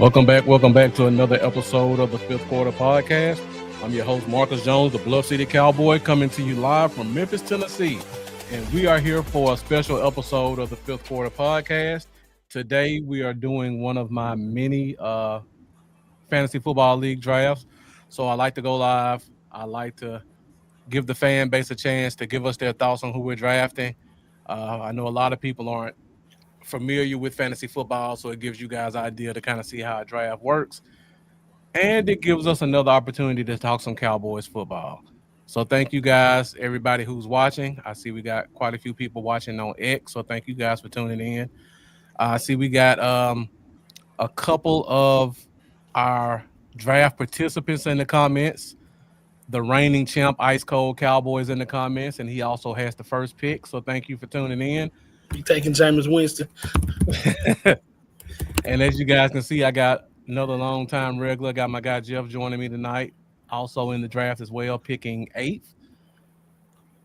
Welcome back to another episode of the Fifth Quarter Podcast. I'm your host, Marcus Jones, the Bluff City Cowboy, coming to you live from Memphis, Tennessee. And we are here for a special episode of the Fifth Quarter Podcast. Today, we are doing one of my many fantasy football league drafts. So I like to go live. I like to give the fan base a chance to give us their thoughts on who we're drafting. I know a lot of people aren't familiar with fantasy football, so it gives you guys an idea to kind of see how a draft works. And it gives us another opportunity to talk some Cowboys football. So thank you guys, everybody who's watching. I see we got quite a few people watching on X, so thank you guys for tuning in. I see we got a couple of our draft participants in the comments. The reigning champ, Ice Cold Cowboys, in the comments, and he also has the first pick. So thank you for tuning in. You taking Jameis Winston? And as you guys can see, I got another long-time regular. Got my guy Jeff joining me tonight, also in the draft as well, picking 8th.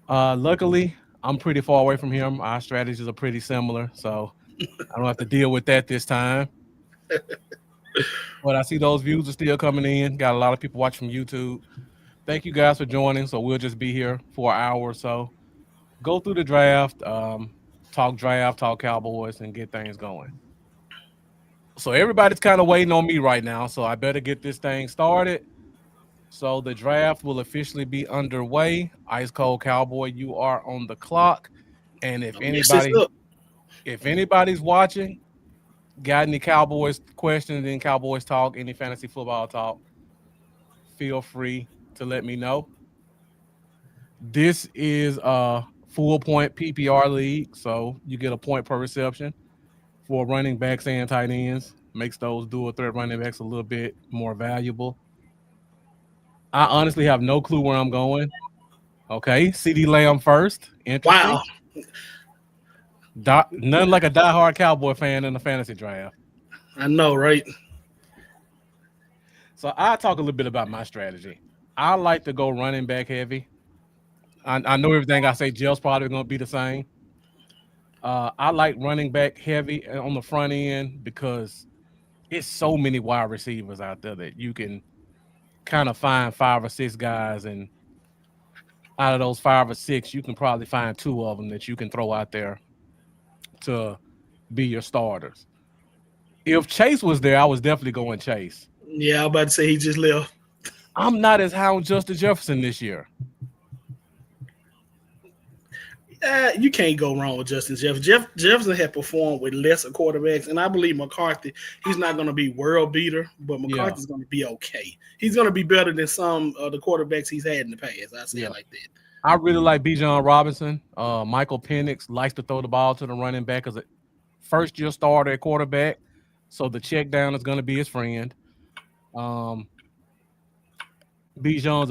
Luckily, I'm pretty far away from him. Our strategies are pretty similar, so I don't have to deal with that this time. But I see those views are still coming in. Got a lot of people watching from YouTube. Thank you guys for joining. So we'll just be here for an hour or so. Go through the draft, talk Cowboys, and get things going. So everybody's kind of waiting on me right now, so I better get this thing started. So the draft will officially be underway. Ice Cold Cowboy, you are on the clock. And if anybody's watching, got any Cowboys questions, any Cowboys talk, any fantasy football talk, feel free to let me know. This is a full point PPR league, so you get a point per reception for running backs and tight ends. Makes those dual threat running backs a little bit more valuable. I honestly have no clue where I'm going. Okay, CD Lamb first. Interesting. Wow. None like a diehard Cowboy fan in the fantasy draft. I know, right? So I'll talk a little bit about my strategy. I like to go running back heavy. I know everything I say, Jill's probably going to be the same. I like running back heavy on the front end because it's so many wide receivers out there that you can kind of find 5 or 6 guys, and out of those 5 or 6, you can probably find 2 of them that you can throw out there to be your starters. If Chase was there, I was definitely going Chase. Yeah, I'm about to say he just left. I'm not as high on Justin Jefferson this year. You can't go wrong with Justin Jefferson. Jefferson had performed with lesser quarterbacks, and I believe McCarthy, he's not going to be world beater, but McCarthy's going to be okay. He's going to be better than some of the quarterbacks he's had in the past. I say it like that. I really like Bijan Robinson. Michael Penix likes to throw the ball to the running back as a first-year starter at quarterback, so the check down is going to be his friend. Bijan's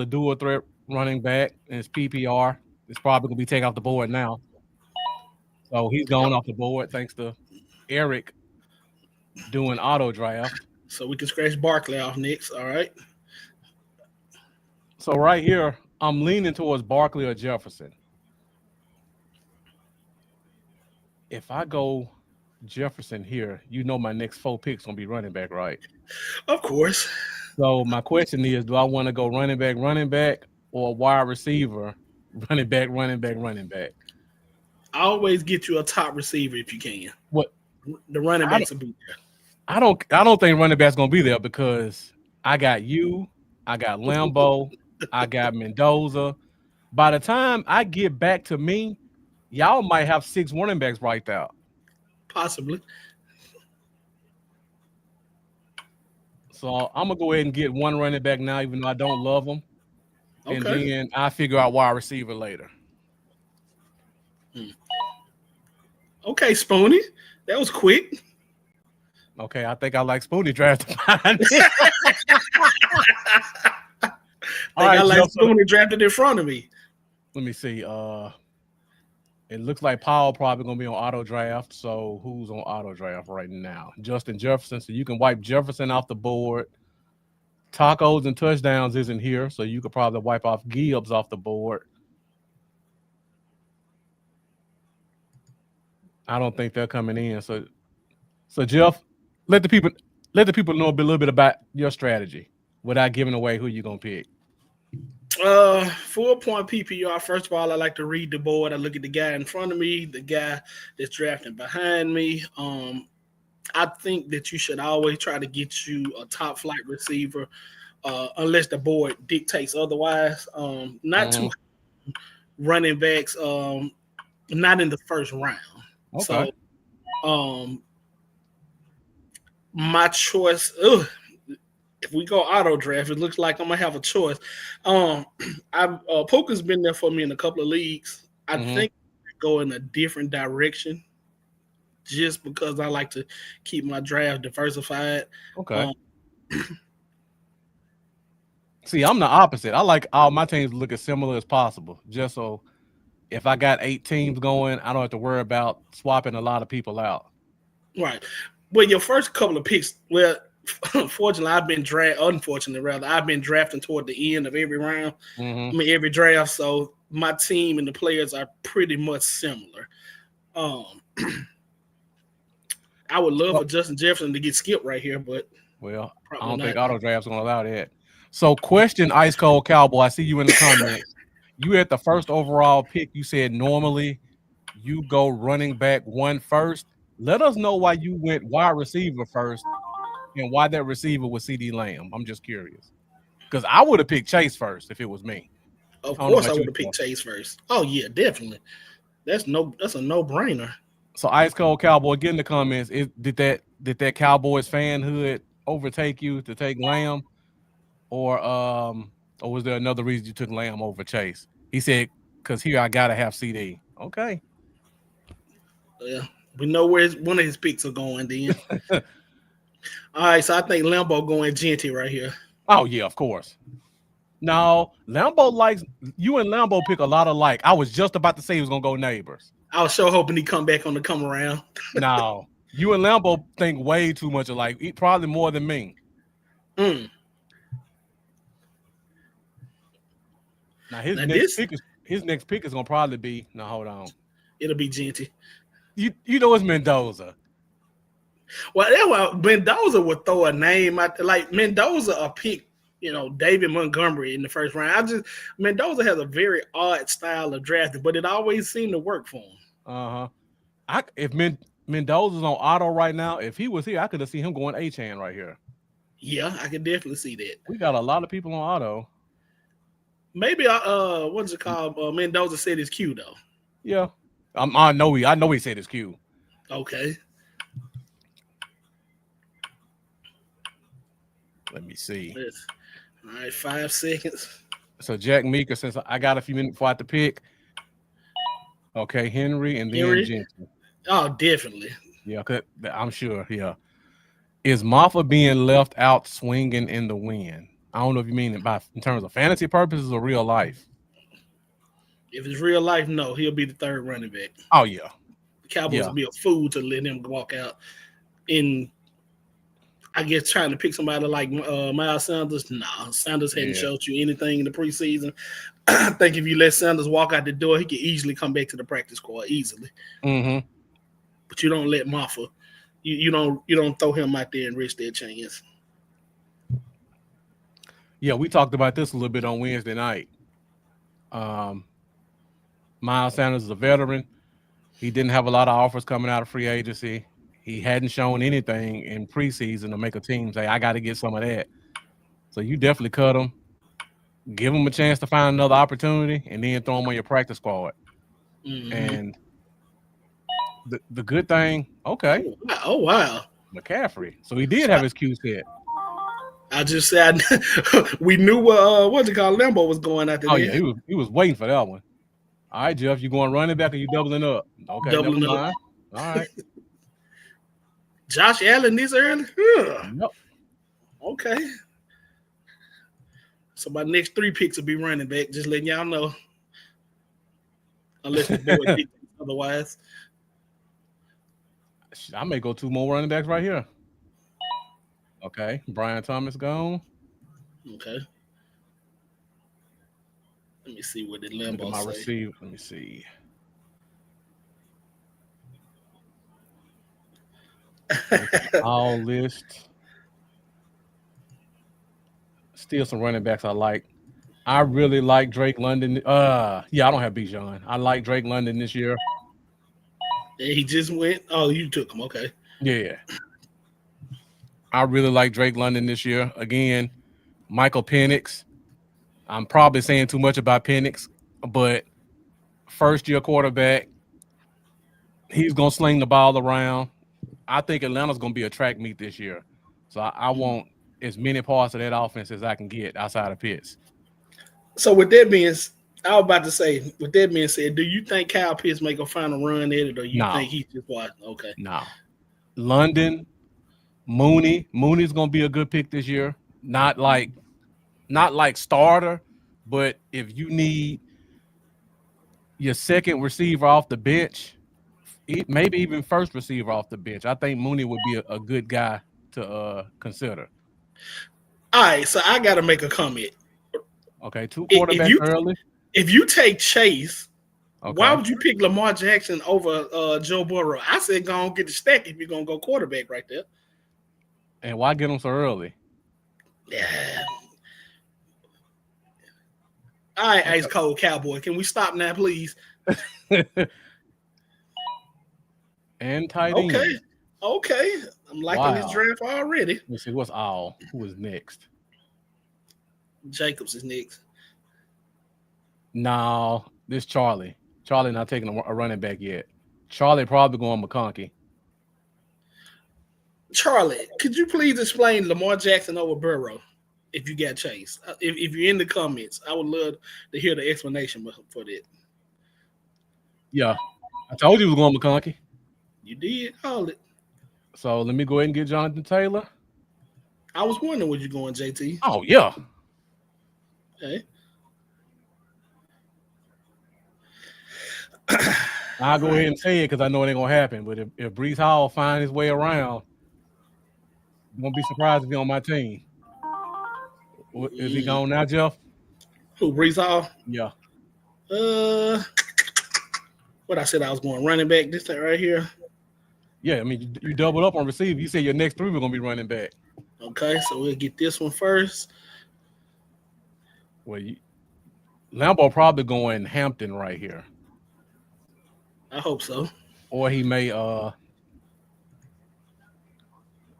a dual threat running back, and his PPR is probably going to be taken off the board now. So he's going off the board thanks to Eric doing auto draft. So we can scratch Barkley off next, all right? So right here, I'm leaning towards Barkley or Jefferson. If I go Jefferson here, you know my next 4 picks going to be running back, right? Of course. So my question is, do I want to go running back, or wide receiver, running back? I always get you a top receiver if you can. What? The running backs will be there. I don't think running back's going to be there because I got you, I got Lambo, I got Mendoza. By the time I get back to me, y'all might have 6 running backs right there. Possibly. So I'm going to go ahead and get 1 running back now, even though I don't love them. Okay. And then I'll figure out wide receiver later. Okay, Spoonie. That was quick. Okay, I think I like Spoonie drafted behind me. I like Spoonie drafted in front of me. Let me see. It looks like Powell probably going to be on auto draft. So who's on auto draft right now? Justin Jefferson. So you can wipe Jefferson off the board. Tacos and touchdowns isn't here, so you could probably wipe off Gibbs off the board. I don't think they're coming in. So Jeff, let the people let the people know a little bit about your strategy without giving away who you're gonna pick. 4 point PPR. First of all, I like to read the board. I look at the guy in front of me, the guy that's drafting behind me. I think that you should always try to get you a top flight receiver, unless the board dictates otherwise. Not too running backs, not in the first round. Okay. So, my choice. If we go auto draft, it looks like I'm gonna have a choice. Puka's been there for me in a couple of leagues. I think I go in a different direction, just because I like to keep my draft diversified. Okay. See, I'm the opposite. I like all my teams to look as similar as possible, just so if I got 8 teams going, I don't have to worry about swapping a lot of people out. Right. Well, your first couple of picks, unfortunately, I've been drafting toward the end of every round. I mean, every draft. So my team and the players are pretty much similar. I would love for Justin Jefferson to get skipped right here, but I don't think auto draft's gonna allow that. So, question, Ice Cold Cowboy. I see you in the comments. You had the first overall pick. You said normally you go running back 1 first. Let us know why you went wide receiver first and why that receiver was CD Lamb. I'm just curious. Because I would have picked Chase first if it was me. Of course I would have picked Chase first. Oh, yeah, definitely. That's a no-brainer. So Ice Cold Cowboy, get in the comments. Did that Cowboys fanhood overtake you to take Lamb? Or was there another reason you took Lamb over Chase? He said, because here I gotta have CD. Okay. Yeah. We know where one of his picks are going then. All right, so I think Lambo going Genty right here. Oh, yeah, of course. No, Lambo likes you and Lambo pick a lot alike. I was just about to say he was gonna go neighbors. I was sure hoping he come back on the come around. No, you and Lambo think way too much alike. Probably more than me. Now his next pick is gonna probably be. Now hold on. It'll be Genty. You know it's Mendoza. Well, Mendoza would throw a name out there. Like Mendoza a pick, David Montgomery in the first round. Mendoza has a very odd style of drafting, but it always seemed to work for him. If Mendoza's on auto right now, if he was here, I could have seen him going H-hand right here. Yeah, I can definitely see that. We got a lot of people on auto. Maybe what's it called? Mendoza said his Q though. Yeah, I know he said his Q. Okay. Let me see. All right, 5 seconds. So Jack Meeker, since I got a few minutes before I have to pick. Okay, Henry and then Jensen. Oh, definitely. Yeah, I'm sure. Yeah. Is Maffa being left out swinging in the wind? I don't know if you mean it in terms of fantasy purposes or real life. If it's real life, no, he'll be the third running back. Oh, yeah. The Cowboys would be a fool to let him walk out in, I guess, trying to pick somebody like Miles Sanders. No, Sanders hadn't showed you anything in the preseason. I think if you let Sanders walk out the door, he could easily come back to the practice squad easily. But you don't let Maffa. You don't throw him out there and risk their chance. Yeah, we talked about this a little bit on Wednesday night. Miles Sanders is a veteran. He didn't have a lot of offers coming out of free agency. He hadn't shown anything in preseason to make a team say, I got to get some of that. So you definitely cut him, give him a chance to find another opportunity, and then throw him on your practice squad. And the good thing, okay. Oh, wow. McCaffrey. So he did have his Q set. I just said we knew what's it called? Lambo was going after. Oh, yeah, he was waiting for that one. All right, Jeff, you going running back or you doubling up? Okay, doubling never mind. All right. Josh Allen this early? Yep. Okay. So my next 3 picks will be running back. Just letting y'all know. Unless the board dictates otherwise. I may go 2 more running backs right here. Okay, Brian Thomas gone. Okay. Let me see what the Lambo say. Receiver. Let me see. All list. still some running backs I like. I really like Drake London. I don't have Bijan. I like Drake London this year. Yeah, he just went. Oh, you took him. Okay. Yeah. I really like Drake London this year. Again, Michael Penix. I'm probably saying too much about Penix, but first-year quarterback, he's going to sling the ball around. I think Atlanta's going to be a track meet this year. So I want as many parts of that offense as I can get outside of Pitts. So with that being, I was about to say, with that being said, do you think Kyle Pitts make a final run at it, or you think he's just watching? Okay. No. London, Mooney's going to be a good pick this year. Not like starter, but if you need your second receiver off the bench, maybe even first receiver off the bench, I think Mooney would be a good guy to consider. All right, so I got to make a comment. Okay, 2 quarterbacks early. If you take Chase, why would you pick Lamar Jackson over Joe Burrow? I said go on get the stack if you're going to go quarterback right there. And why get him so early? Yeah. All right, Ice Cold Cowboy. Can we stop now, please? And tight end. Okay. I'm liking this draft already. Let's see, what's all? Who is next? Jacobs is next. No, this Charlie. Charlie not taking a running back yet. Charlie probably going McConkey. Charlie, could you please explain Lamar Jackson over Burrow if you got Chase? If you're in the comments, I would love to hear the explanation for that. Yeah, I told you it was going McConkey. You did call it. So let me go ahead and get Jonathan Taylor. I was wondering where you going, JT. Oh, yeah. Okay. I'll go ahead and say it because I know it ain't going to happen. But if Breece Hall finds his way around, I'm going to be surprised if he's on my team. Is he gone now, Jeff? Who, Breece Hall? Yeah. What I said I was going running back, this thing right here. Yeah, I mean, you doubled up on receiver. You said your next 3 were going to be running back. Okay, so we'll get this one first. Well, Lambeau probably going Hampton right here. I hope so. Or he may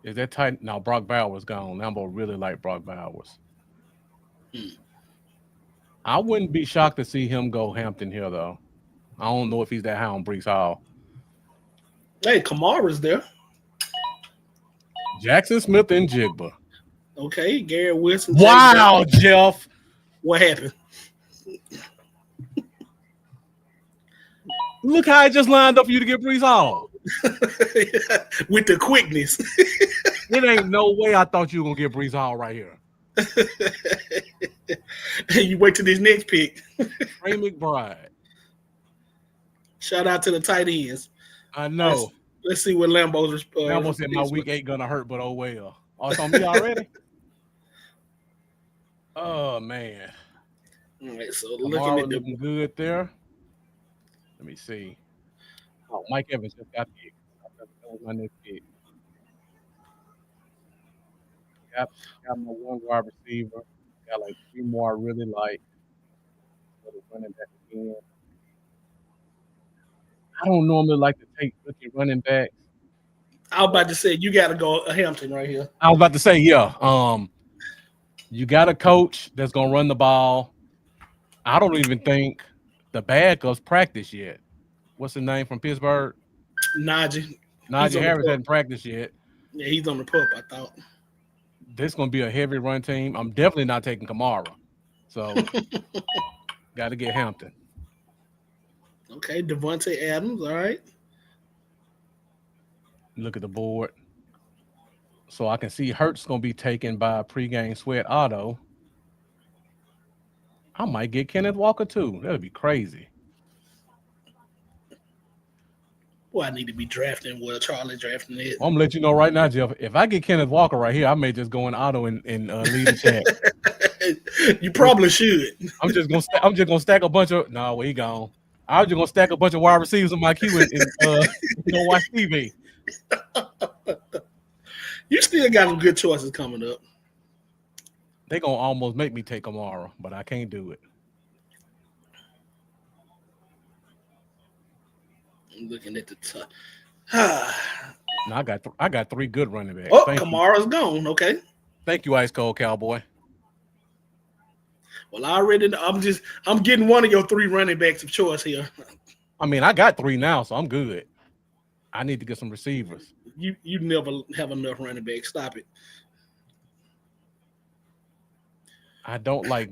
is that tight? No, Brock Bowers gone. Lambeau really like Brock Bowers. I wouldn't be shocked to see him go Hampton here, though. I don't know if he's that high on Breece Hall. Hey, Kamara's there. Jackson Smith and Jigba. Okay, Garrett Wilson. Wow, Jeff. What happened? Look how I just lined up for you to get Breece Hall. With the quickness. It ain't no way I thought you were going to get Breece Hall right here. You wait till this next pick. Ray McBride. Shout out to the tight ends. I know. Let's see what Lambeau's Lambeau said my week 8 gonna hurt, but oh well. Oh, it's on me already? Oh, man. All right, so looking good there. Let me see. Oh, Mike Evans just got picked. That was my next pick. Got my 1 wide receiver. Got like 3 more I really like. Running back again. I don't normally like to take rookie running backs. I was about to say you got to go Hampton right here. I was about to say, yeah. You got a coach that's gonna run the ball. I don't even think the backups practice yet. What's the name from Pittsburgh? Najee Harris hasn't practiced yet. Yeah, he's on the pup, I thought. This is gonna be a heavy run team. I'm definitely not taking Kamara. So got to get Hampton. Okay, Devontae Adams, all right. Look at the board. So I can see Hurts going to be taken by pregame sweat auto. I might get Kenneth Walker too. That would be crazy. Well, I need to be drafting where Charlie drafting it. I'm going to let you know right now, Jeff. If I get Kenneth Walker right here, I may just go in auto and lead the chat. You probably should. I'm just gonna stack a bunch of. No, he gone. I was just gonna stack a bunch of wide receivers in my queue and watch TV. You still got some good choices coming up. They gonna almost make me take Kamara, but I can't do it. I'm looking at the top. Now I got 3 good running backs. Oh, Thank you. Kamara's gone. Okay. Thank you, Ice Cold Cowboy. Well, I'm getting one of your 3 running backs of choice here. I mean, I got 3 now, so I'm good. I need to get some receivers. You never have enough running backs. Stop it. I don't like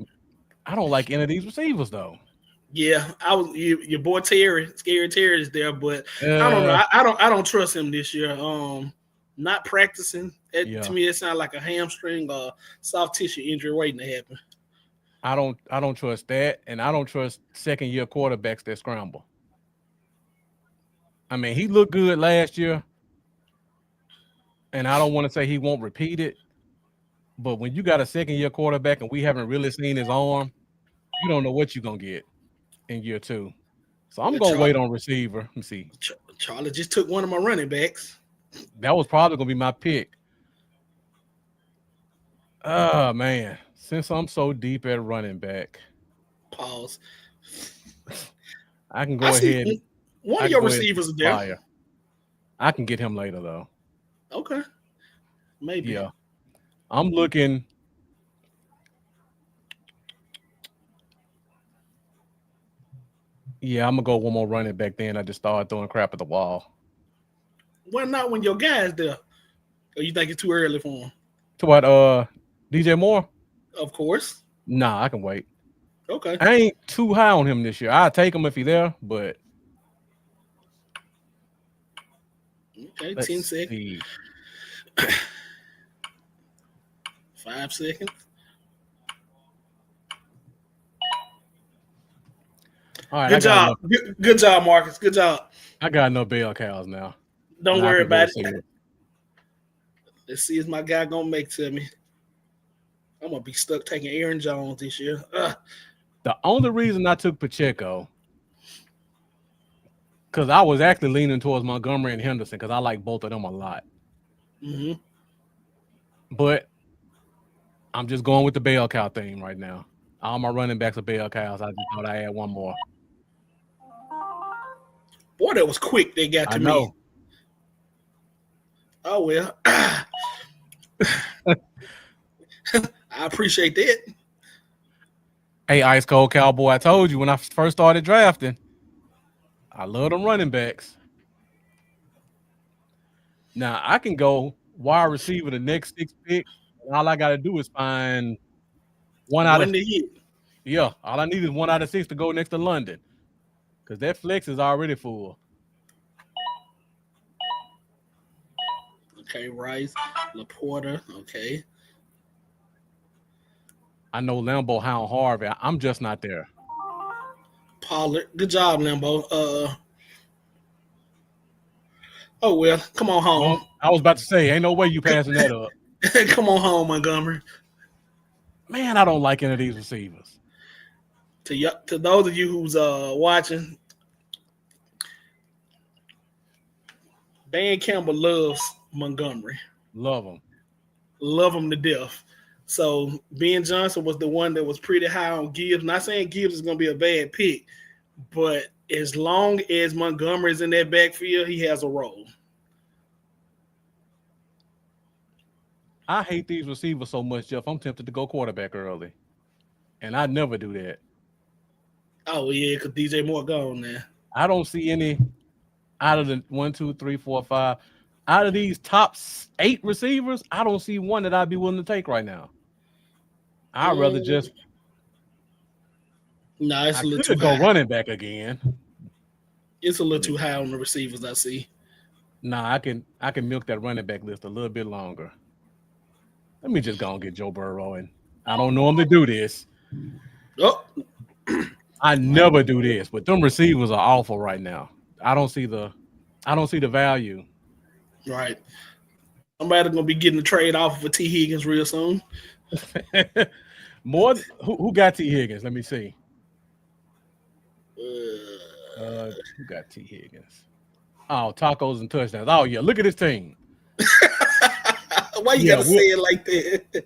any of these receivers though. Yeah, your boy Terry, Scary Terry is there, but I don't know. I don't trust him this year. Not practicing. To me, it sounds like a hamstring or soft tissue injury waiting to happen. I don't trust that, and I don't trust second-year quarterbacks that scramble. I mean, he looked good last year, and I don't want to say he won't repeat it, but when you got a second-year quarterback and we haven't really seen his arm, you don't know what you're going to get in year 2. So I'm going to wait on receiver. Let me see. Charlie just took one of my running backs. That was probably going to be my pick. Oh, man. Since I'm so deep at running back. Pause. I can go ahead. One of your receivers is there. I can get him later, though. Okay. Maybe. Yeah. I'm looking. Yeah, I'm going to go one more running back then. I just started throwing crap at the wall. Why not when your guy's there? Or you think it's too early for him? To what, DJ Moore? Of course. Nah, I can wait. Okay. I ain't too high on him this year. I'll take him if he's there, but. Okay, 10 seconds. 5 seconds. All right, good job. Good job, Marcus. Good job. I got no bell cows now. Don't worry about it. Let's see if my guy gonna make to me. I'm gonna be stuck taking Aaron Jones this year. The only reason I took Pacheco, because I was actually leaning towards Montgomery and Henderson because I like both of them a lot. Mm-hmm. But I'm just going with the bell cow theme right now. All my running backs are bell cows. I just thought I had one more. Boy, that was quick. They got to me. Oh, well. I appreciate that. Hey, Ice Cold Cowboy, I told you when I first started drafting, I love them running backs. Now, I can go wide receiver the next 6 picks. All I got to do is find one out of 6. Yeah, all I need is 1 out of 6 to go next to London because that flex is already full. Okay, Rice, Laporta, okay. I know Lambeau Hound Harvey. I'm just not there. Pollard, good job, Lambeau. Oh, well, come on home. Well, I was about to say, ain't no way you passing that up. Come on home, Montgomery. Man, I don't like any of these receivers. To those of you who's watching, Dan Campbell loves Montgomery. Love him. Love him to death. So Ben Johnson was the one that was pretty high on Gibbs. Not saying Gibbs is going to be a bad pick, but as long as Montgomery is in that backfield, he has a role. I hate these receivers so much, Jeff. I'm tempted to go quarterback early. And I never do that. Oh, yeah, because DJ Moore gone now. I don't see any out of the 1, 2, 3, 4, 5. Out of these top 8 receivers, I don't see one that I'd be willing to take right now. I'd rather just it's a little too go high. Running back again. It's a little too high on the receivers, I see. I can milk that running back list a little bit longer. Let me just go and get Joe Burrow, and I don't know him to do this. Oh, I never do this, but them receivers are awful right now. I don't see the value. Right. Somebody's gonna be getting the trade off for T. Higgins real soon. More who got T. Higgins? Let me see. Who got T. Higgins? Oh, tacos and touchdowns. Oh yeah, look at this team. Why you gotta say it like that?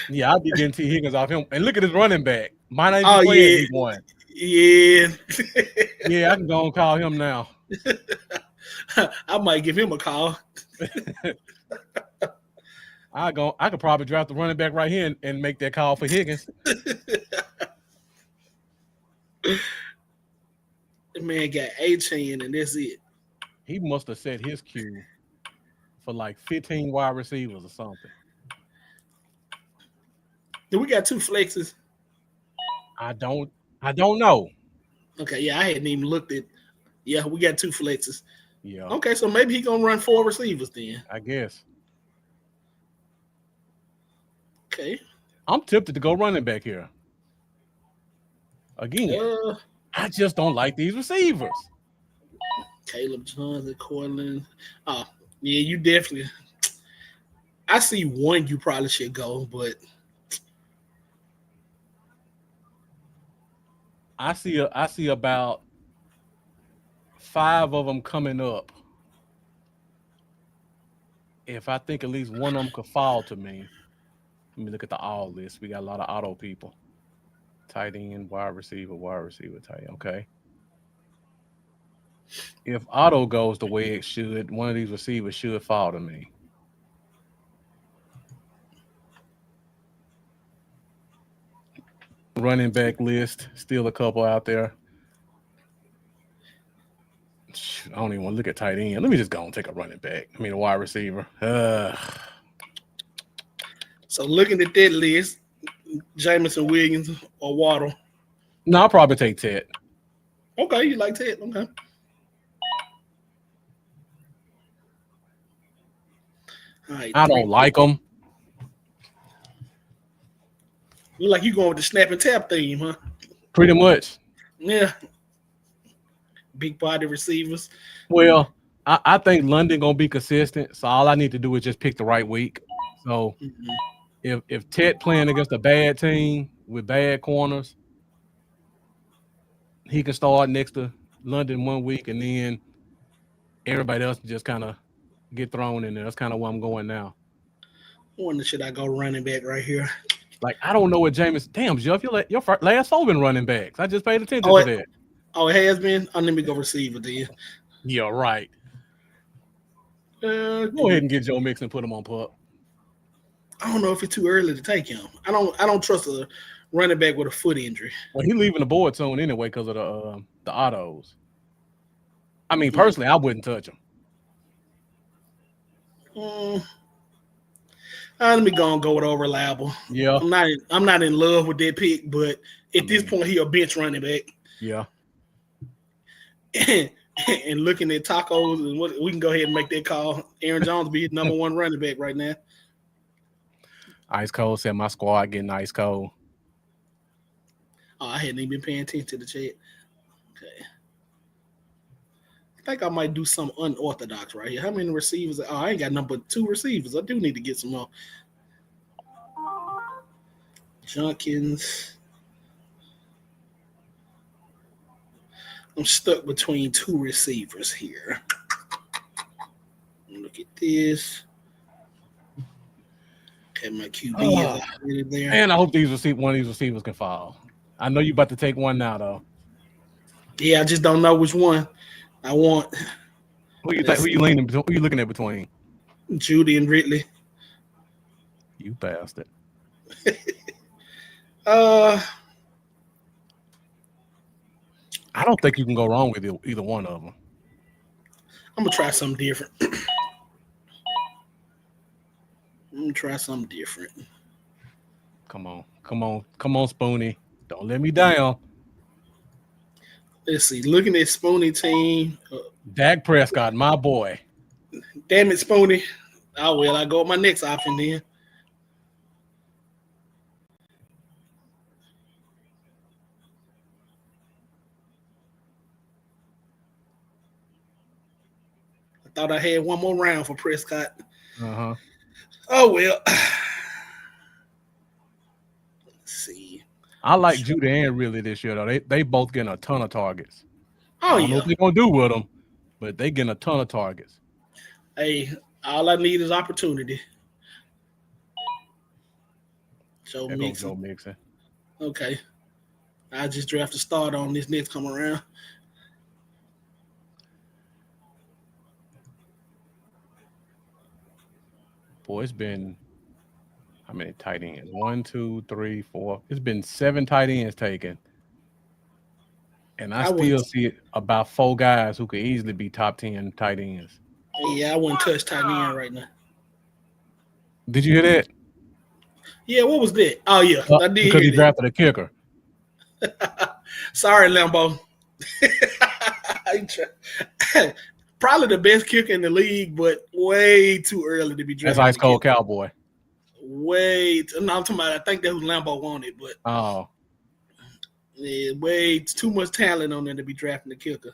Yeah, I'll be getting T. Higgins off him. And look at his running back. Might not even Oh play in yeah, week 1. yeah. Yeah, I can go and call him now. I might give him a call. I could probably draft the running back right here and make that call for Higgins. The man got 18 and that's it. He must have set his cue for like 15 wide receivers or something. Do we got 2 flexes? I don't know. Okay, yeah, I hadn't even looked at. Yeah, we got 2 flexes. Yeah. Okay, so maybe he gonna run 4 receivers then. I guess. Okay. I'm tempted to go running back here. Again, I just don't like these receivers. Caleb Johnson, Cortland. Oh, yeah, you definitely. I see one you probably should go, but I see about 5 of them coming up. If I think at least one of them could fall to me. Let me look at the all list. We got a lot of auto people. Tight end, wide receiver, tight end. Okay. If auto goes the way it should, one of these receivers should fall to me. Running back list, still a couple out there. I don't even want to look at tight end. Let me just go and take a running back. I mean, a wide receiver. So looking at that list, Jameson Williams or Waddle. No, I'll probably take Ted. Okay, you like Ted? Okay. All right, I don't like him. Look like you going with the snap and tap theme, huh? Pretty much. Yeah. Big body receivers. Well, I think London gonna be consistent. So all I need to do is just pick the right week. So if Ted playing against a bad team with bad corners, he can start next to London 1 week, and then everybody else just kind of get thrown in there. That's kind of where I'm going now. Wonder should I go running back right here? Like, I don't know what Jameis. Damn, Jeff, your last 4 been running backs. I just paid attention to that. Oh, it has been? Oh, let me go receiver then. Yeah, right. Go ahead and get Joe Mixon and put him on pup. I don't know if it's too early to take him. I don't trust a running back with a foot injury. Well, he's leaving the board soon anyway because of the autos. I mean, personally, I wouldn't touch him. Let me go with reliable. Yeah, I'm not in love with that pick, but at this point, he a bench running back. Yeah. And looking at tacos, and we can go ahead and make that call. Aaron Jones be his number 1 running back right now. Ice cold said my squad getting ice cold. Oh, I hadn't even been paying attention to the chat. Okay. I think I might do some unorthodox right here. How many receivers? Oh, I ain't got number 2 receivers. I do need to get some more. Junkins. I'm stuck between 2 receivers here. Look at this. Okay, my QB is there. And I hope one of these receivers can fall. I know you about to take one now, though. Yeah, I just don't know which one I want. Who you leaning between? Who you looking at between? Judy and Ridley. You bastard. I don't think you can go wrong with either one of them. I'm gonna try something different. Come on, Spoonie. Don't let me down. Let's see. Looking at Spoonie team. Dak Prescott, my boy. Damn it, Spoonie. Oh, well, I go with my next option then. I thought I had one more round for Prescott. Uh-huh. Oh, well. Let's see. I like Judy and Ridley this year, though. They both getting a ton of targets. Oh, I don't know what they're going to do with them, but they getting a ton of targets. Hey, all I need is opportunity. Joe There goes Joe Mixon. Mixon. Okay. I just draft a start on this next come around. Boy, it's been how many tight ends? 1, 2, 3, 4. It's been 7 tight ends taken. And I still see about 4 guys who could easily be top 10 tight ends. Yeah, I wouldn't touch tight end right now. Did you hear that? Yeah, what was that? Oh, yeah, I did because hear he drafted a kicker. Sorry, Lambo. Probably the best kicker in the league, but way too early to be drafted. That's Ice Cold Cowboy. No, I'm talking about. I think that's who Lambo wanted, but yeah, way too much talent on there to be drafting the kicker.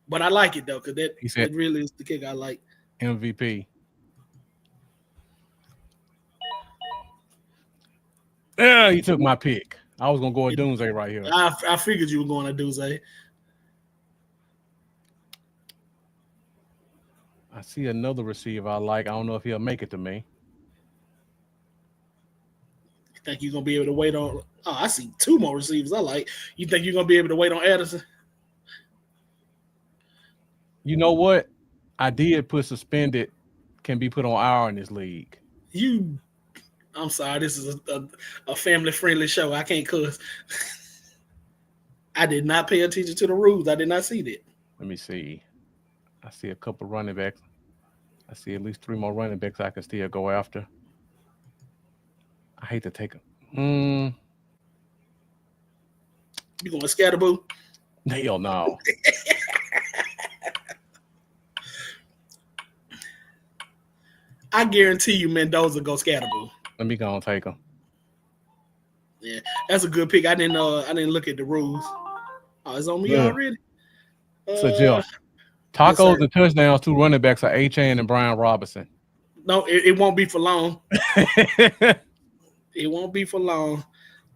But I like it though, because that really is the kicker I like. MVP. Yeah, he took my pick. I was gonna go with Doomsday right here. I figured you were going to Doomsday. I see another receiver I like. I don't know if he'll make it to me. You think you're gonna be able to wait on? Oh, I see 2 more receivers I like. You think you're gonna be able to wait on Addison? You know what? I did put suspended can be put on IR in this league. I'm sorry. This is a family-friendly show. I can't cuss. I did not pay attention to the rules. I did not see that. Let me see. I see a couple running backs. I see at least 3 more running backs I can still go after. I hate to take them. You going Scatterboo? Hell no. I guarantee you Mendoza go Scatterboo. Let me go and take him. Yeah, that's a good pick. I didn't look at the rules. Oh, it's on me already. So Jeff, tacos and touchdowns, 2 running backs are Achane and Brian Robinson. No, it won't be for long. It won't be for long.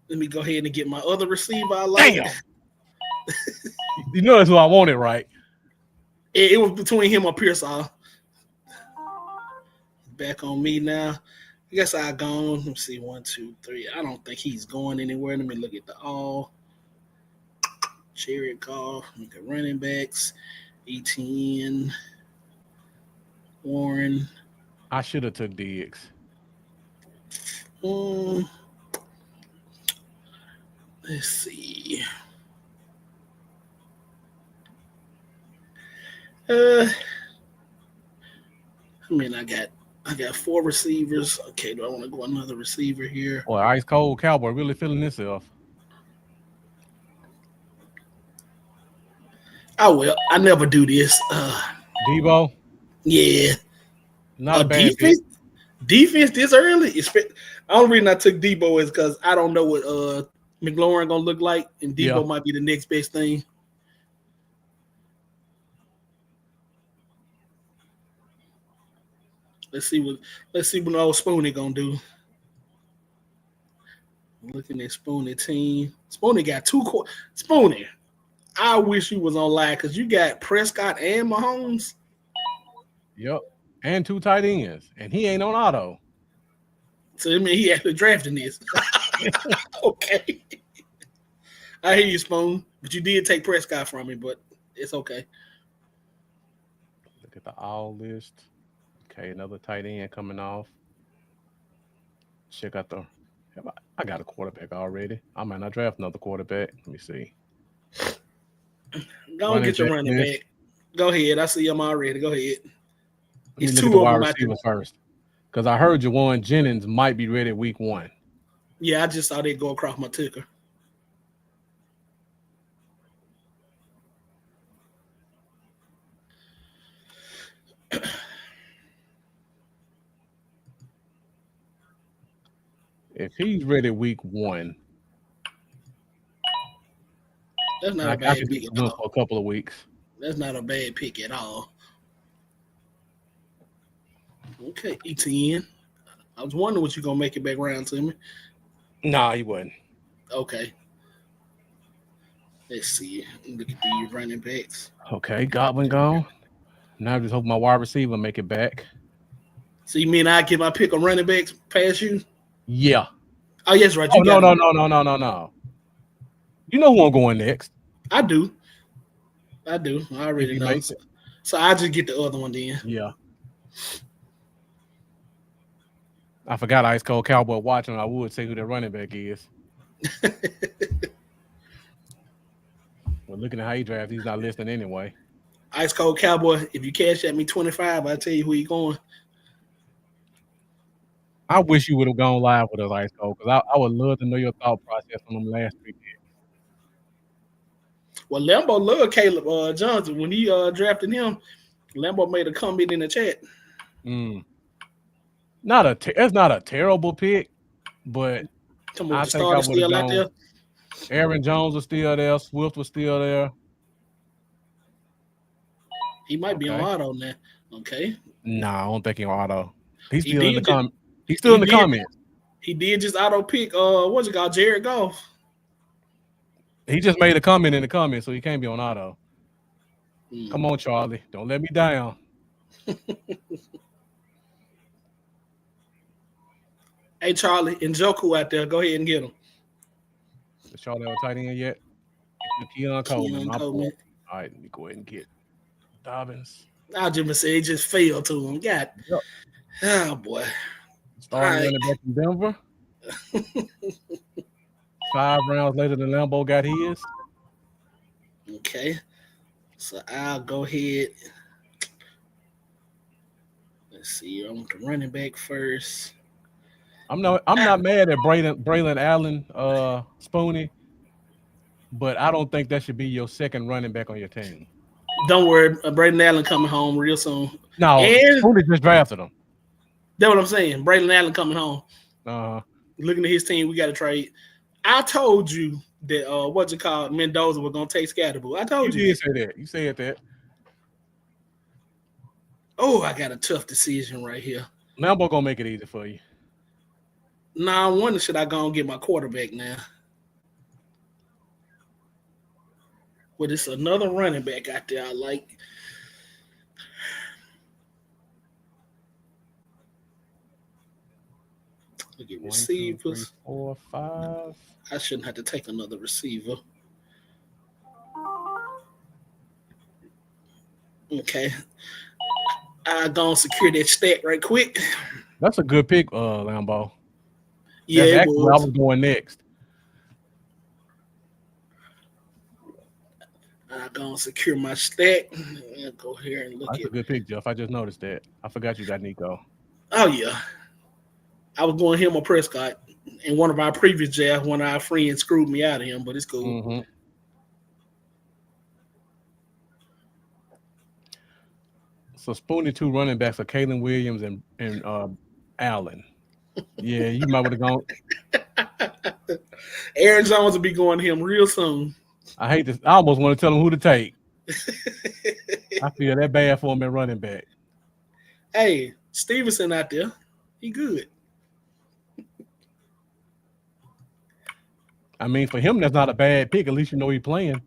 Let me go ahead and get my other receiver I like. Damn. You know that's who I wanted, right? It was between him or Pearsall. Back on me now. I guess I gone. Let's see, 1, 2, 3. I don't think he's going anywhere. Let me look at the all. Chariot call. Look at running backs. ETN. Warren. I should have took Diggs. Let's see. I got 4 receivers. Okay, do I want to go another receiver here? Boy, Ice Cold Cowboy really feeling himself. Oh well, I never do this. Debo? Yeah. Not a bad defense. Defense this early. The only reason I took Debo is because I don't know what McLaurin gonna look like, and Debo might be the next best thing. Let's see what old Spoonie gonna do. Looking at Spoonie team. Spoonie got 2 Spoonie. I wish you was on live because you got Prescott and Mahomes. Yep. And 2 tight ends. And he ain't on auto. So I mean he actually drafting this. Okay. I hear you, Spoon. But you did take Prescott from me, but it's okay. Look at the all list. Okay, another tight end coming off. Check out I got a quarterback already. I might not draft another quarterback. Let me see. Go and get your running back. Go ahead. I see them already. Go ahead. It's 2 of them out there first. Because I heard Jawan Jennings might be ready week 1. Yeah, I just saw that go across my ticker. If he's ready week 1, that's not a bad pick for a couple of weeks. That's not a bad pick at all. Okay, ETN. I was wondering what you're gonna make it back around to me. Nah, he wasn't. Okay. Let's see. Look at these running backs. Okay, Godwin gone. Now I just hope my wide receiver make it back. So you mean I get my pick on running backs past you? Yeah. Oh, yes, right. Oh, no. You know who I'm going next. I do. I If already he know. makes it. So I just get the other one then. Yeah. I forgot Ice Cold Cowboy watching. I would say who the running back is. But looking at how he drafts, he's not listening anyway. Ice Cold Cowboy, if you cash at me 25, I'll tell you who you going. I wish you would have gone live with us, Ice Cold, because I would love to know your thought process on them last 3 picks. Well, Lambo loved Caleb Johnson. When he drafted him, Lambo made a comment in the chat. That's not a terrible pick, but Come on, I the think I starter would have still out gone. there. Aaron Jones was still there. Swift was still there. He might be on auto now. Okay. Nah, I don't think he's on auto. He's He still in the did ju- comment. He's still in the comments. He did just auto pick. What's it called? Jared Goff. He just made a comment in the comments, so he can't be on auto. Come on, Charlie. Don't let me down. Hey, Charlie, Njoku out there. Go ahead and get him. Is Charlie on tight end yet? Keon Coleman. All right, let me go ahead and get Dobbins. I just say it just failed to him. God. Yep. Oh, boy. Starting running back in Denver. 5 rounds later than Lambo got his. Okay. So I'll go ahead. Let's see. I want the running back first. I'm not mad at Braylon Allen, Spoonie, but I don't think that should be your second running back on your team. Don't worry, Braylon Allen coming home real soon. No, Spoonie just drafted him. That's what I'm saying. Braylon Allen coming home. Looking at his team, we got to trade. I told you that Mendoza was gonna take Scatterboo. I told you. You did say that. You said that. Oh, I got a tough decision right here. Lambo gonna make it easy for you. Now I wonder, should I go and get my quarterback now? Well, it's another running back out there I like. Look at receivers. 1, 2, 3, 4, 5. I shouldn't have to take another receiver. Okay. I go and secure that stack right quick. That's a good pick, Lambo. Yeah, that's actually where I was going next. I go and secure my stack. I'll go here and look. That's a good pick, Jeff. I just noticed that. I forgot you got Nico. Oh yeah. I was going him or Prescott. In one of our previous drafts, one of our friends screwed me out of him, but it's cool. Mm-hmm. So Spoonie 2 running backs are Kalen Williams and Allen. Yeah, you might have gone. Aaron Jones will be going to him real soon. I hate this. I almost want to tell him who to take. I feel that bad for him at running back. Hey, Stevenson out there. He good. I mean, for him, that's not a bad pick. At least you know he's playing.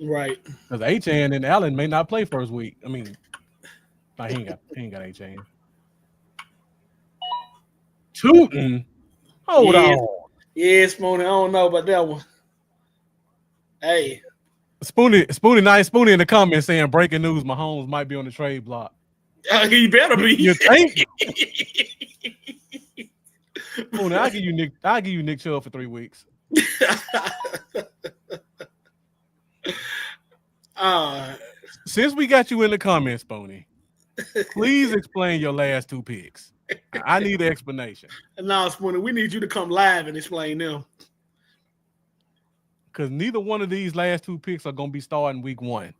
Right. Because H.A.N. and Allen may not play first week. I mean, he ain't got H.A.N. Tootin'? Hold on. Yeah, Spoonie. I don't know about that one. Hey. Spoonie in the comments saying breaking news, Mahomes might be on the trade block. He better be. You think? Spoonie, I'll give you Nick Chubb for 3 weeks. Since we got you in the comments, Spoonie, please explain your last 2 picks. I need an explanation. No, Spoonie, we need you to come live and explain them. Because neither one of these last 2 picks are going to be starting week 1.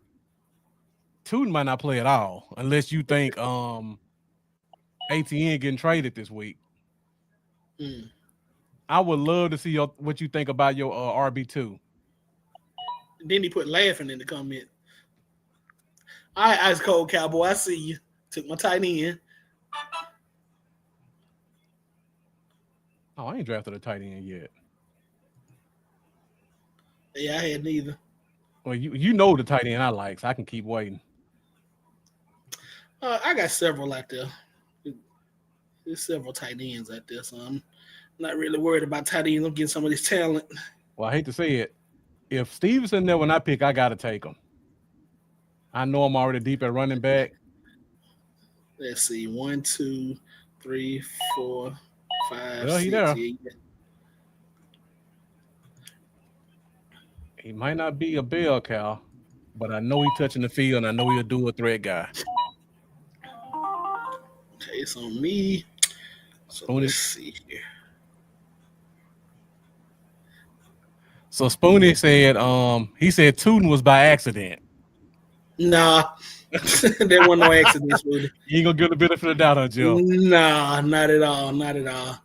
Tootin might not play at all unless you think ATN getting traded this week. I would love to see what you think about your RB2. Then he put laughing in the comment. All right, Ice Cold Cowboy, I see you. Took my tight end. Oh, I ain't drafted a tight end yet. Yeah, I had neither. Well, you know the tight end I like, so I can keep waiting. I got several out there. There's several tight ends out there, so I'm Not really worried about tight ends. I'm getting some of this talent. Well, I hate to say it. If Stevenson there when I pick, I got to take him. I know I'm already deep at running back. Let's see. 1, 2, 3, 4, 5, Well, 6. there. Yeah. He might not be a bell cow, but I know he's touching the field, and I know he'll do a threat guy. Okay, it's on me. So let's see here. So Spoonie said, he said Tootin was by accident. Nah, there wasn't no accident, Spoonie. You ain't gonna give the benefit of the doubt, huh, Joe? Nah, not at all. Not at all.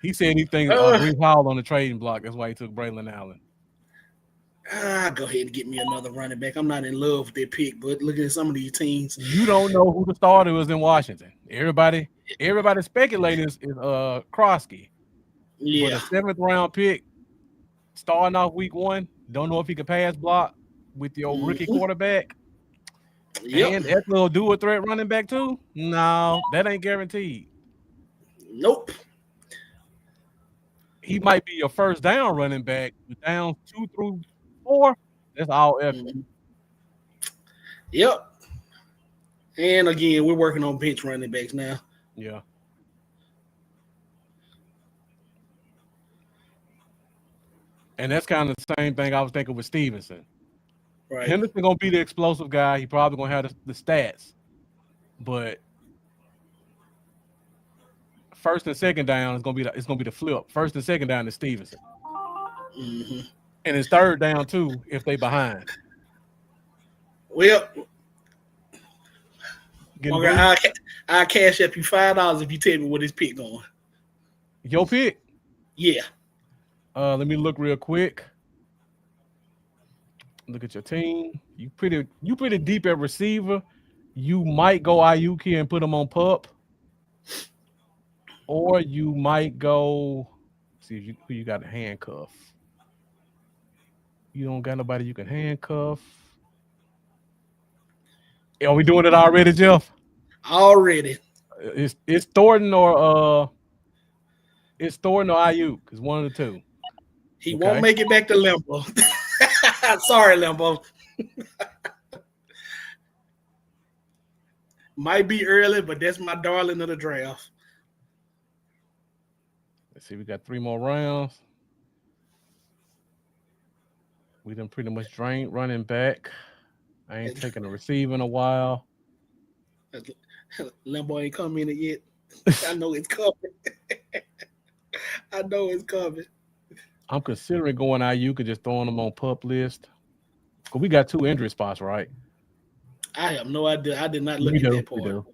He said he thinks Brees Hall on the trading block. That's why he took Braylon Allen. Go ahead and get me another running back. I'm not in love with that pick, but looking at some of these teams. You don't know who the starter was in Washington. Everybody speculating is Krosky. Yeah. But a 7th round pick, starting off week 1, don't know if he can pass block with your rookie quarterback. Yep. And Eckler will do a threat running back too? No, that ain't guaranteed. Nope. He might be your first down running back, down 2 through 4. That's all effort. Yep. And again, we're working on bench running backs now. Yeah. And that's kind of the same thing I was thinking with Stevenson. Right. Henderson gonna be the explosive guy. He probably gonna have the stats, but first and second down is gonna be the flip. First and second down is Stevenson, and it's third down too if they behind. Well, I'll cash up you $5 if you tell me what his pick going. Your pick? Yeah. Let me look real quick. Look at your team. You pretty deep at receiver. You might go Ayuk here and put him on pup, or you might go. See who you got to handcuff. You don't got nobody you can handcuff. Are we doing it already, Jeff? Already. It's Thornton or Ayuk. It's one of the two. He won't make it back to Limbo. Sorry, Limbo. Might be early, but that's my darling of the draft. Let's see. We got 3 more rounds. We done pretty much drained running back. I ain't taking a receiver in a while. Limbo ain't come in it yet. I know it's coming. I know it's coming. I'm considering going Ayuk and just throwing them on pup list. Because we got 2 injury spots, right? I have no idea. I did not look at that part. We do.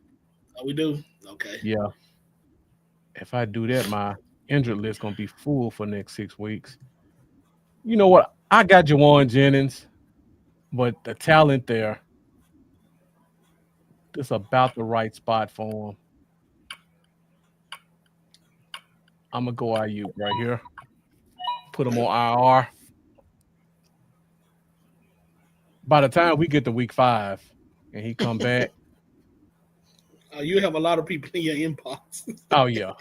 Oh, we do? Okay. Yeah. If I do that, my injured list going to be full for the next 6 weeks. You know what? I got Jawan Jennings, but the talent there, it's about the right spot for him. I'm going to go Ayuk right here. Put him on IR. By the time we get to week 5 and he come back. You have a lot of people in your inbox. Oh, yeah.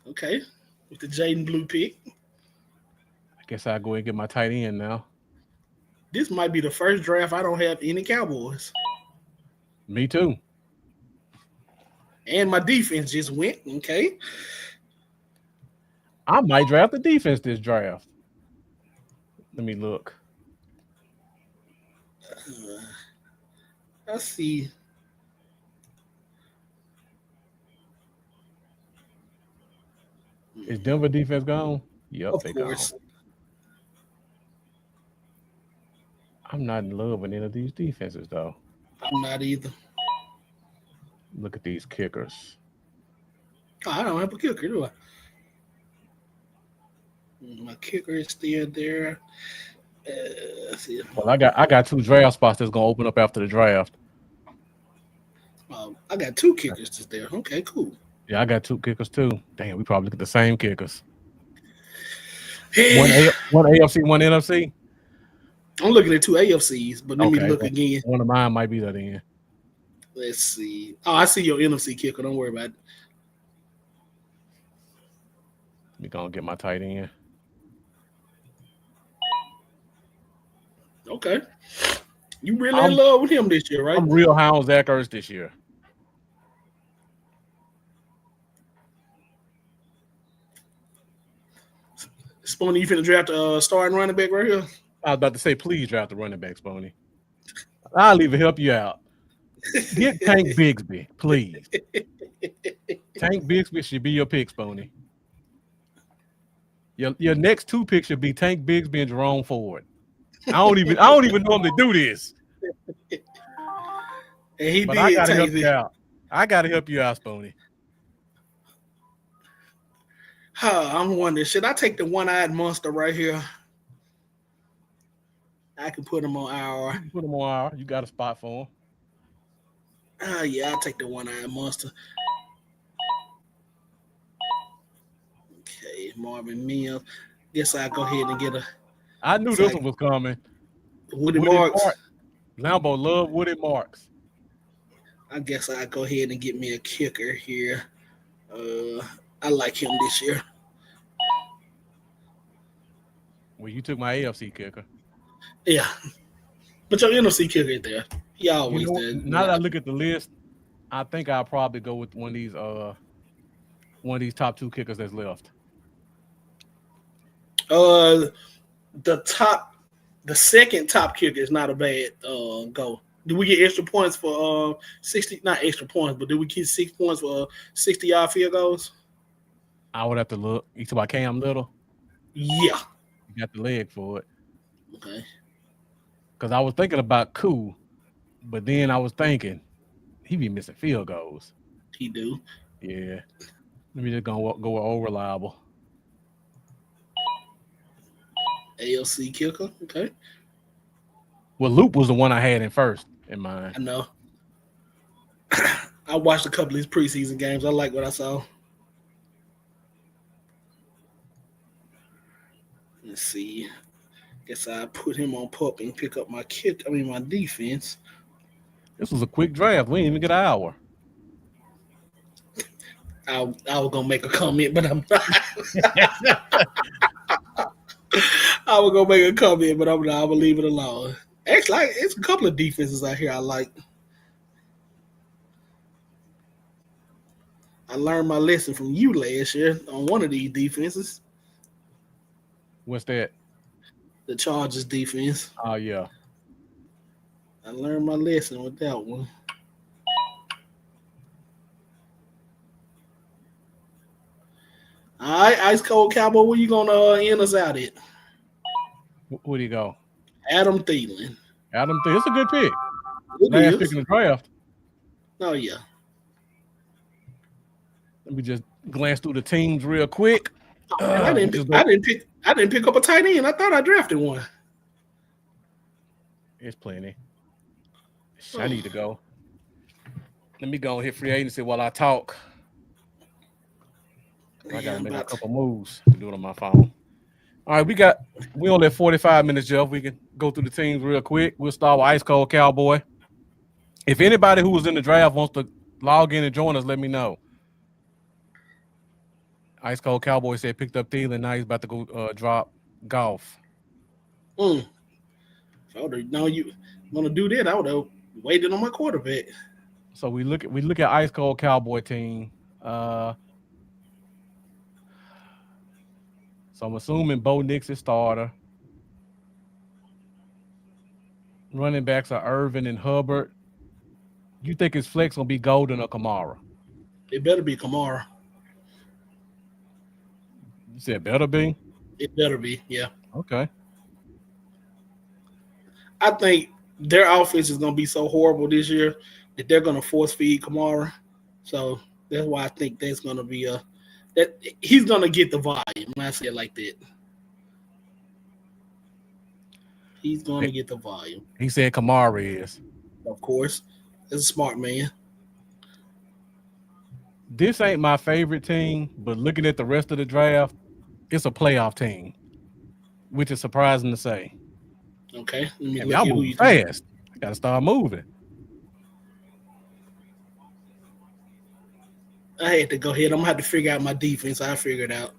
Okay. With the Jaden Blue pick. I guess I'll go ahead and get my tight end now. This might be the first draft I don't have any Cowboys. Me too. And my defense just went. Okay. I might draft the defense this draft. Let me look. Let's see. Is Denver defense gone? Yep, of they course. Gone. I'm not in love with any of these defenses, though. I'm not either. Look at these kickers. Oh, I don't have a kicker, do I? My kicker is still there. Let's see. Well, I got 2 draft spots that's gonna open up after the draft. I got 2 kickers just there. Okay, cool. Yeah, I got 2 kickers too. Damn, we probably look at the same kickers. Hey. One AFC, one NFC. I'm looking at 2 AFCs, but let me look again. One of mine might be that in. Let's see. Oh, I see your NFC kicker. Don't worry about it. We gonna get my tight end. Okay. You really in love with him this year, right? I'm real high on Zach Ertz this year. Spoonie, you finna draft a starting running back right here? I was about to say, please draft the running back, Spoonie. I'll even help you out. Get Tank Bigsby, please. Tank Bigsby should be your pick, Spoonie. Your next two picks should be Tank Bigsby and Jerome Ford. I don't even normally do this. And he but did. I gotta help you out. I gotta help you out, Spoonie. I'm wondering, should I take the one-eyed monster right here? I can put him on IR. Put him on IR. You got a spot for him. Yeah, I'll take the one-eyed monster. Okay, Marvin Mills. Guess I'll go ahead and get a. I knew this one was coming. Woody Marks. Lambo love Woody Marks. I guess I'll go ahead and get me a kicker here. I like him this year. Well, you took my AFC kicker. Yeah. But your NFC kicker is there. He always there. Now that I look at the list, I think I'll probably go with one of these top two kickers that's left. The second top kicker is not a bad go. Do we get extra points for 60? Not extra points, but do we get 6 points for 60-yard field goals? I would have to look. You talk about Cam Little? Yeah. You got the leg for it. Okay. Because I was thinking about Koo, but then I was thinking he be missing field goals. He do. Yeah. Let me just go with old reliable. ALC kicker. Okay. Well, Loop was the one I had in first in mind. I know. I watched a couple of his preseason games. I like what I saw. Let's see. Guess I put him on pup and pick up my my defense. This was a quick draft. We didn't even get an hour. I was gonna make a comment, but I'm not. I was gonna make a comment, but I'm not. I'm gonna leave it alone. Actually, it's a couple of defenses out here I like. I learned my lesson from you last year on one of these defenses. What's that? The Chargers defense. Oh, yeah. I learned my lesson with that one. All right, Ice Cold Cowboy, where you gonna end us out at? Where do you go? Adam Thielen. It's a good pick. Last pick in the draft. Oh yeah. Let me just glance through the teams real quick. I didn't pick up a tight end. I thought I drafted one. It's plenty. I need to go. Let me go and hit free agency while I talk. I gotta make a couple moves to do it on my phone. All right, we only have 45 minutes, Jeff. We can go through the teams real quick. We'll start with Ice Cold Cowboy. If anybody who was in the draft wants to log in and join us, let me know. Ice Cold Cowboy said picked up Thielen. Now he's about to go drop golf. If I would have known you want to do that, I would have waited on my quarterback. So we look at Ice Cold Cowboy team. So I'm assuming Bo Nix is starter. Running backs are Irvin and Hubbard. You think his flex gonna be Golden or Kamara? It better be Kamara. You said better be? It better be, yeah. Okay. I think their offense is gonna be so horrible this year that they're gonna force feed Kamara. So that's why I think that's gonna be that he's gonna get the volume. I say it like that. He's gonna get the volume. He said Kamara is. Of course. That's a smart man. This ain't my favorite team, but looking at the rest of the draft, it's a playoff team, which is surprising to say. Okay. Y'all move fast. I gotta start moving. I had to go ahead. I'm gonna have to figure out my defense. I figured out.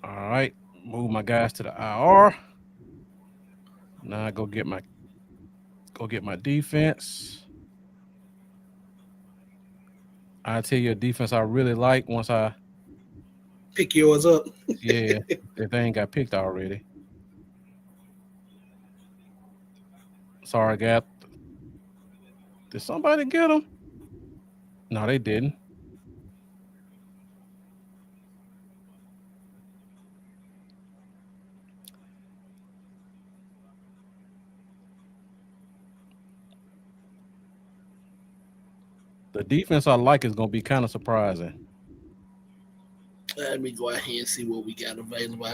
All right, move my guys to the IR. Now I go get my defense. I tell you a defense I really like once I Pick yours up. yeah, if they ain't got picked already. Sorry, Gap. Did somebody get them? No, they didn't. The defense I like is going to be kind of surprising. Let me go ahead and see what we got available.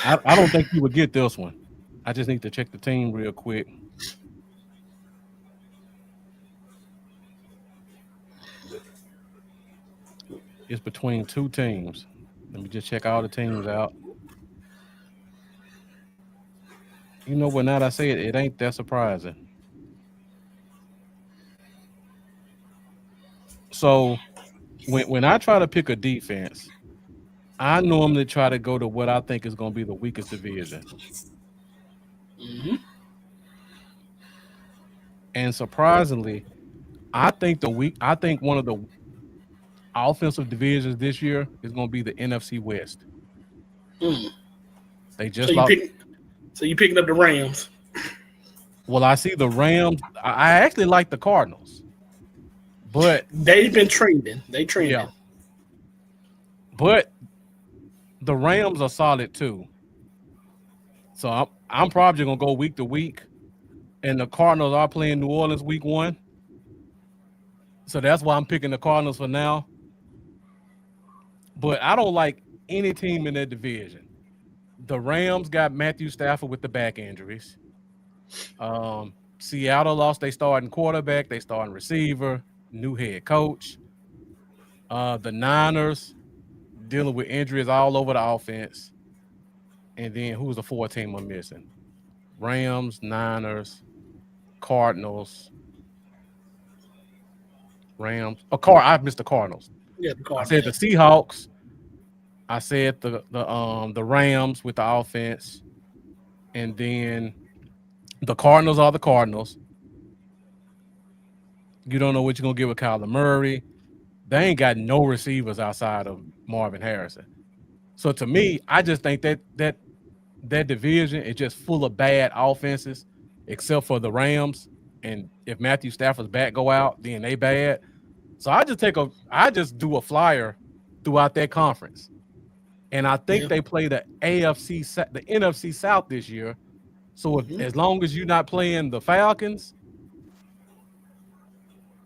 I don't think you would get this one. I just need to check the team real quick. It's between two teams. Let me just check all the teams out. You know what? Now that I say it, it ain't that surprising. So when I try to pick a defense, I normally try to go to what I think is going to be the weakest division. Mm-hmm. And surprisingly, I think one of the offensive divisions this year is going to be the NFC West. They just so you picking up the Rams? Well, I see the Rams. I actually like the Cardinals, but they've been trending. They trending. Yeah. But the Rams are solid too. So I'm probably gonna go week to week, and the Cardinals are playing New Orleans week 1. So that's why I'm picking the Cardinals for now. But I don't like any team in that division. The Rams got Matthew Stafford with the back injuries. Seattle lost their starting quarterback, they starting receiver, new head coach. The Niners dealing with injuries all over the offense. And then who's the 4th team I'm missing? Rams, Niners, Cardinals, Rams. I missed the Cardinals. Yeah, the Cardinals. I said the Seahawks. I said the Rams with the offense, and then the Cardinals are the Cardinals. You don't know what you're gonna get with Kyler Murray. They ain't got no receivers outside of Marvin Harrison. So to me, I just think that division is just full of bad offenses, except for the Rams. And if Matthew Stafford's back go out, then they bad. So I just do a flyer throughout that conference. And I think they play the NFC South this year. So as long as you're not playing the Falcons,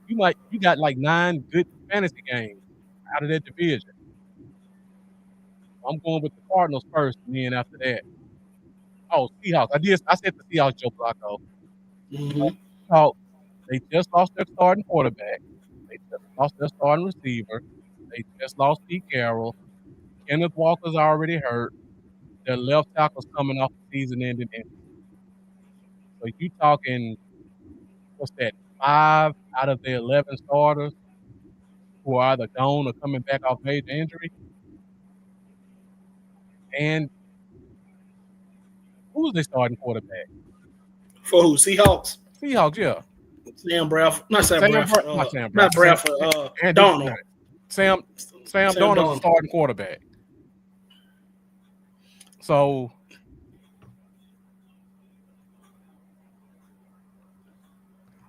you got like 9 good fantasy games out of that division. I'm going with the Cardinals first, and then after that. Oh, Seahawks. I said the Seahawks, Joe Flacco. They just lost their starting quarterback. They just lost their starting receiver. They just lost Pete Carroll. Kenneth Walker's already hurt. Their left tackle's coming off the season-ending injury. So you talking, what's that, 5 out of the 11 starters who are either gone or coming back off major injury? And who's their starting quarterback? For who? Seahawks? Seahawks, yeah. Sam Bradford. Not Sam Bradford. Not Bradford. Donald. Sam Donald's a starting quarterback. So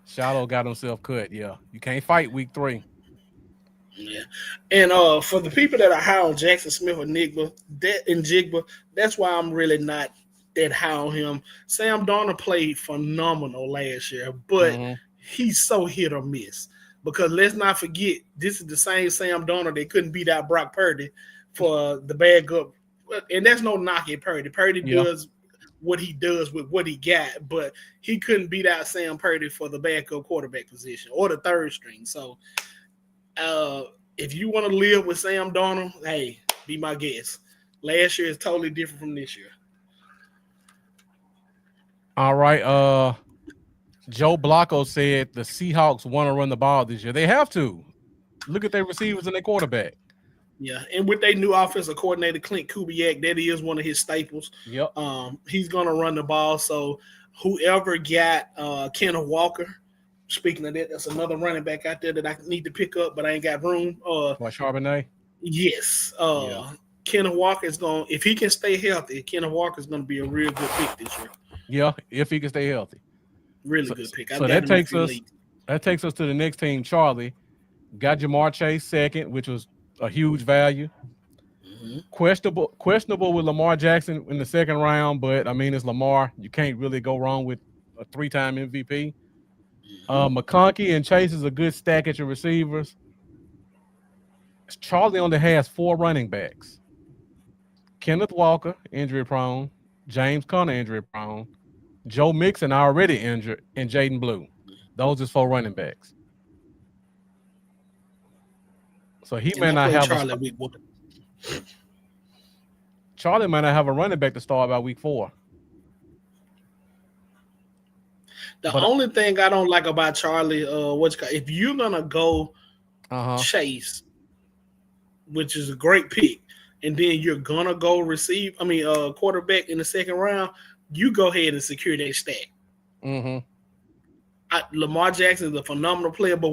Shallow got himself cut. Yeah, you can't fight week 3. Yeah, and for the people that are high on Jackson Smith or Jigba, that's why I'm really not that high on him. Sam Darnold played phenomenal last year, but he's so hit or miss. Because let's not forget, this is the same Sam Darnold that couldn't beat out Brock Purdy for the backup. And that's no knock at Purdy. Purdy does what he does with what he got, but he couldn't beat out Sam Purdy for the backup quarterback position or the 3rd string. So if you want to live with Sam Darnold, hey, be my guest. Last year is totally different from this year. All right. Joe Blocko said the Seahawks want to run the ball this year. They have to. Look at their receivers and their quarterback. Yeah, and with their new offensive coordinator, Clint Kubiak, that is one of his staples. Yep. He's going to run the ball. So whoever got Kenneth Walker, speaking of that, that's another running back out there that I need to pick up, but I ain't got room. What, Charbonnet? Yes. Kenneth Walker is going, if he can stay healthy, Kenneth Walker is going to be a real good pick this year. Yeah, if he can stay healthy. Really good pick. So that takes us to the next team, Charlie. Got Jamar Chase second, which was a huge value. Mm-hmm. Questionable with Lamar Jackson in the second round, but I mean, it's Lamar. You can't really go wrong with a 3-time MVP. Mm-hmm. McConkey and Chase is a good stack at your receivers. Charlie only has 4 running backs. Kenneth Walker, injury prone. James Conner, injury prone. Joe Mixon already injured, and Jaden Blue. Those is 4 running backs. So he may not have Charlie may not have a running back to start by week 4. The only thing I don't like about Charlie, if you're gonna go Chase, which is a great pick, and then you're gonna go quarterback in the second round, you go ahead and secure that stack. Mm-hmm. Lamar Jackson is a phenomenal player, but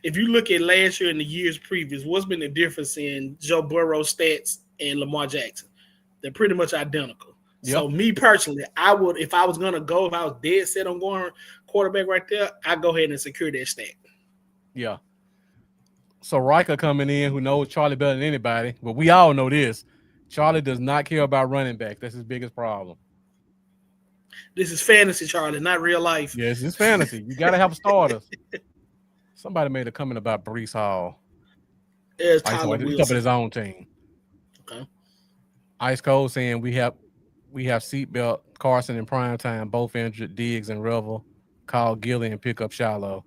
if you look at last year and the years previous, what's been the difference in Joe Burrow's stats and Lamar Jackson? They're pretty much identical. Yep. So me personally, I would, if I was dead set on going quarterback right there, I'd go ahead and secure that stack. Yeah. So Riker coming in, who knows Charlie better than anybody, but we all know this. Charlie does not care about running back. That's his biggest problem. This is fantasy, Charlie, not real life. Yes, it's fantasy. You got to have starters. Somebody made a comment about Breece Hall. There's Tyler Wilson. He's up at his own team. Okay. Ice Cold saying we have Seatbelt, Carson in prime time, both injured, Diggs and Revel, call Gilly and pick up Shiloh.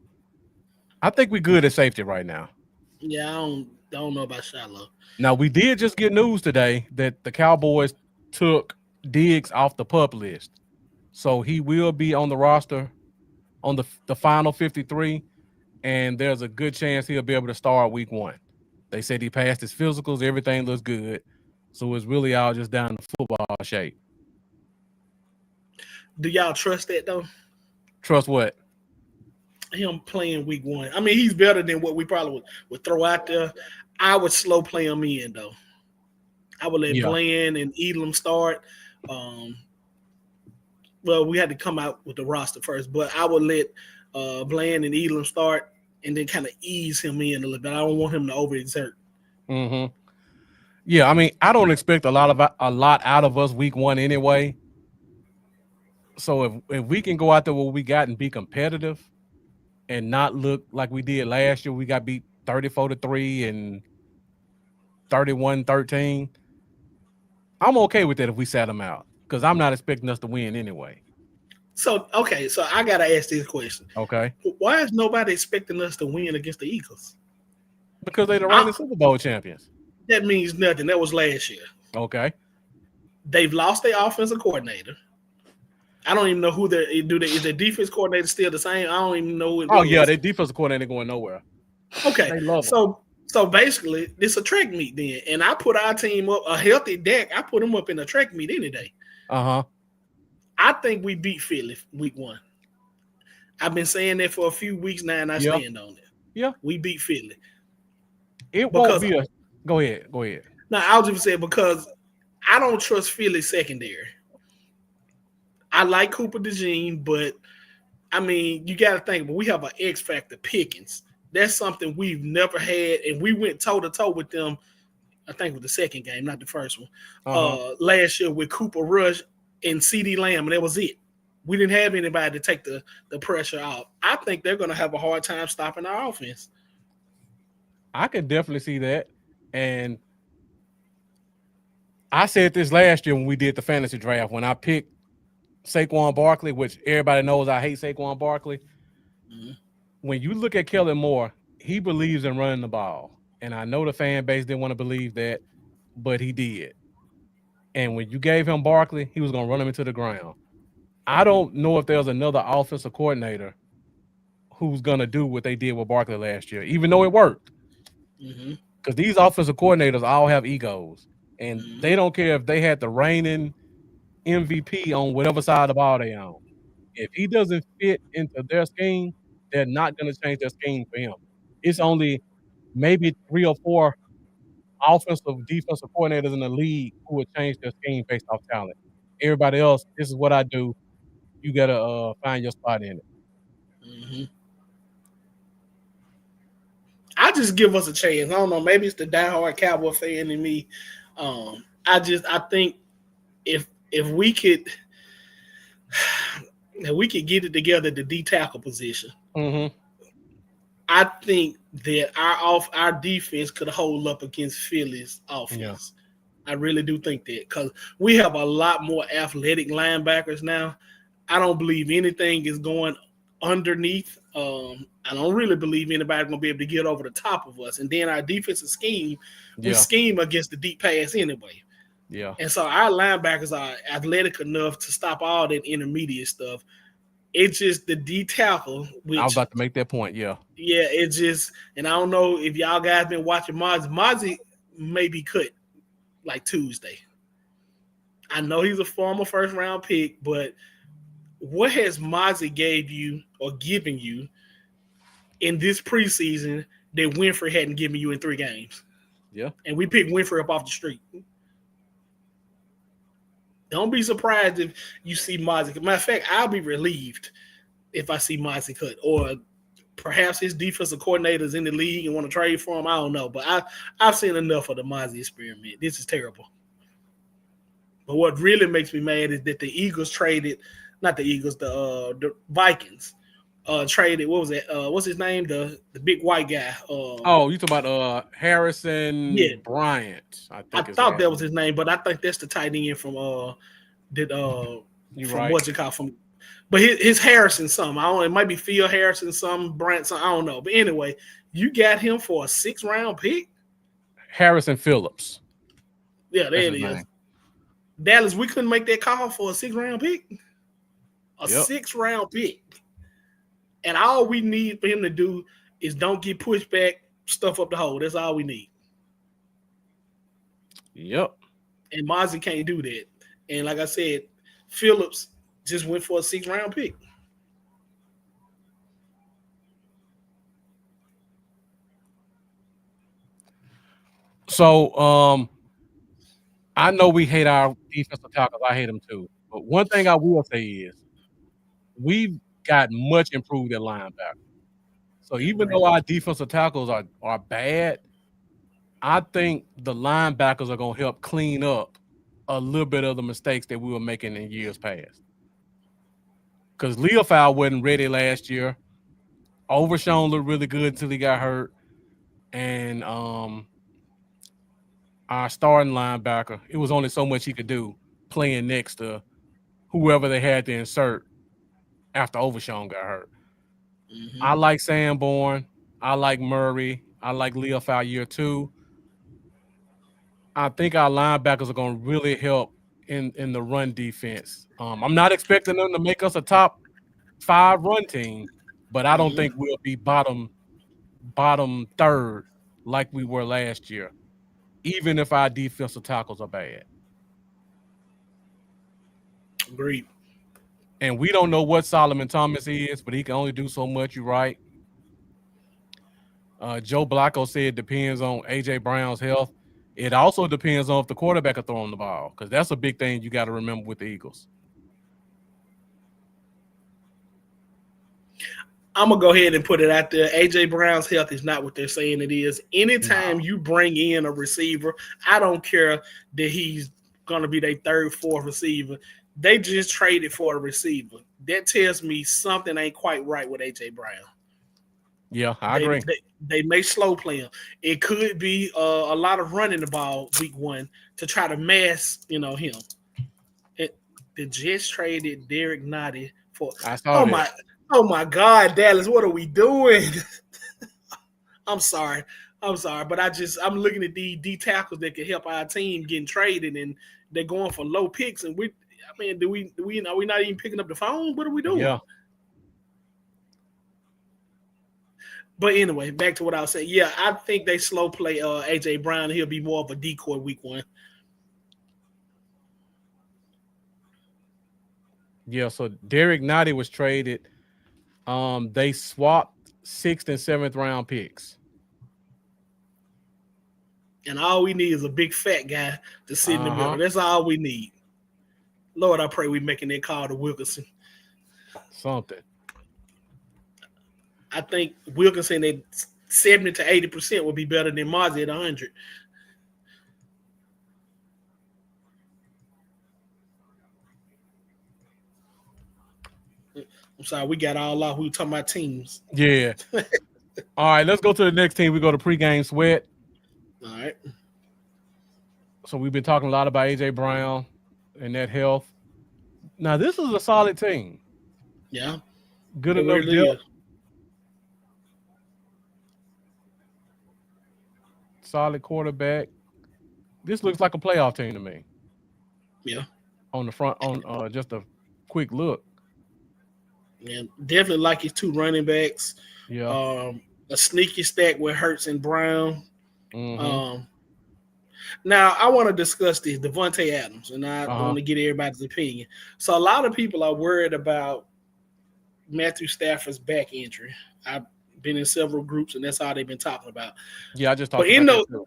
I think we're good at safety right now. Yeah, I don't know about Shiloh. Now, we did just get news today that the Cowboys took Diggs off the PUP list. So he will be on the roster on the final 53, and there's a good chance he'll be able to start week 1. They said he passed his physicals. Everything looks good. So it's really all just down to football shape. Do y'all trust that, though? Trust what? Him playing week 1. I mean, he's better than what we probably would throw out there. I would slow play him in, though. I would let Bland and Elam start. Well, we had to come out with the roster first, but I would let Bland and Elam start and then kind of ease him in a little bit. I don't want him to overexert. Mm-hmm. Yeah, I mean, I don't expect a lot out of us week 1 anyway. So if we can go out there what we got and be competitive and not look like we did last year, we got beat 34-3 and 31-13. I'm okay with that if we sat them out. Because I'm not expecting us to win anyway. So I got to ask this question. Okay. Why is nobody expecting us to win against the Eagles? Because they're the reigning Super Bowl champions. That means nothing. That was last year. Okay. They've lost their offensive coordinator. I don't even know who is their defense coordinator still the same? I don't even know. Their defensive coordinator going nowhere. Okay. They love So basically, it's a track meet then. And I put our team up, a healthy Dak, I put them up in a track meet any day. Uh-huh. I think we beat Philly week 1. I've been saying that for a few weeks now, and I stand on it. Yeah. We beat Philly. Go ahead. Now, I'll just say because I don't trust Philly's secondary. I like Cooper DeJean, but, I mean, you got to think, but we have an X factor, Pickens. That's something we've never had, and we went toe-to-toe with them, I think with the second game, not the first one, last year with Cooper Rush and CeeDee Lamb, and that was it. We didn't have anybody to take the pressure out. I think they're going to have a hard time stopping our offense. I could definitely see that, and I said this last year when we did the fantasy draft, when I picked Saquon Barkley, which everybody knows I hate Saquon Barkley. Mm-hmm. When you look at Kellen Moore, he believes in running the ball. And I know the fan base didn't want to believe that, but he did. And when you gave him Barkley, he was going to run him into the ground. I don't know if there's another offensive coordinator who's going to do what they did with Barkley last year, even though it worked. Because these offensive coordinators all have egos, and they don't care if they had the reigning MVP on whatever side of the ball they on. If he doesn't fit into their scheme, they're not going to change their scheme for him. It's only maybe 3 or 4 offensive, defensive coordinators in the league who would change their scheme based off talent. Everybody else, this is what I do. You got to find your spot in it. I just give us a chance. I don't know. Maybe it's the diehard Cowboy fan in me. I think if we could get it together at the D tackle position, I think that our defense could hold up against Philly's offense. Yeah. I really do think that because we have a lot more athletic linebackers now. I don't believe anything is going underneath. I don't really believe anybody's going to be able to get over the top of us. And then our defensive scheme, we scheme against the deep pass anyway. Yeah. And so our linebackers are athletic enough to stop all that intermediate stuff. It's just the D tackle. Which, I was about to make that point, yeah. Yeah, it's just, and I don't know if y'all guys been watching Mozzie. Mozzie may be cut like Tuesday. I know he's a former first-round pick, but what has Mozzie gave you or given you in this preseason that Winfrey hadn't given you in 3 games? Yeah. And we picked Winfrey up off the street. Don't be surprised if you see Mozzie. Matter of fact, I'll be relieved if I see Mozzie cut. Or perhaps his defensive coordinators in the league and want to trade for him. I don't know. But I've seen enough of the Mozzie experiment. This is terrible. But what really makes me mad is that the Eagles traded – not the Eagles, the Vikings traded. What was it? What's his name? The big white guy. You talking about Harrison Bryant? I thought that was his name, but I think that's the tight end from what's it called from. But his Harrison something. I don't know. It might be Phil Harrison something, Bryant something. I don't know. But anyway, you got him for a 6th-round pick. Harrison Phillips. Yeah, there it is. Name. Dallas, we couldn't make that call for a 6th-round pick. A 6th-round pick. And all we need for him to do is don't get pushed back, stuff up the hole. That's all we need. Yep. And Mozzie can't do that. And like I said, Phillips just went for a 6th-round pick. So I know we hate our defensive tackles. I hate them too. But one thing I will say is we've got much improved at linebacker. So even though our defensive tackles are bad, I think the linebackers are going to help clean up a little bit of the mistakes that we were making in years past. Because Leofau wasn't ready last year. Overshown looked really good until he got hurt. And our starting linebacker, it was only so much he could do playing next to whoever they had to insert after Overshown got hurt. I like Sanborn. I like Murray. I like Leofau year 2. I think our linebackers are going to really help in the run defense. I'm not expecting them to make us a top 5 run team, but I don't think we'll be bottom 3rd like we were last year, even if our defensive tackles are bad. Agreed. And we don't know what Solomon Thomas is, but he can only do so much. You're right. Joe Blacko said it depends on A.J. Brown's health. It also depends on if the quarterback is throwing the ball, because that's a big thing you got to remember with the Eagles. I'm going to go ahead and put it out there. A.J. Brown's health is not what they're saying it is. Anytime you bring in a receiver, I don't care that he's going to be their 3rd, 4th receiver. They just traded for a receiver. That tells me something ain't quite right with A.J. Brown. Yeah, I agree. They may slow play him. It could be a lot of running the ball week 1 to try to mask, him. The Jets traded Derek Nottie for. Oh my God, Dallas! What are we doing? I'm sorry, but I'm looking at the D tackles that could help our team getting traded, and they're going for low picks. And are we not even picking up the phone? What are we doing? Yeah. But anyway, back to what I was saying. Yeah, I think they slow play AJ Brown. He'll be more of a decoy week 1. Yeah, so Derek Nottie was traded. They swapped 6th and 7th round picks. And all we need is a big fat guy to sit in the middle. That's all we need. Lord, I pray we making that call to Wilkinson. Something. I think Wilkinson at 70 to 80% would be better than Mozzie at 100. I'm sorry, we got all off. We were talking about teams. Yeah. All right, let's go to the next team. We go to pregame sweat. All right. So we've been talking a lot about AJ Brown and that health. Now, this is a solid team. Yeah. Good enough depth. Solid quarterback. This looks like a playoff team to me. Yeah. On the front, on just a quick look. Yeah, definitely like his 2 running backs. Yeah. A sneaky stack with Hurts and Brown. Mm-hmm. Now, I want to discuss this, Devontae Adams, and I want to get everybody's opinion. So, a lot of people are worried about Matthew Stafford's back injury. I've been in several groups, and that's all they've been talking about. Yeah, I just talked about that too.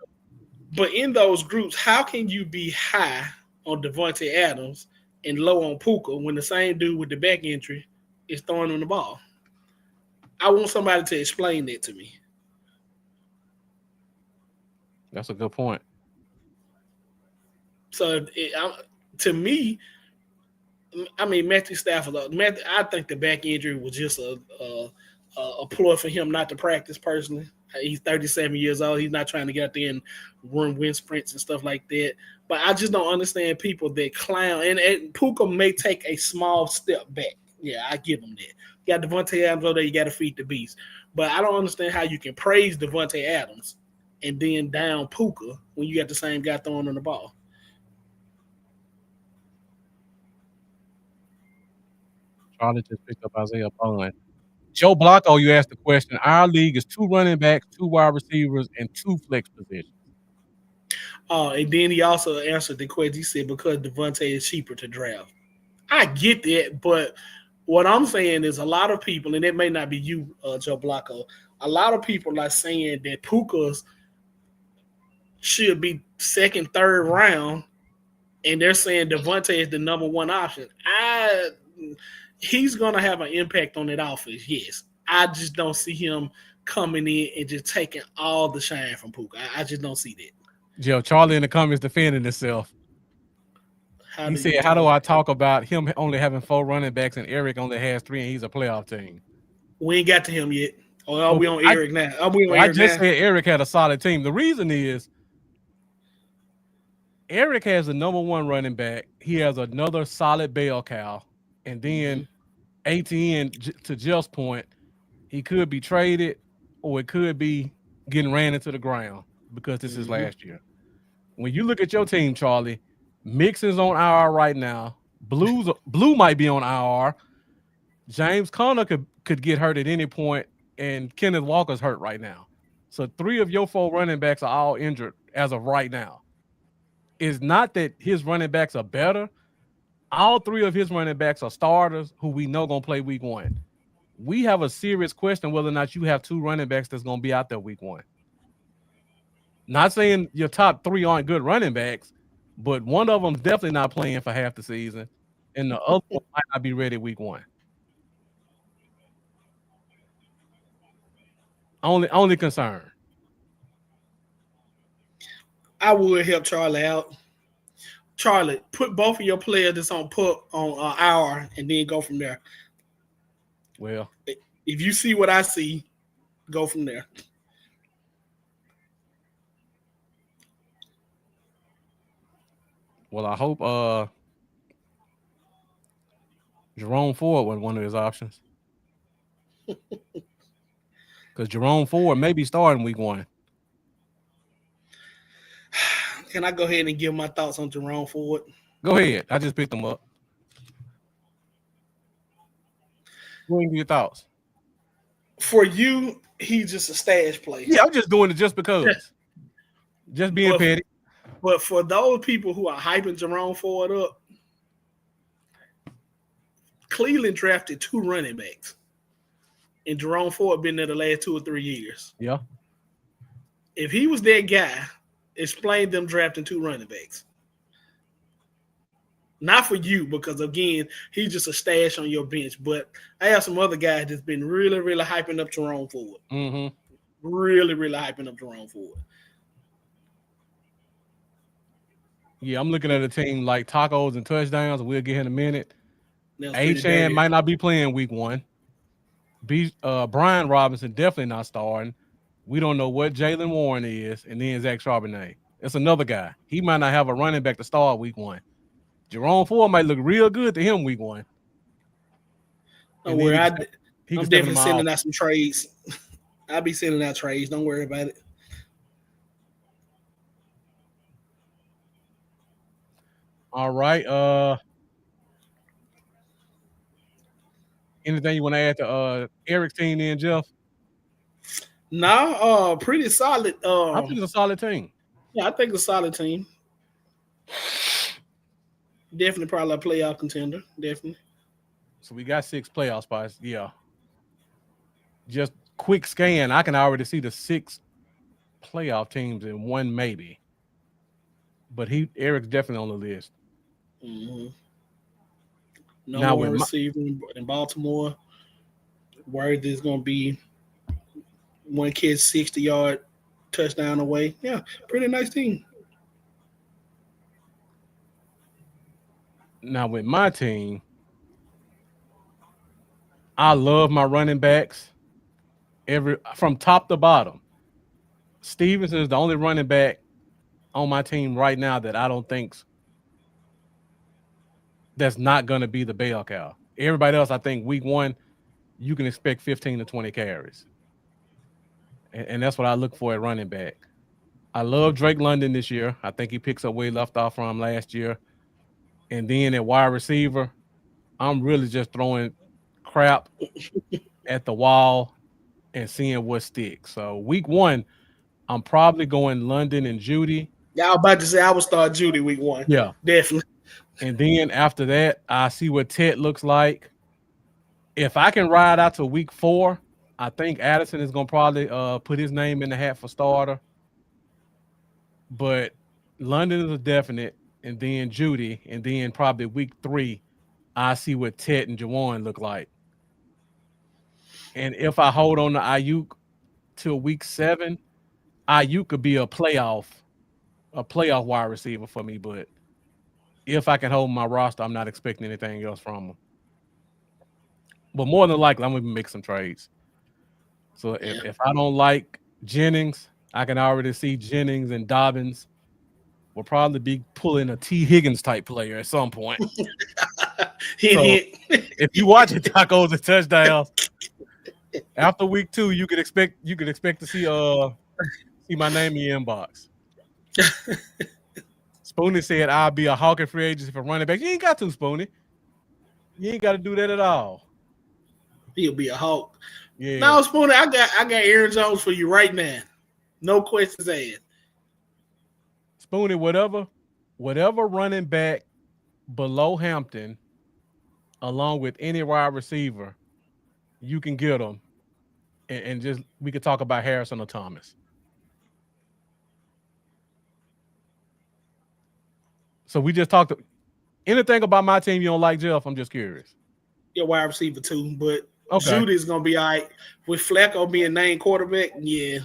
But in those groups, how can you be high on Devontae Adams and low on Puka when the same dude with the back injury is throwing on the ball? I want somebody to explain that to me. That's a good point. So, to me, I mean, Matthew Stafford, I think the back injury was just a ploy for him not to practice personally. He's 37 years old. He's not trying to get out there and run wind sprints and stuff like that. But I just don't understand people that clown. And Puka may take a small step back. Yeah, I give him that. You got Devontae Adams over there. You got to feed the beast. But I don't understand how you can praise Devontae Adams and then down Puka when you got the same guy throwing on the ball. Charlie just picked up Isaiah Bowen. Joe Blocko, you asked the question. Our league is 2 running backs, 2 wide receivers, and 2 flex positions. And then he also answered the question. He said, because Devontae is cheaper to draft. I get that, but what I'm saying is a lot of people, and it may not be you, Joe Blocko, a lot of people are saying that Puka's should be 2nd, 3rd round, and they're saying Devontae is the number 1 option. He's going to have an impact on that offense, yes. I just don't see him coming in and just taking all the shine from Puka. I just don't see that. Joe, Charlie in the comments defending himself. He said, how do I talk about him only having 4 running backs and Eric only has 3 and he's a playoff team? We ain't got to him yet. Or are we on Eric now? I just said Eric had a solid team. The reason is Eric has the number 1 running back. He has another solid bell cow. And then ATN, to Jeff's point, he could be traded or it could be getting ran into the ground because this is last year. When you look at your team, Charlie, Mixon's on IR right now. Blue might be on IR. James Conner could get hurt at any point, and Kenneth Walker's hurt right now. So 3 of your 4 running backs are all injured as of right now. It's not that his running backs are better. All 3 of his running backs are starters who we know going to play week 1. We have a serious question whether or not you have 2 running backs that's going to be out there week 1. Not saying your top 3 aren't good running backs, but one of them's definitely not playing for half the season, and the other one might not be ready week 1. Only concern. I would help Charlie out. Charlie, put both of your players that's on IR and then go from there. Well, if you see what I see, go from there. Well, I hope Jerome Ford was one of his options. Because Jerome Ford may be starting week 1. Can I go ahead and give my thoughts on Jerome Ford? Go ahead. I just picked them up. Go ahead and give your thoughts. For you, he's just a stash play. Yeah, I'm just doing it just because. Just being petty. But for those people who are hyping Jerome Ford up, Cleveland drafted 2 running backs. And Jerome Ford been there the last 2 or 3 years. Yeah. If he was that guy, explain them drafting 2 running backs. Not for you, because again, he's just a stash on your bench. But I have some other guys that's been really, really hyping up Jerome Ford. Mm-hmm. Really, really hyping up Jerome Ford. Yeah, I'm looking at a team like Tacos and Touchdowns. We'll get in a minute. A-Chan might not be playing week 1. Brian Robinson definitely not starting. We don't know what Jalen Warren is, and then Zach Charbonnet. It's another guy. He might not have a running back to start week 1. Jerome Ford might look real good to him week 1. Don't worry, I'm definitely sending out some trades. I'll be sending out trades. Don't worry about it. All right. Anything you want to add to Eric's team then, Jeff? No, pretty solid. I think it's a solid team. Yeah, I think it's a solid team. Definitely probably a playoff contender. Definitely. So we got 6 playoff spots. Yeah. Just quick scan. I can already see the 6 playoff teams in one maybe. But Eric's definitely on the list. Mm-hmm. No more receiver in Baltimore. Worried there's going to be one kid 60-yard touchdown away. Yeah, pretty nice team. Now with my team, I love my running backs from top to bottom. Stevenson is the only running back on my team right now that I don't think that's not going to be the bell cow. Everybody else, I think week 1, you can expect 15 to 20 carries. And that's what I look for at running back. I love Drake London this year. I think he picks up where he left off from last year. And then at wide receiver, I'm really just throwing crap at the wall and seeing what sticks. So week 1, I'm probably going London and Judy. Yeah, I was about to say I would start Judy week 1. Yeah. Definitely. And then after that, I see what Ted looks like. If I can ride out to week 4, I think Addison is going to probably put his name in the hat for starter. But London is a definite, and then Judy, and then probably week 3, I see what Ted and Jawan look like. And if I hold on to Ayuk till week 7, Ayuk could be a playoff wide receiver for me. But if I can hold my roster, I'm not expecting anything else from him. But more than likely, I'm going to make some trades. So if I don't like Jennings, I can already see Jennings and Dobbins will probably be pulling a T. Higgins type player at some point. If you watch it, Tacos and Touchdowns, after week 2, you could expect to see my name in your inbox. Spoonie said I'll be a hawking free agency for running back. You ain't got to, Spoonie. You ain't got to do that at all. He'll be a hawk. Yeah. No, Spoonie, I got Aaron Jones for you right now. No questions asked. Spoonie, whatever running back below Hampton, along with any wide receiver, you can get them, and just we could talk about Harrison or Thomas. So we just talked. Anything about my team you don't like, Jeff? I'm just curious. Your wide receiver too, but Judy's gonna be all right. With Flacco being named quarterback, yeah,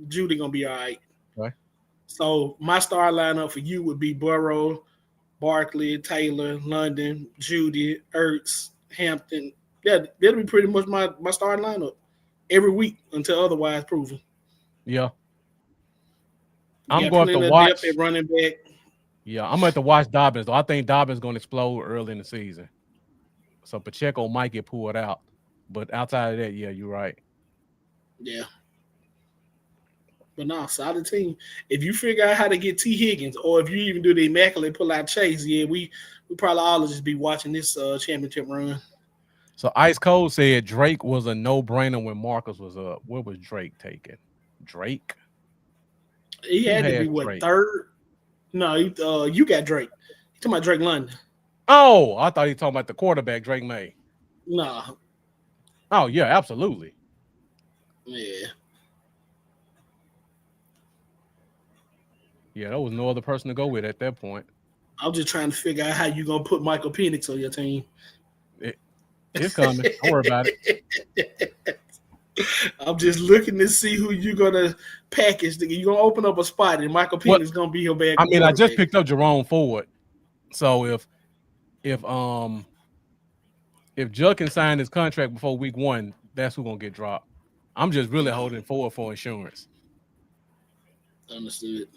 Judy gonna be all right. Okay. So my star lineup for you would be Burrow, Barkley, Taylor, London, Judy, Ertz, Hampton. Yeah, that'll be pretty much my starting lineup every week until otherwise proven. Yeah. I'm going to watch running back. Yeah, I'm going to watch Dobbins, though. I think Dobbins is going to explode early in the season. So Pacheco might get pulled out. But outside of that, yeah, you're right. Yeah. But no, solid team. If you figure out how to get T. Higgins, or if you even do the immaculate pull out Chase, yeah, we probably all just be watching this championship run. So Ice Cold said Drake was a no-brainer when Marcus was up. Where was Drake taken? Drake? He had to be what, Drake? third? No, you got Drake. You talking about Drake London? Oh, I thought he was talking about the quarterback, Drake May. Nah. Oh yeah, absolutely. Yeah. Yeah, there was no other person to go with at that point. I'm just trying to figure out how you gonna put Michael Penix on your team. It's coming. Don't worry about it. I'm just looking to see who you're gonna package. You're gonna open up a spot, and Michael Penix is gonna be your bad. I mean, I just picked up Jerome Ford, so if Judd can sign his contract before week 1, that's who's gonna get dropped. I'm just really holding Ford for insurance. Understood.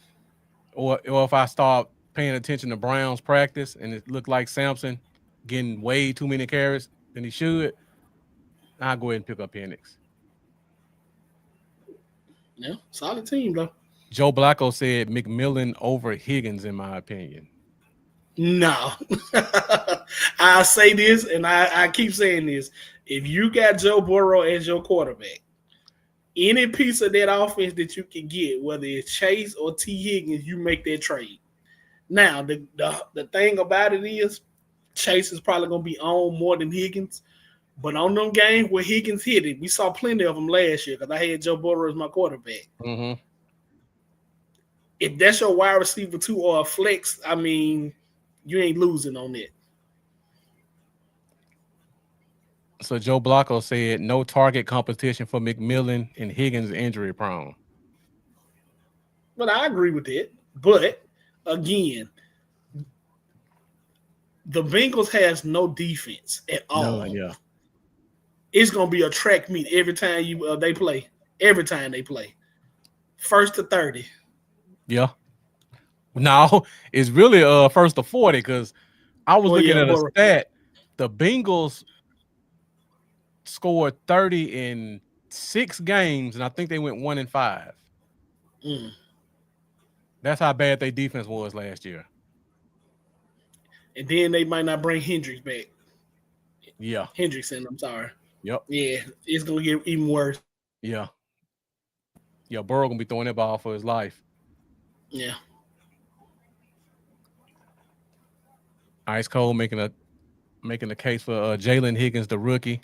Or if I start paying attention to Brown's practice and it looked like Sampson getting way too many carries than he should, I'll go ahead and pick up Penix. Yeah, solid team though. Joe Blacko said McMillan over Higgins, in my opinion. No. I'll say this, and I keep saying this. If you got Joe Burrow as your quarterback, any piece of that offense that you can get, whether it's Chase or T. Higgins, you make that trade. Now, the thing about it is Chase is probably going to be on more than Higgins. But on them games where Higgins hit it, we saw plenty of them last year because I had Joe Burrow as my quarterback. Mm-hmm. If that's your wide receiver 2 or a flex, I mean, you ain't losing on that. So Joe Blacko said no target competition for McMillan and Higgins injury prone. But I agree with that. But again, the Bengals has no defense at all. No, yeah. It's gonna be a track meet every time they play. Every time they play, 1st to 30. Yeah. No, it's really 1st to 40 because I was looking at a stat. The Bengals scored 30 in 6 games, and I think they went 1-5. That's how bad their defense was last year. And then they might not bring Hendricks back. Yeah. Hendrickson, I'm sorry. Yep. Yeah, it's gonna get even worse. Yeah. Yeah, Burrow gonna be throwing that ball for his life. Yeah. Ice Cold making the case for Jalen Higgins, the rookie.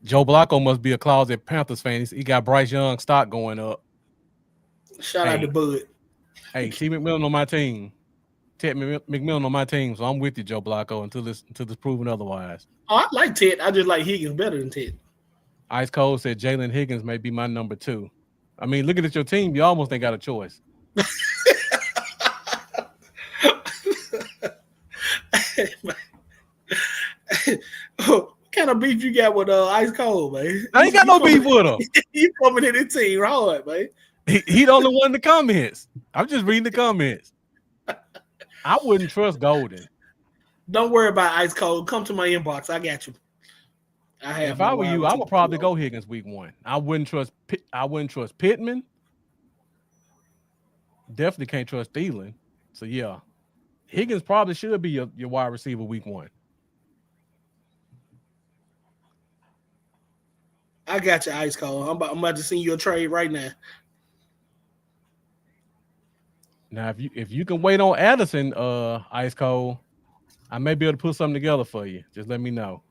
Joe Blacko must be a closet Panthers fan. He got Bryce Young stock going up. Shout out to Bud. Hey, T. McMillan on my team. Ted McMillan on my team, so I'm with you, Joe Blacko, until it's proven otherwise. Oh, I like Ted. I just like Higgins better than Ted. Ice Cold said Jalen Higgins may be my number 2. I mean, looking at your team, you almost ain't got a choice. What kind of beef you got with Ice Cold, man? I ain't got no beef with him. You coming in the team hard, man. He the only one in the comments. I'm just reading the comments. I wouldn't trust Golden. Don't worry about Ice Cold. Come to my inbox. I got you. If I were you, I would probably go Higgins week 1. I wouldn't trust Pittman. Definitely can't trust Thielen. So yeah, Higgins probably should be your wide receiver week 1. I got you, Ice Cold. I'm about to send you a trade right now. Now, if you can wait on Addison, Ice Cold, I may be able to put something together for you. Just let me know.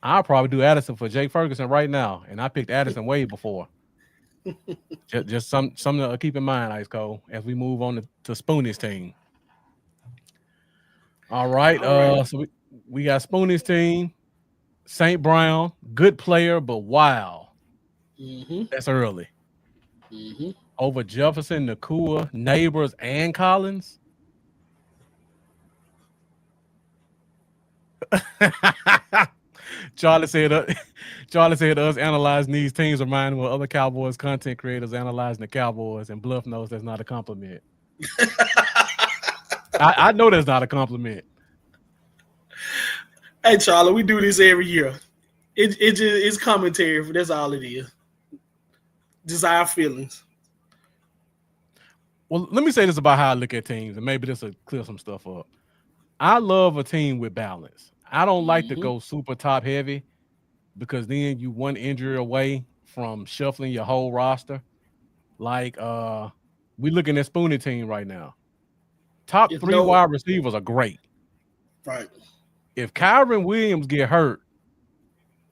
I'll probably do Addison for Jake Ferguson right now, and I picked Addison way before. just something to keep in mind, Ice Cold, as we move on to Spoonie's team. All right. So we got Spoonie's team. St. Brown, good player, but wow. Mm-hmm. That's early. Mm-hmm. Over Jefferson, Nakua, Neighbors, and Collins. Charlie said us analyzing these teams remind me of other Cowboys content creators analyzing the Cowboys, and Bluff knows that's not a compliment. I know that's not a compliment. Hey, Charlie, we do this every year. It's commentary. That's all it is. Just our feelings. Well, let me say this about how I look at teams, and maybe this will clear some stuff up. I love a team with balance. I don't like to go super top heavy because then you one injury away from shuffling your whole roster. Like we looking at Spoonie team right now. Top 3 wide receivers are great. Right. If Kyron Williams get hurt,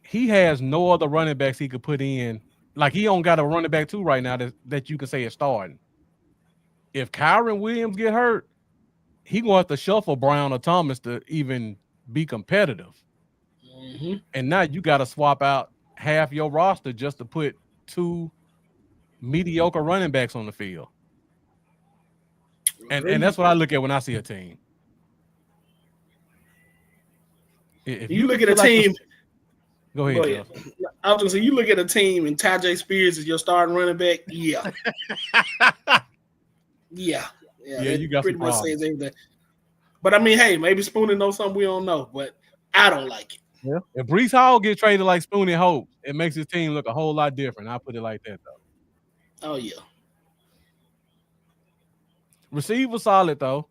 he has no other running backs he could put in. Like he don't got a running back 2 right now that you can say is starting. If Kyron Williams get hurt, he gonna have to shuffle Brown or Thomas to even be competitive. And now you got to swap out half your roster just to put 2 mediocre running backs on the field. And that's what I look at when I see a team. If you look at a team, go ahead. I was gonna say you look at a team and Tajay Spears is your starting running back. Yeah. Yeah, you got pretty much says everything. But I mean, hey, maybe Spoonie knows something we don't know, but I don't like it. Yeah. If Breece Hall gets traded like Spoonie hopes, it makes his team look a whole lot different. I'll put it like that, though. Oh, yeah. Receiver solid, though.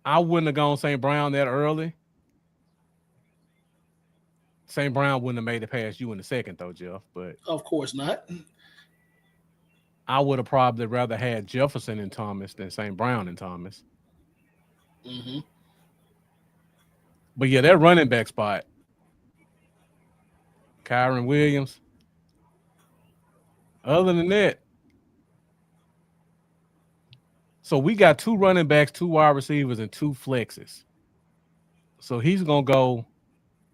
I wouldn't have gone St. Brown that early. St. Brown wouldn't have made it past you in the second, though, Jeff. But of course not. I would have probably rather had Jefferson and Thomas than St. Brown and Thomas. But yeah, that running back spot, Kyron Williams. Other than that, so we got 2 running backs, 2 wide receivers, and 2 flexes. So he's gonna go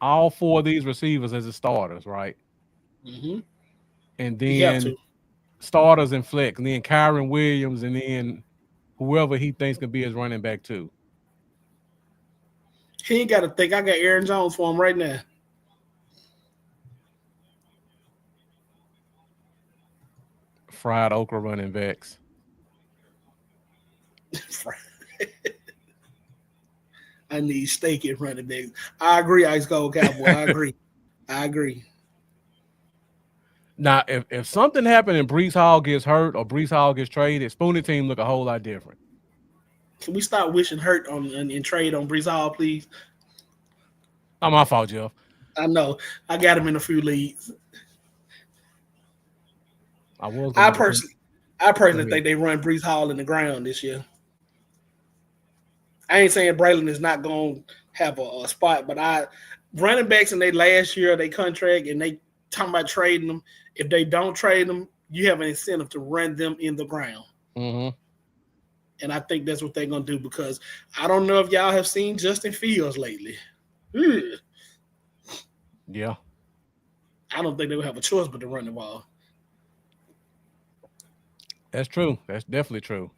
all 4 of these receivers as his starters, right? And then starters and flex, and then Kyron Williams, and then whoever he thinks can be his running back too. He ain't got to think. I got Aaron Jones for him right now. Fried okra running backs. I need steak and running backs. I agree, Ice Cold Cowboy. I agree. Now, if something happened and Breece Hall gets hurt or Breece Hall gets traded, Spoonie team look a whole lot different. Can we stop wishing hurt on and trade on Breece Hall, please? Oh, my fault, Jeff. I know. I got him in a few leagues. I personally think they run Breece Hall in the ground this year. I ain't saying Braylon is not going to have a spot, but running backs in their last year of their contract and they talking about trading them. If they don't trade them, you have an incentive to run them in the ground. And I think that's what they're going to do because I don't know if y'all have seen Justin Fields lately. Yeah. I don't think they would have a choice but to run the ball. That's true. That's definitely true.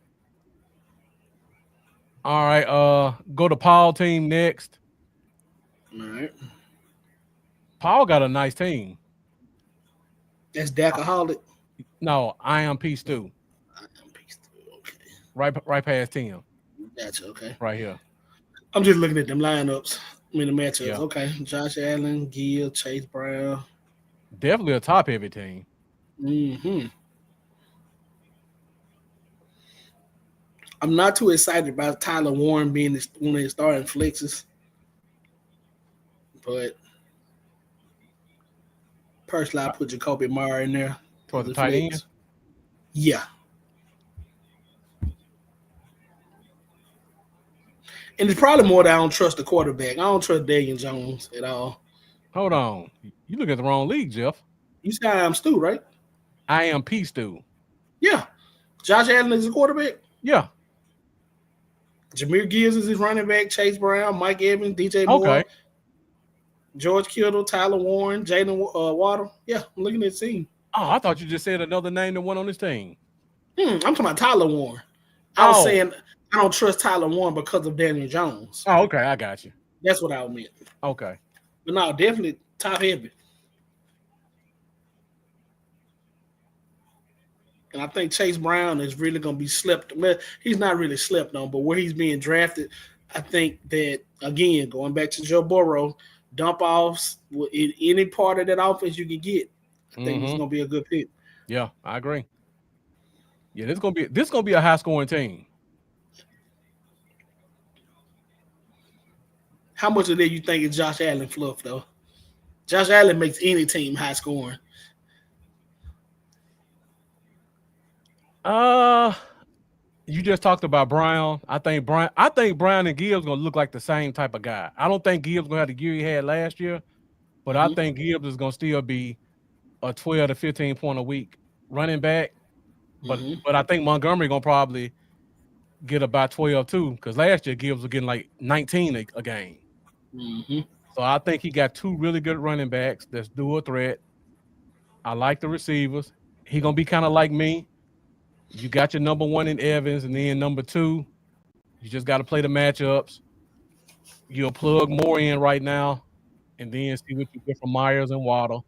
All right. Go to Paul team next. All right. Paul got a nice team. That's Dakaholic. No, I am P Stu. Okay. Right past Tim. Gotcha. Okay. Right here. I'm just looking at them lineups. I mean the matchups. Yeah. Okay. Josh Allen, Gill, Chase Brown. Definitely a top heavy team. I'm not too excited about Tyler Warren being one of his starting flexes. But personally, I put Jacoby Meyer in there. For the tight end? Yeah. And it's probably more that I don't trust the quarterback. I don't trust Daniel Jones at all. Hold on. You look at the wrong league, Jeff. You said I am Stu, right? I am P Stu. Yeah. Josh Allen is a quarterback? Yeah. Jameer Gibbs is his running back. Chase Brown, Mike Evans, DJ Moore, George Kittle, Tyler Warren, Jalen Waddle. Yeah, I'm looking at the team. Oh, I thought you just said another name that went on this team. I'm talking about Tyler Warren. I was saying I don't trust Tyler Warren because of Daniel Jones. Oh, okay. I got you. That's what I meant. Okay. But no, definitely top heavy. And I think Chase Brown is really going to be slept. Well, he's not really slept on, but where he's being drafted, I think that, again, going back to Joe Burrow, dump offs in any part of that offense you can get. I think it's going to be a good pick. Yeah, I agree. Yeah, this gonna be a high scoring team. How much of that you think is Josh Allen fluff though? Josh Allen makes any team high scoring. You just talked about Brown. I think Brown and Gibbs gonna look like the same type of guy. I don't think Gibbs gonna have the year he had last year, but I think Gibbs is gonna still be a 12 to 15 point a week running back. But I think Montgomery gonna probably get about 12 too, because last year Gibbs was getting like 19 a game. So I think he got two really good running backs that's dual threat. I like the receivers. He gonna be kind of like me. You got your number one in Evans, and then number two, you just got to play the matchups. You'll plug more in right now, and then see what you get from Myers and Waddle.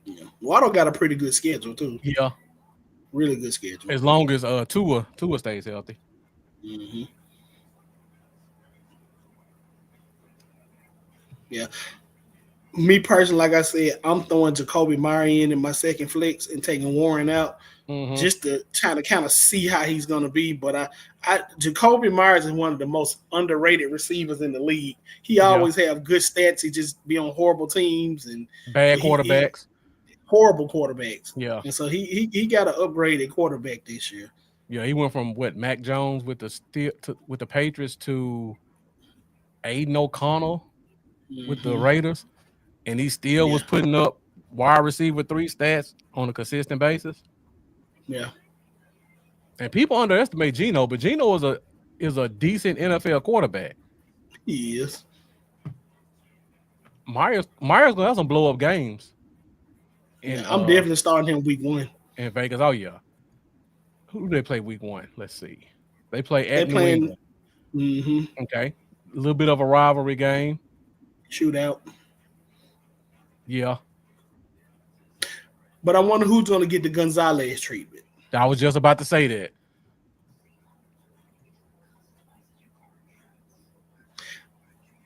Yeah. Waddle got a pretty good schedule too. Yeah, really good schedule. As long as Tua stays healthy. Yeah. Me personally, like I said, I'm throwing Jacoby Meyer in my second flex and taking Warren out just to kind of see how he's going to be. But Jacoby Myers is one of the most underrated receivers in the league. He always have good stats. He just be on horrible teams and bad quarterbacks. Horrible quarterbacks. Yeah. And so he got an upgraded quarterback this year. Yeah, he went from Mac Jones with the Patriots to Aiden O'Connell with the Raiders. And he still was putting up wide receiver 3 stats on a consistent basis. Yeah. And people underestimate Geno, but Geno is a decent NFL quarterback. He is. Myers gonna have some blow up games. And I'm definitely starting him week 1. In Vegas. Oh yeah. Who do they play week 1? Let's see. They play at New England. Okay. A little bit of a rivalry game. Shootout. Yeah. But I wonder who's going to get the Gonzalez treatment. I was just about to say that.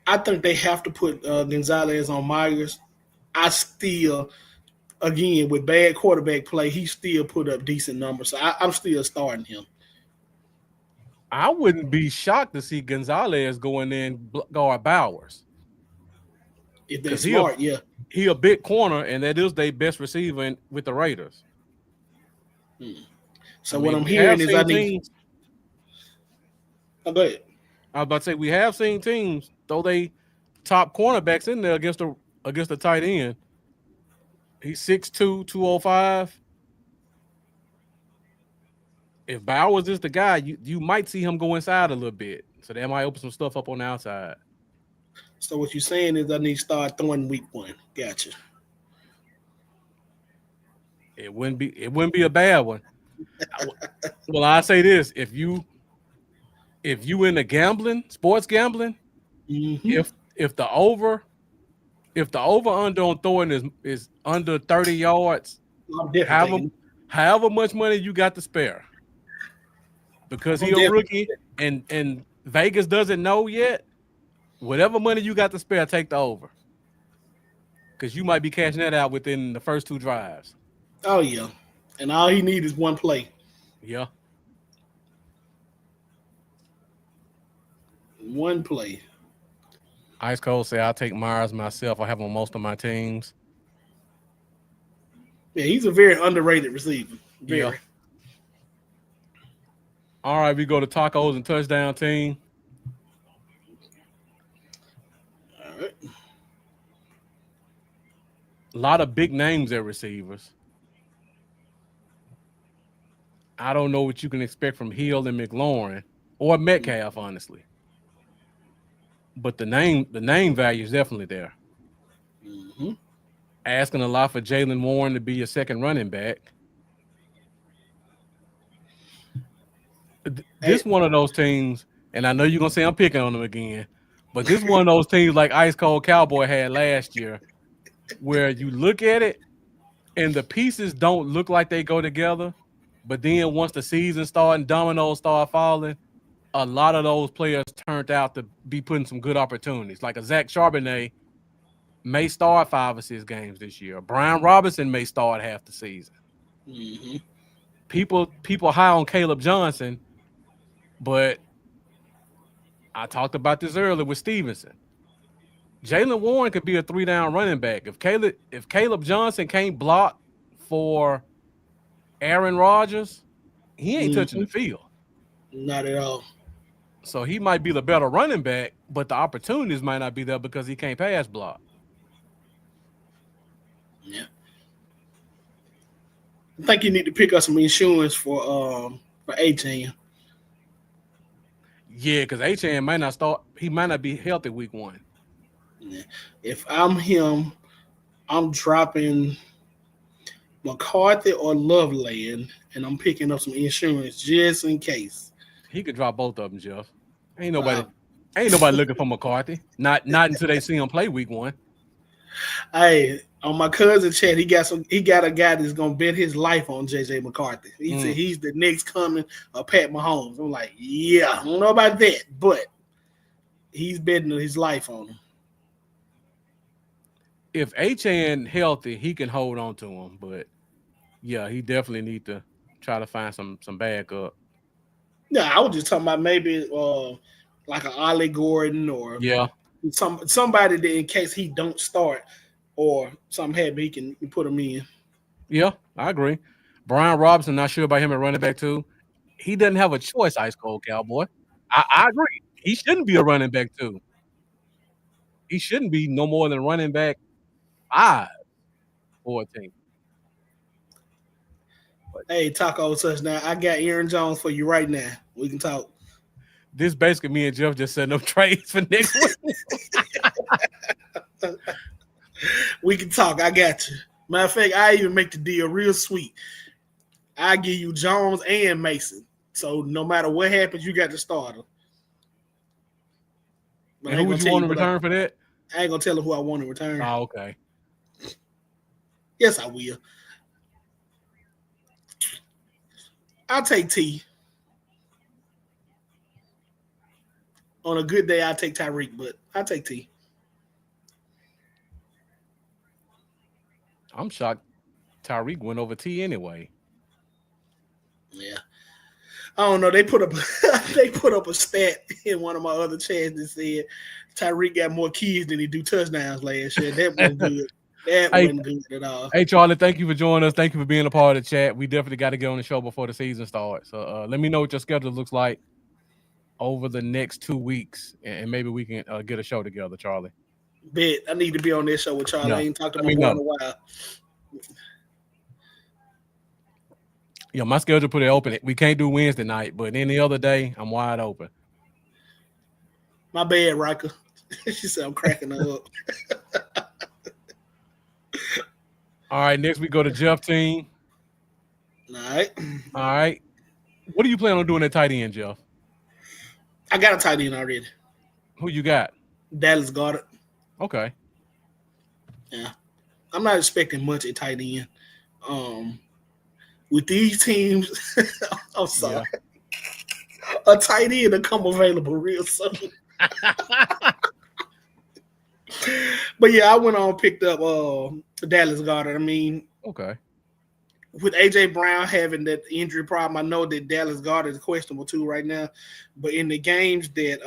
I think they have to put Gonzalez on Myers. I still, again, with bad quarterback play, he still put up decent numbers. So I'm still starting him. I wouldn't be shocked to see Gonzalez go in there and guard Bowers. If they're smart, He a big corner, and that is their best receiver with the Raiders. So what I'm hearing is I need. Go ahead. I was about to say we have seen teams throw they top cornerbacks in there against the tight end. He's 6'2", 205. If Bowers is the guy, you might see him go inside a little bit. So that might open some stuff up on the outside. So what you're saying is I need to start throwing week 1. Gotcha. It wouldn't be a bad one. Well, I say this: if you into gambling, sports gambling, if the over under on throwing is under 30 yards, however much money you got to spare, because he's a rookie and Vegas doesn't know yet. Whatever money you got to spare, take the over. Because you might be cashing that out within the first 2 drives. Oh, yeah. And all he needs is one play. Yeah. One play. Ice Cold say I'll take Myers myself. I have on most of my teams. Yeah, he's a very underrated receiver. Very. Yeah. All right, we go to tacos and touchdown team. A lot of big names at receivers. I don't know what you can expect from Hill and McLaurin or Metcalf, honestly. But the name value is definitely there. Asking a lot for Jaylen Warren to be your second running back. This one of those teams, and I know you're going to say I'm picking on them again, but this one of those teams like Ice Cold Cowboy had last year, where you look at it and the pieces don't look like they go together, but then once the season started and dominoes start falling, a lot of those players turned out to be putting some good opportunities. Like a Zach Charbonnet may start 5 or 6 games this year. Brian Robinson may start half the season. people high on Caleb Johnson, but I talked about this earlier with Stevenson. Jalen Warren could be a 3-down running back. If Caleb Johnson can't block for Aaron Rodgers, he ain't touching the field. Not at all. So he might be the better running back, but the opportunities might not be there because he can't pass block. Yeah. I think you need to pick up some insurance for A-Chain. Yeah, because A-Chain might not start. He might not be healthy week 1. Yeah. If I'm him, I'm dropping McCarthy or Loveland, and I'm picking up some insurance just in case. He could drop both of them, Jeff. Ain't nobody looking for McCarthy. Not until they see him play week 1. Hey, on my cousin chat, he got a guy that's gonna bet his life on JJ McCarthy. He said he's the next coming of Pat Mahomes. I'm like, yeah, I don't know about that, but he's betting his life on him. If A-Chan healthy, he can hold on to him, but yeah, he definitely need to try to find some backup. Yeah, I was just talking about maybe like an Ollie Gordon or somebody that in case he don't start or something happen, he can put him in. Yeah, I agree. Brian Robinson, not sure about him at running back too. He doesn't have a choice, Ice Cold Cowboy. I agree. He shouldn't be a running back too. He shouldn't be no more than running back 5 for a team. Hey, Taco Touchdown. I got Aaron Jones for you right now. We can talk. This basically me and Jeff just setting up trades for next week. We can talk. I got you. Matter of fact, I even make the deal real sweet. I give you Jones and Mason. So no matter what happens, you got the starter. But and who would you want in return for that? I ain't gonna tell him who I want in return. Oh, okay. Yes, I will. I'll take T. On a good day, I'll take Tyreek, but I'll take T. I'm shocked Tyreek went over T anyway. Yeah. I don't know. They put up a stat in one of my other chats that said Tyreek got more keys than he do touchdowns last year. That wasn't good. That wasn't good at all. Hey, Charlie, thank you for joining us. Thank you for being a part of the chat. We definitely got to get on the show before the season starts. So let me know what your schedule looks like over the next 2 weeks, and maybe we can get a show together, Charlie. Bet. I need to be on this show with Charlie. Yeah. I ain't talked to my boy in a while. Yeah, my schedule pretty open. We can't do Wednesday night, but any other day, I'm wide open. My bad, Riker. She said I'm cracking her up. All right, next we go to Jeff team. All right. What are you planning on doing at tight end, Jeff? I got a tight end already. Who you got? Dallas Goedert. Okay. Yeah. I'm not expecting much at tight end. With these teams, I'm sorry. Yeah. A tight end will come available real soon. But yeah, I went on and picked up Dallas Goedert. I mean, okay. With AJ Brown having that injury problem, I know that Dallas Goedert is questionable too right now. But in the games that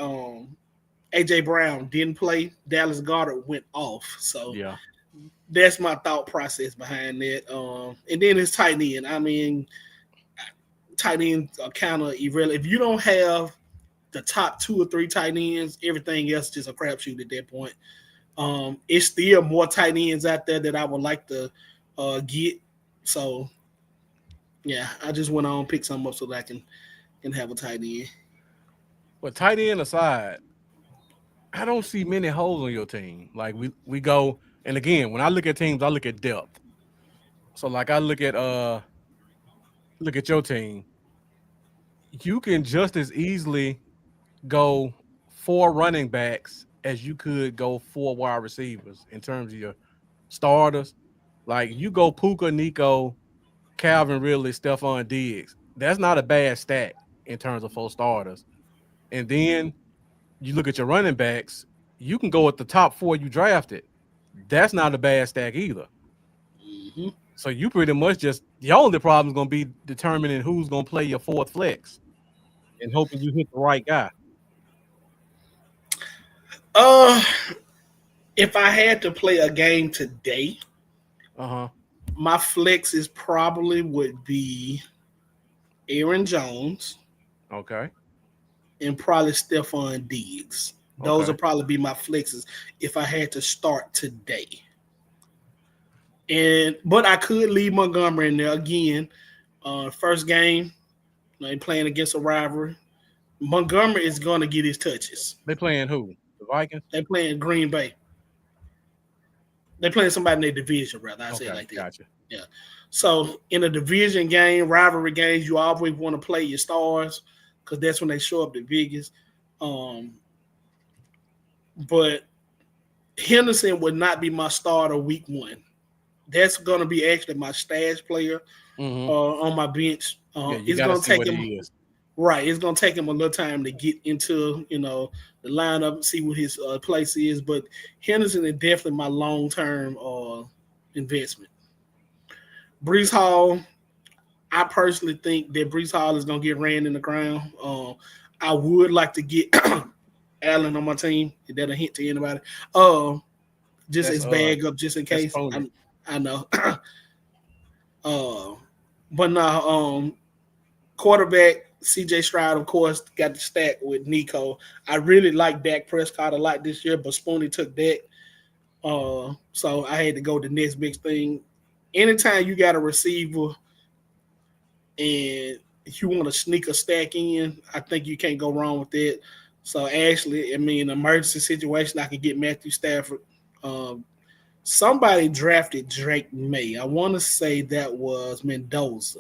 AJ Brown didn't play, Dallas Goedert went off. So yeah, that's my thought process behind that. And then it's tight end. I mean, tight ends are kind of irrelevant. If you don't have the top 2 or 3 tight ends, everything else is just a crapshoot at that point. It's still more tight ends out there that I would like to get. So, yeah, I just went on and picked something up so that I can have a tight end. But tight end aside, I don't see many holes on your team. Like we go, and again, when I look at teams, I look at depth. So like I look at your team. You can just as easily go 4 running backs as you could go 4 wide receivers in terms of your starters. Like you go Puka, Nico, Calvin Ridley, Stephon Diggs. That's not a bad stack in terms of 4 starters. And then you look at your running backs, you can go with the top 4 you drafted. That's not a bad stack either. Mm-hmm. So you pretty much just the only problem is going to be determining who's going to play your fourth flex and hoping you hit the right guy. Uh, if I had to play a game today, Uh-huh. my flexes probably would be Aaron Jones Okay. and probably Stephon Diggs. Those Okay. would probably be my flexes if I had to start today. And but I could leave Montgomery in there again. First game, they playing against a rivalry. Montgomery is going to get his touches. They playing who? The Vikings? They playing Green Bay. They playing somebody in their division, rather. I say it Okay, like that. gotcha. Yeah. So in a division game, rivalry games, you always want to play your stars because that's when they show up the biggest. Um, but Henderson would not be my starter week one. That's going to be actually my stash player Mm-hmm. on my bench. Yeah, you It's got to going to see take what him he is. right. It's going to take him a little time to get into the lineup and see what his place is. But Henderson is definitely my long term investment. Brees Hall, I personally think that Brees Hall is going to get ran in the ground. I would like to get Allen on my team. Is that a hint to anybody? Just That's as bag up, just in that's case. phony. I know. uh, but now, quarterback CJ Stroud, of course, got the stack with Nico. I really like Dak Prescott a lot this year, but Spooney took Dak. So I had to go the next big thing. Anytime you got a receiver and you want to sneak a stack in, I think you can't go wrong with that. So actually, I mean, emergency situation, I could get Matthew Stafford. Um, Somebody drafted Drake May. I want to say that was Mendoza.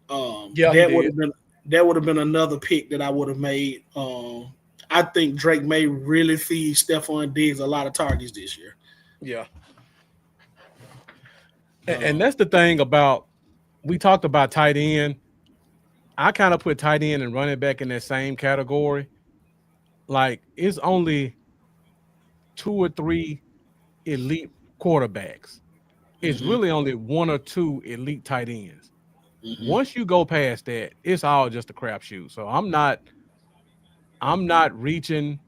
Yeah, he That would did. have been another pick that I would have made. I think Drake May really feeds Stephon Diggs a lot of targets this year. Yeah. And Um, that's the thing about we talked about tight end. I kind of put tight end and running back in that same category. Like it's only two or three elite quarterbacks. It's mhm, really only one or two elite tight ends. mhm. Once you go past that, it's all just a crapshoot. So I'm not reaching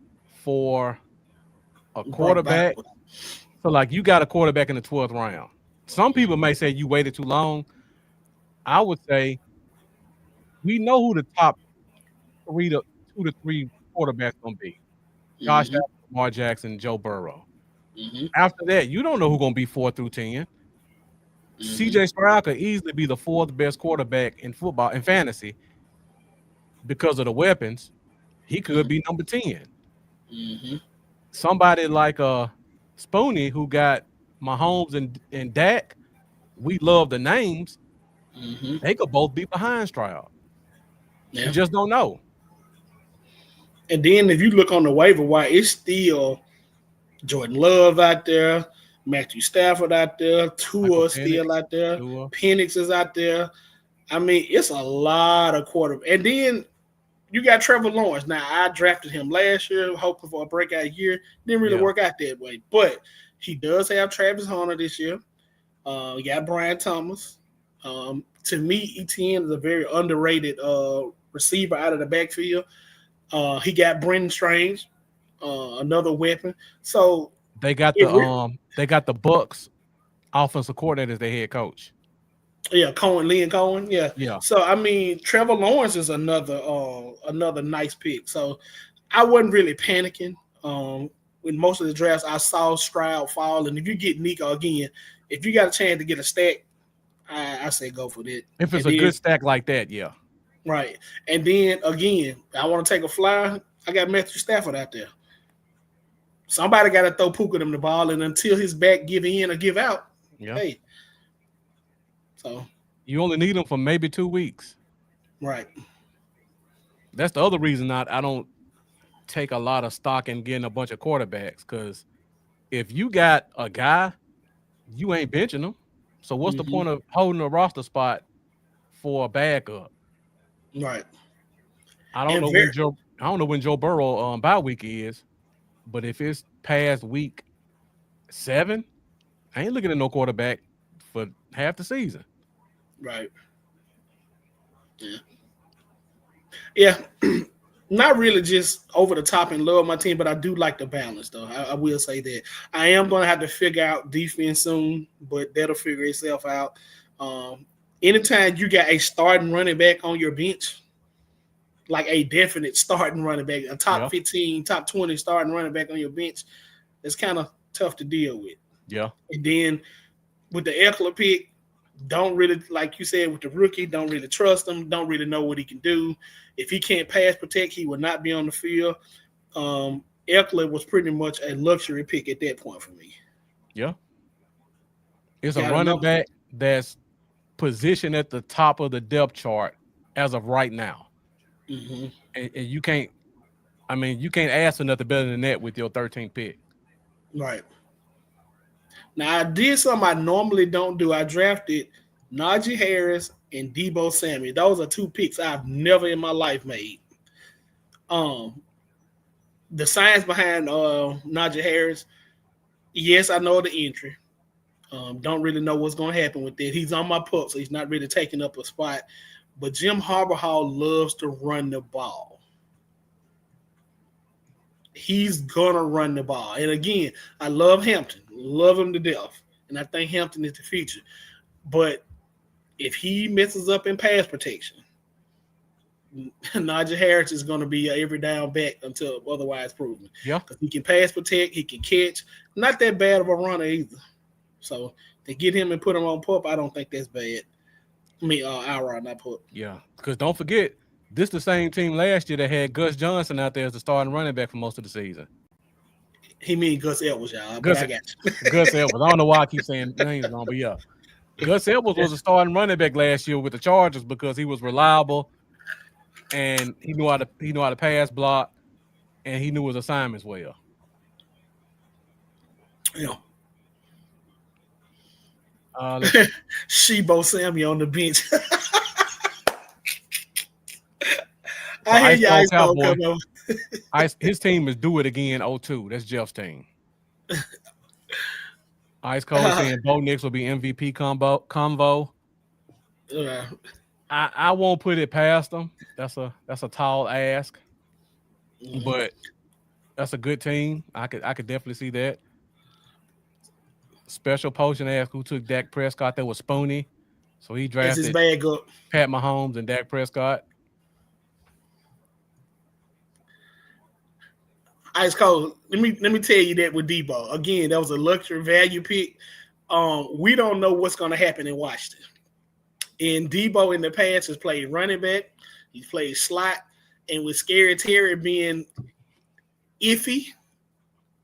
for a Brock quarterback. Bowers. So like you got a quarterback in the 12th round. Some people Mhm, may say you waited too long. I would say we know who the top 2 to 3 quarterbacks gonna be. Josh mhm, Allen, Lamar Jackson, Joe Burrow. mhm, After that, you don't know who's gonna be 4 through 10. mhm, CJ Stroud could easily be the fourth best quarterback in football in fantasy because of the weapons. He could be number 10. mhm, Somebody like Spooney who got Mahomes and Dak, we love the names. mhm. They could both be behind Stroud. You Yeah. just don't know. And then if you look on the waiver wire, it's still Jordan Love out there, Matthew Stafford out there, Michael Tua Penix, still out there, Tua. Penix is out there. I mean, it's a lot of quarterbacks. And then you got Trevor Lawrence. Now, I drafted him last year, hoping for a breakout year. Didn't really Yeah. work out that way. But he does have Travis Hunter this year. We got Brian Thomas. To me, ETN is a very underrated receiver out of the backfield. He got Brendan Strange, another weapon. So They got it the re- Bucks offensive coordinator as their head coach. yeah, Lynn Cohen, yeah. Yeah. So I mean, Trevor Lawrence is another nice pick. So I wasn't really panicking. With most of the drafts, I saw Stroud fall, and if you get Nico again, if you got a chance to get a stack, I say go for that. If it's And a then good stack like that, yeah. right, and then again, I want to take a flyer. I got Matthew Stafford out there. Somebody got to throw Puka them the ball, and until his back give in or give out, Yeah. hey, so You only need them for maybe 2 weeks. right, That's the other reason I don't take a lot of stock in getting a bunch of quarterbacks because if you got a guy, you ain't benching him. So what's the mm-hmm. point of holding a roster spot for a backup? Right, I don't and know when Joe Burrow bye week is, but if it's past week 7, I ain't looking at no quarterback for half the season. Right. Yeah. Yeah. Not really just over the top and love my team, but I do like the balance, though. I will say that. I am going to have to figure out defense soon, but that'll figure itself out. Anytime you got a starting running back on your bench, like a definite starting running back, a top 15, top 20 starting running back on your bench, it's kind of tough to deal with. Yeah. And then with the Eckler pick, don't really, like you said, with the rookie, don't really trust him, don't really know what he can do. If he can't pass protect, he will not be on the field. Eckler was pretty much a luxury pick at that point for me. Yeah. It's a running back that's positioned at the top of the depth chart as of right now. Mm-hmm. And you can't, you can't ask for nothing better than that with your 13th pick. Right. Now, I did something I normally don't do. I drafted Najee Harris and Deebo Samuel. Those are two picks I've never in my life made. The science behind Najee Harris, yes, I know the injury. Don't really know what's going to happen with that. He's on my pup, so he's not really taking up a spot. But Jim Harbaugh loves to run the ball. He's going to run the ball. And again, I love Hampton. Love him to death. And I think Hampton is the future. But if he messes up in pass protection, Najee Harris is going to be an every down back until otherwise proven. Yeah. Because he can pass protect, he can catch. Not that bad of a runner either. So to get him and put him on pup, I don't think that's bad. I mean, Aaron, not pup. Yeah. Because don't forget, this the same team last year that had Gus Johnson out there as the starting running back for most of the season. He mean Gus Edwards, y'all. But I got you. Gus Edwards. I don't know why I keep saying names wrong, but yeah. Gus Edwards was a starting running back last year with the Chargers because he was reliable and he knew how to pass block and he knew his assignments well. Yeah. Shebo Samuel on the bench. I hear you, Cowboy. His team is do it again 0-2. That's Jeff's team. Ice Cold saying Bo Nix will be MVP convo. I won't put it past them. That's a tall ask, but that's a good team. I could definitely see that. Special Potion asked who took Dak Prescott. That was Spoony. So he drafted his bag up. Pat Mahomes and Dak Prescott. Ice Cold. Let me tell you that with Deebo. Again, that was a luxury value pick. We don't know what's going to happen in Washington. And Deebo in the past has played running back. He's played slot. And with Scary Terry being iffy,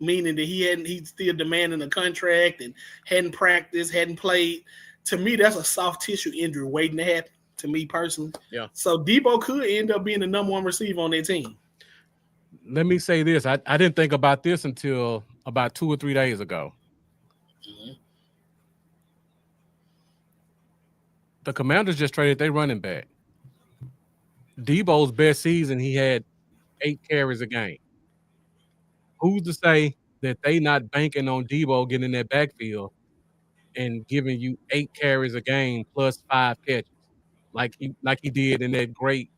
meaning that he's still demanding a contract and hadn't practiced, hadn't played. To me, that's a soft tissue injury waiting to happen, to me personally. Yeah. So Deebo could end up being the number one receiver on their team. Let me say this. I didn't think about this until about 2 or 3 days ago. Mm-hmm. The Commanders just traded their running back. Deebo's best season, he had 8 carries a game. Who's to say that they not banking on Deebo getting in that backfield and giving you 8 carries a game plus 5 catches, like he did in that great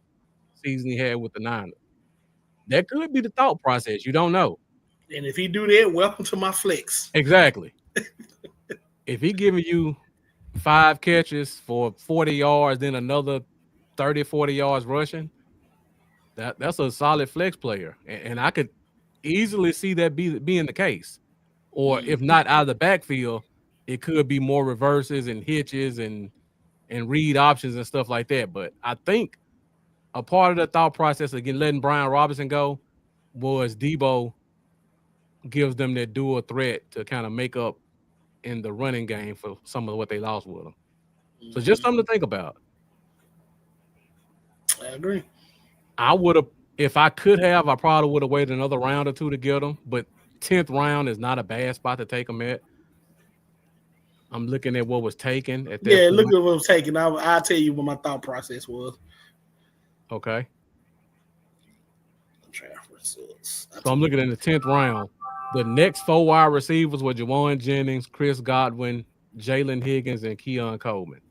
season he had with the Niners? That could be the thought process. You don't know. And if he do that, welcome to my flex. Exactly. If he giving you 5 catches for 40 yards, then another 30, 40 yards rushing, that's a solid flex player. And I could easily see that being the case. Or if not out of the backfield, it could be more reverses and hitches and read options and stuff like that. But I think a part of the thought process again, letting Brian Robinson go was Deebo gives them that dual threat to kind of make up in the running game for some of what they lost with him. So just something to think about. I agree. I would have, if I could have, I probably would have waited another round or two to get him. But 10th round is not a bad spot to take him at. I'm looking at what was taken at that point. Look at what was taken. I'll tell you what my thought process was. Okay. So I'm looking at the 10th round. The next 4 wide receivers were Jawan Jennings, Chris Godwin, Jalen Higgins, and Keon Coleman.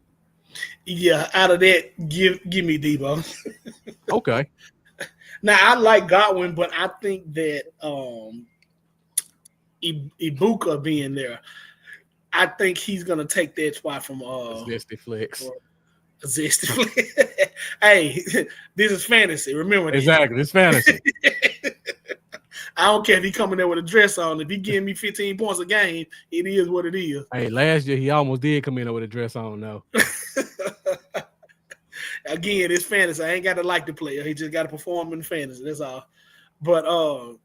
Yeah, out of that, give me Debo. Okay. Now I like Godwin, but I think that Ibuka being there, I think he's gonna take that spot from Zesty flex. Zesty. Hey, this is fantasy. Remember this. Exactly. It's fantasy. I don't care if he coming there with a dress on. If he giving me 15 points a game, it is what it is. Hey, last year he almost did come in there with a dress on, though. Again, it's fantasy. I ain't got to like the player. He just got to perform in fantasy. That's all. But no,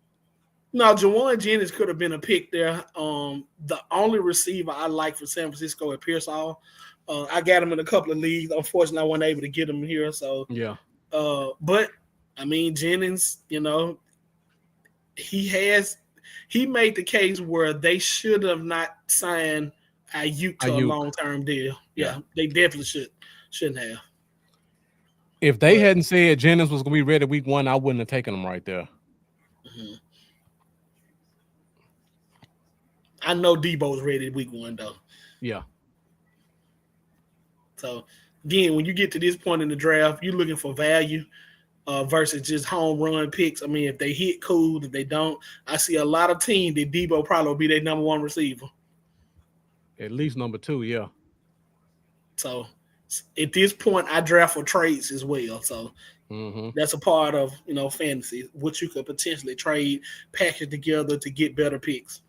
Jawan Jennings could have been a pick there. The only receiver I like for San Francisco is Pearsall. I got him in a couple of leagues. Unfortunately, I wasn't able to get him here. So yeah. But I mean, Jennings, he made the case where they should have not signed Ayuk to a long-term deal. Yeah, they definitely shouldn't have. If they hadn't said Jennings was going to be ready week 1, I wouldn't have taken him right there. Mm-hmm. I know Debo's ready week 1, though. Yeah. So, again, when you get to this point in the draft, you're looking for value versus just home run picks. I mean, if they hit, cool. If they don't, I see a lot of teams that Debo probably will be their number 1 receiver. At least number 2, yeah. So, at this point, I draft for trades as well. So, that's a part of, fantasy, what you could potentially trade, package together to get better picks.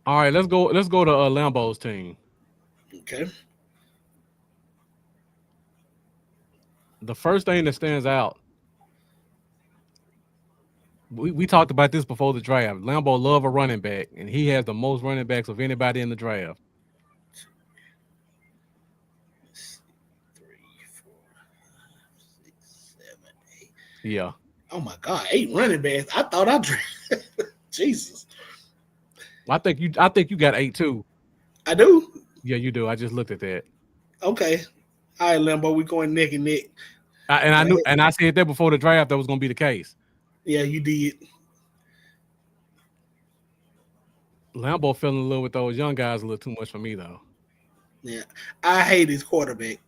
All right, let's go to Lambeau's team. Okay. The first thing that stands out, we talked about this before the draft. Lambeau love a running back, and he has the most running backs of anybody in the draft. 3, 4, 5, 6, 7, 8. Yeah. Oh my God, 8 running backs. I thought I drafted. Jesus. I think you got 8 too. I do. Yeah, you do. I just looked at that. Okay. All right, Lambeau, we going neck and neck. I said that before the draft that was going to be the case. Yeah, you did. Lambeau fell in love with those young guys a little too much for me, though. Yeah, I hate his quarterback.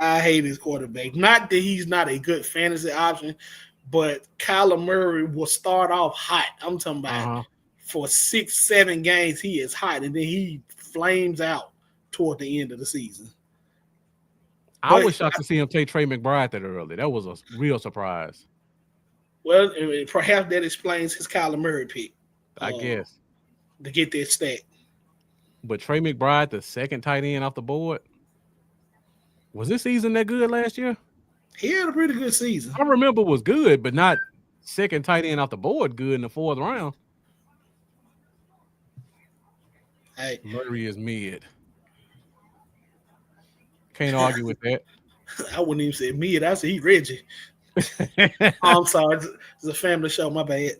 I hate his quarterback. Not that he's not a good fantasy option, but Kyler Murray will start off hot. I'm talking about for 6-7 games, he is hot, and then he flames out toward the end of the season. I was shocked to see him take Trey McBride that early. That was a real surprise. Well, perhaps that explains his Kyler Murray pick. I guess. To get that stat. But Trey McBride, the second tight end off the board, was this season that good last year? He had a pretty good season. I remember it was good, but not second tight end off the board good in the 4th round. Hey, Murray is mid. Can't argue with that. I wouldn't even say mid. I say he Reggie. I'm sorry. It's a family show. My bad.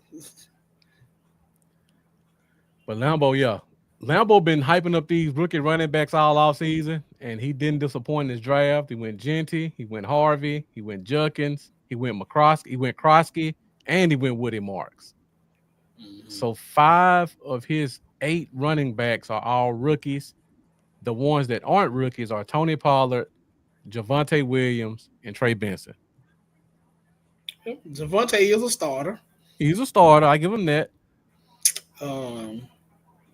But Lambeau been hyping up these rookie running backs all offseason, and he didn't disappoint in his draft. He went Genty, he went Harvey, he went Judkins, he went Krosky, and he went Woody Marks. So 5 of his 8 running backs are all rookies. The ones that aren't rookies are Tony Pollard, Javonte Williams, and Trey Benson. Javonte is a starter. He's a starter. I give him that.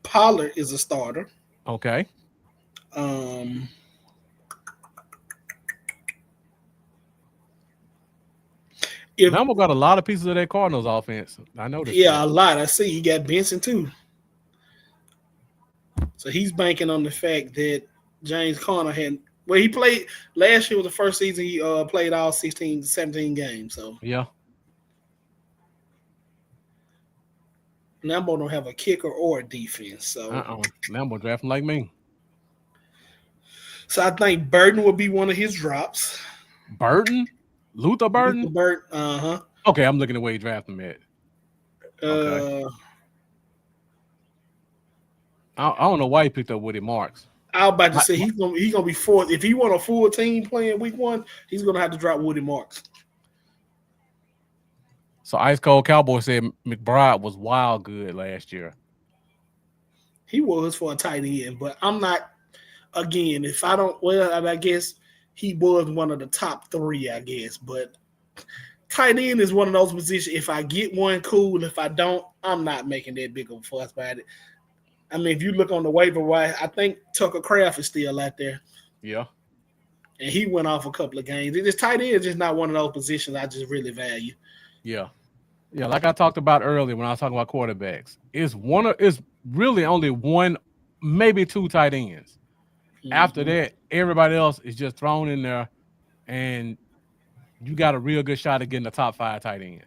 Pollard is a starter. Okay. Lambeau got a lot of pieces of that Cardinals offense. I know this. Yeah, a lot. I see he got Benson too. So he's banking on the fact that James Conner he played last year was the first season he played all 16, 17 games. So yeah. Lambeau don't have a kicker or a defense. So Lambeau drafting like me. So I think Burton will be one of his drops. Burton? Luther Burton? Luther Burton, Okay, I'm looking at where he drafted him at. Okay. I don't know why he picked up Woody Marks. I was about to say he's gonna be fourth. If he want a full team playing week 1, he's gonna have to drop Woody Marks. So Ice Cold Cowboy said McBride was wild good last year. He was for a tight end, but I'm not. Again, if I don't, well, I guess he was one of the top 3, I guess. But tight end is one of those positions. If I get one, cool. If I don't, I'm not making that big of a fuss about it. I mean, if you look on the waiver wire, I think Tucker Kraft is still out there. Yeah. And he went off a couple of games. This tight end is just not one of those positions I just really value. Yeah. Yeah, like I talked about earlier when I was talking about quarterbacks, it's really only one, maybe 2 tight ends. Mm-hmm. After that, everybody else is just thrown in there, and you got a real good shot at getting the top 5 tight end.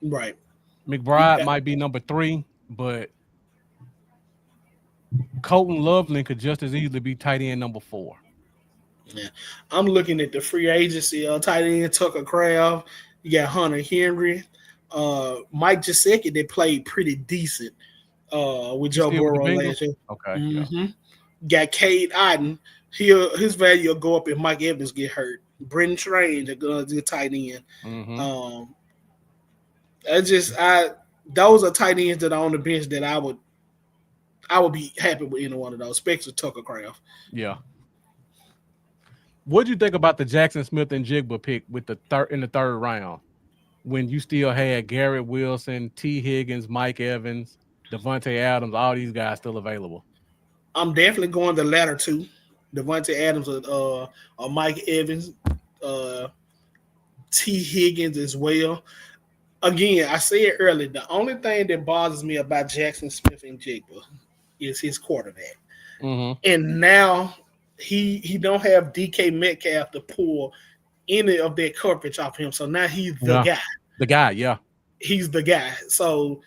Right. McBride might be number 3, but Colton Loveland could just as easily be tight end number 4. Yeah, I'm looking at the free agency. Tight end Tucker Kraft. You got Hunter Henry. Mike Gesicki, they played pretty decent with Joe Burrow last year. Okay. Yeah. Got Cade Otton. His value will go up if Mike Evans get hurt. Brendan Strange, a good tight end. Mm-hmm. Those are tight ends that are on the bench that I would be happy with any one of those, especially Tucker Kraft. Yeah. What do you think about the Jackson Smith and Jigba pick with in the 3rd round? When you still had Garrett Wilson, T. Higgins, Mike Evans, Devontae Adams, all these guys still available. I'm definitely going the latter 2. Devontae Adams or Mike Evans, T. Higgins as well. Again, I said earlier, the only thing that bothers me about Jackson Smith and Jigba is his quarterback. Mm-hmm. And now he don't have DK Metcalf to pull any of that coverage off him. So now he's the guy. The guy, yeah. He's the guy. So,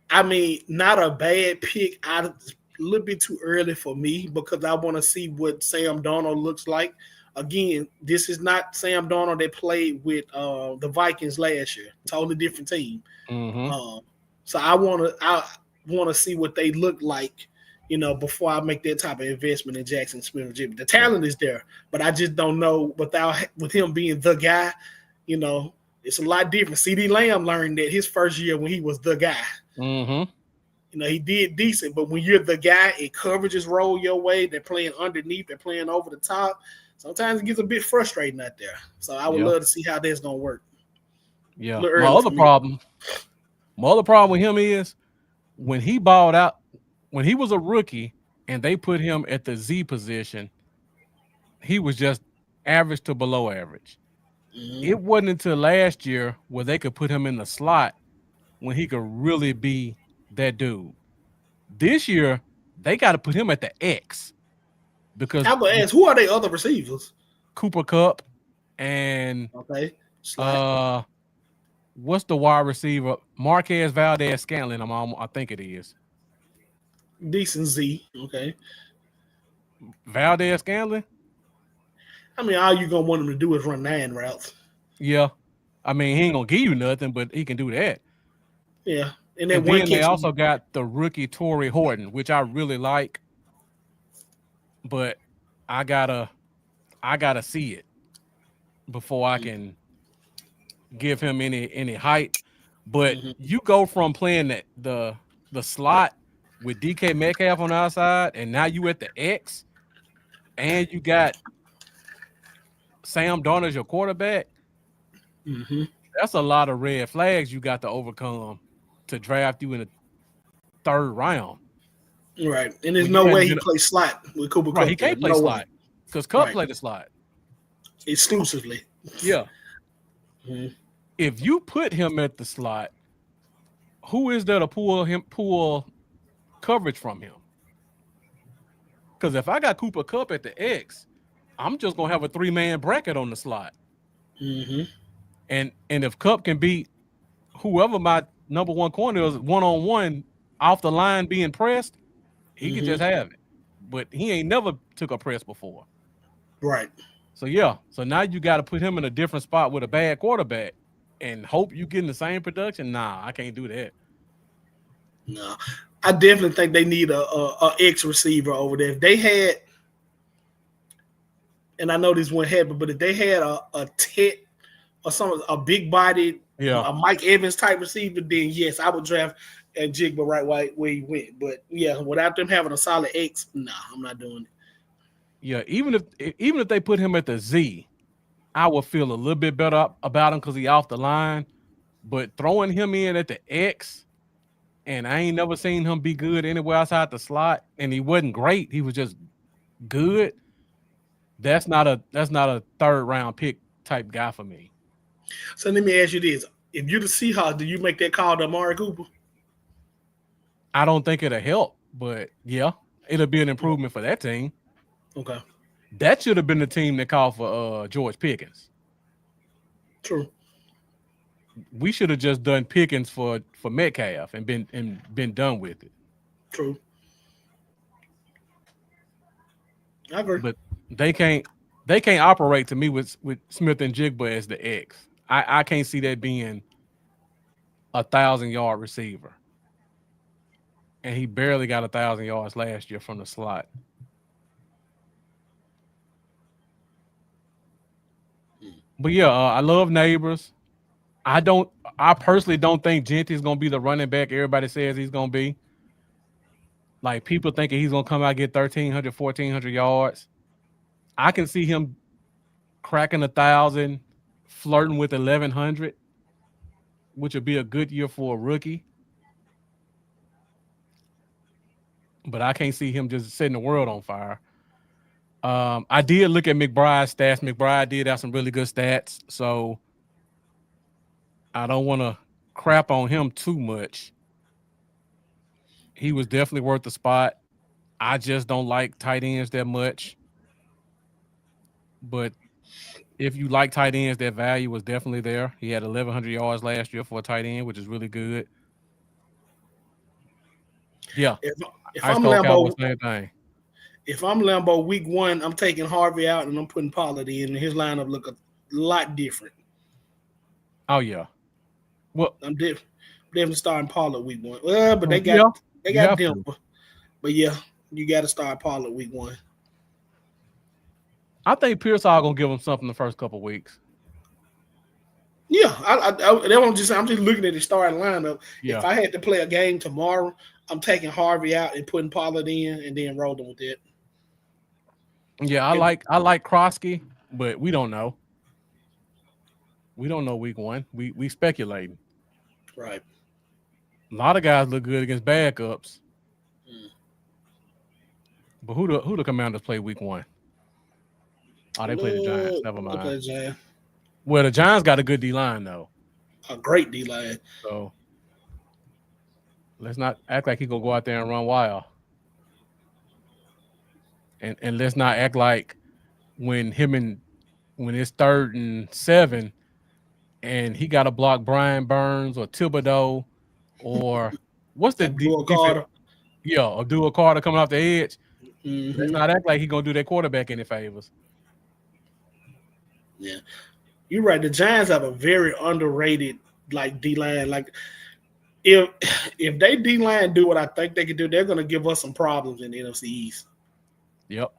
I mean, not a bad pick. A little bit too early for me because I want to see what Sam Darnold looks like. Again, this is not Sam Darnold that played with the Vikings last year. Totally different team. Mm-hmm. So I want to see what they look like, before I make that type of investment in Jackson Smith and Jigba. The talent is there, but I just don't know with him being the guy, it's a lot different. CD Lamb learned that his first year when he was the guy. Mm-hmm. He did decent, but when you're the guy and coverages roll your way, they're playing underneath, they're playing over the top. Sometimes it gets a bit frustrating out there. So I would love to see how that's going to work. Yeah. My other problem with him is when he balled out, when he was a rookie and they put him at the Z position, he was just average to below average. Mm-hmm. It wasn't until last year where they could put him in the slot when he could really be that dude. This year, they got to put him at the X because I would ask, who are they other receivers? Cooper Kupp and what's the wide receiver? Marquez Valdez-Scantling. I think it is. Decent Z. Okay. Valdez-Scantling? I mean, all you're going to want him to do is run 9 routes. Yeah. I mean, he ain't going to give you nothing, but he can do that. Yeah. And then they also got the rookie Torrey Horton, which I really like. But I gotta see it before I can give him any hype. But you go from playing the slot with DK Metcalf on the outside, and now you at the X, and you got Sam Darnold as your quarterback. Mm-hmm. That's a lot of red flags you got to overcome to draft you in the 3rd round. Right. And there's no way he plays slot with Cooper Kupp. Right, he can't play slot because Kupp played the slot. Exclusively. Yeah. Mm-hmm. If you put him at the slot, who is there to pull coverage from him? Because if I got Cooper Kupp at the X, I'm just going to have a 3-man bracket on the slot. Mm-hmm. And if Kupp can beat whoever my number 1 corner is one-on-one off the line being pressed, he can just have it. But he ain't never took a press before. Right. So, yeah. So now you got to put him in a different spot with a bad quarterback and hope you getting the same production. Nah, I can't do that. No. I definitely think they need a X receiver over there. If they had, and I know this won't happen, but if they had a Tet or a big bodied, a Mike Evans type receiver, then yes, I would draft at Jigba right where he went. But yeah, without them having a solid X, nah, I'm not doing it. Yeah, even if they put him at the Z, I would feel a little bit better about him because he off the line. But throwing him in at the X, and I ain't never seen him be good anywhere outside the slot, and he wasn't great. He was just good. That's not a third round pick type guy for me. So let me ask you this: if you're the Seahawks, do you make that call to Amari Cooper? I don't think it'll help, but yeah, it'll be an improvement for that team. Okay. That should have been the team that called for George Pickens. True. We should have just done Pickens for Metcalf and been done with it. True. I agree. But they can't operate to me with Smith and Jigba as the X. I can't see that being 1,000-yard receiver. And he barely got 1,000 yards last year from the slot. But yeah, I love Neighbors. I personally don't think Genty's gonna be the running back everybody says he's gonna be. Like people thinking he's gonna come out and get 1,300, 1,400 yards. I can see him cracking 1,000, flirting with 1,100, which would be a good year for a rookie. But I can't see him just setting the world on fire. I did look at McBride's stats. McBride did have some really good stats, so I don't want to crap on him too much. He was definitely worth the spot. I just don't like tight ends that much. But if you like tight ends, that value was definitely there. He had 1,100 yards last year for a tight end, which is really good. Yeah. If I'm Lambeau, same thing. If I'm Lambeau week 1, I'm taking Harvey out and I'm putting Pollard in, and his lineup look a lot different. Oh yeah. Well, I'm definitely starting Pollard week 1. Well, but they got Denver. But yeah, you got to start Pollard week 1. I think Pearsall gonna give him something the first couple weeks. Yeah, I'm just looking at the starting lineup. Yeah. If I had to play a game tomorrow, I'm taking Harvey out and putting Pollard in, and then rolling with it. Yeah, I like Krosky, but we don't know. We don't know week 1. We speculating. Right. A lot of guys look good against backups. But who the Commanders play week 1? Oh, they play the Giants. Never mind. Well, the Giants got a good D-line, though. A great D-line. So let's not act like he gonna go out there and run wild. And let's not act like when it's 3rd and 7 and he got to block Brian Burns or Thibodeau or what's the defense? Yeah, Abdul Carter coming off the edge. Mm-hmm. Let's not act like he's gonna do that quarterback any favors. Yeah, you're right. The Giants have a very underrated D-line. Like if they D-line do what I think they can do, they're gonna give us some problems in the NFC East. Yep.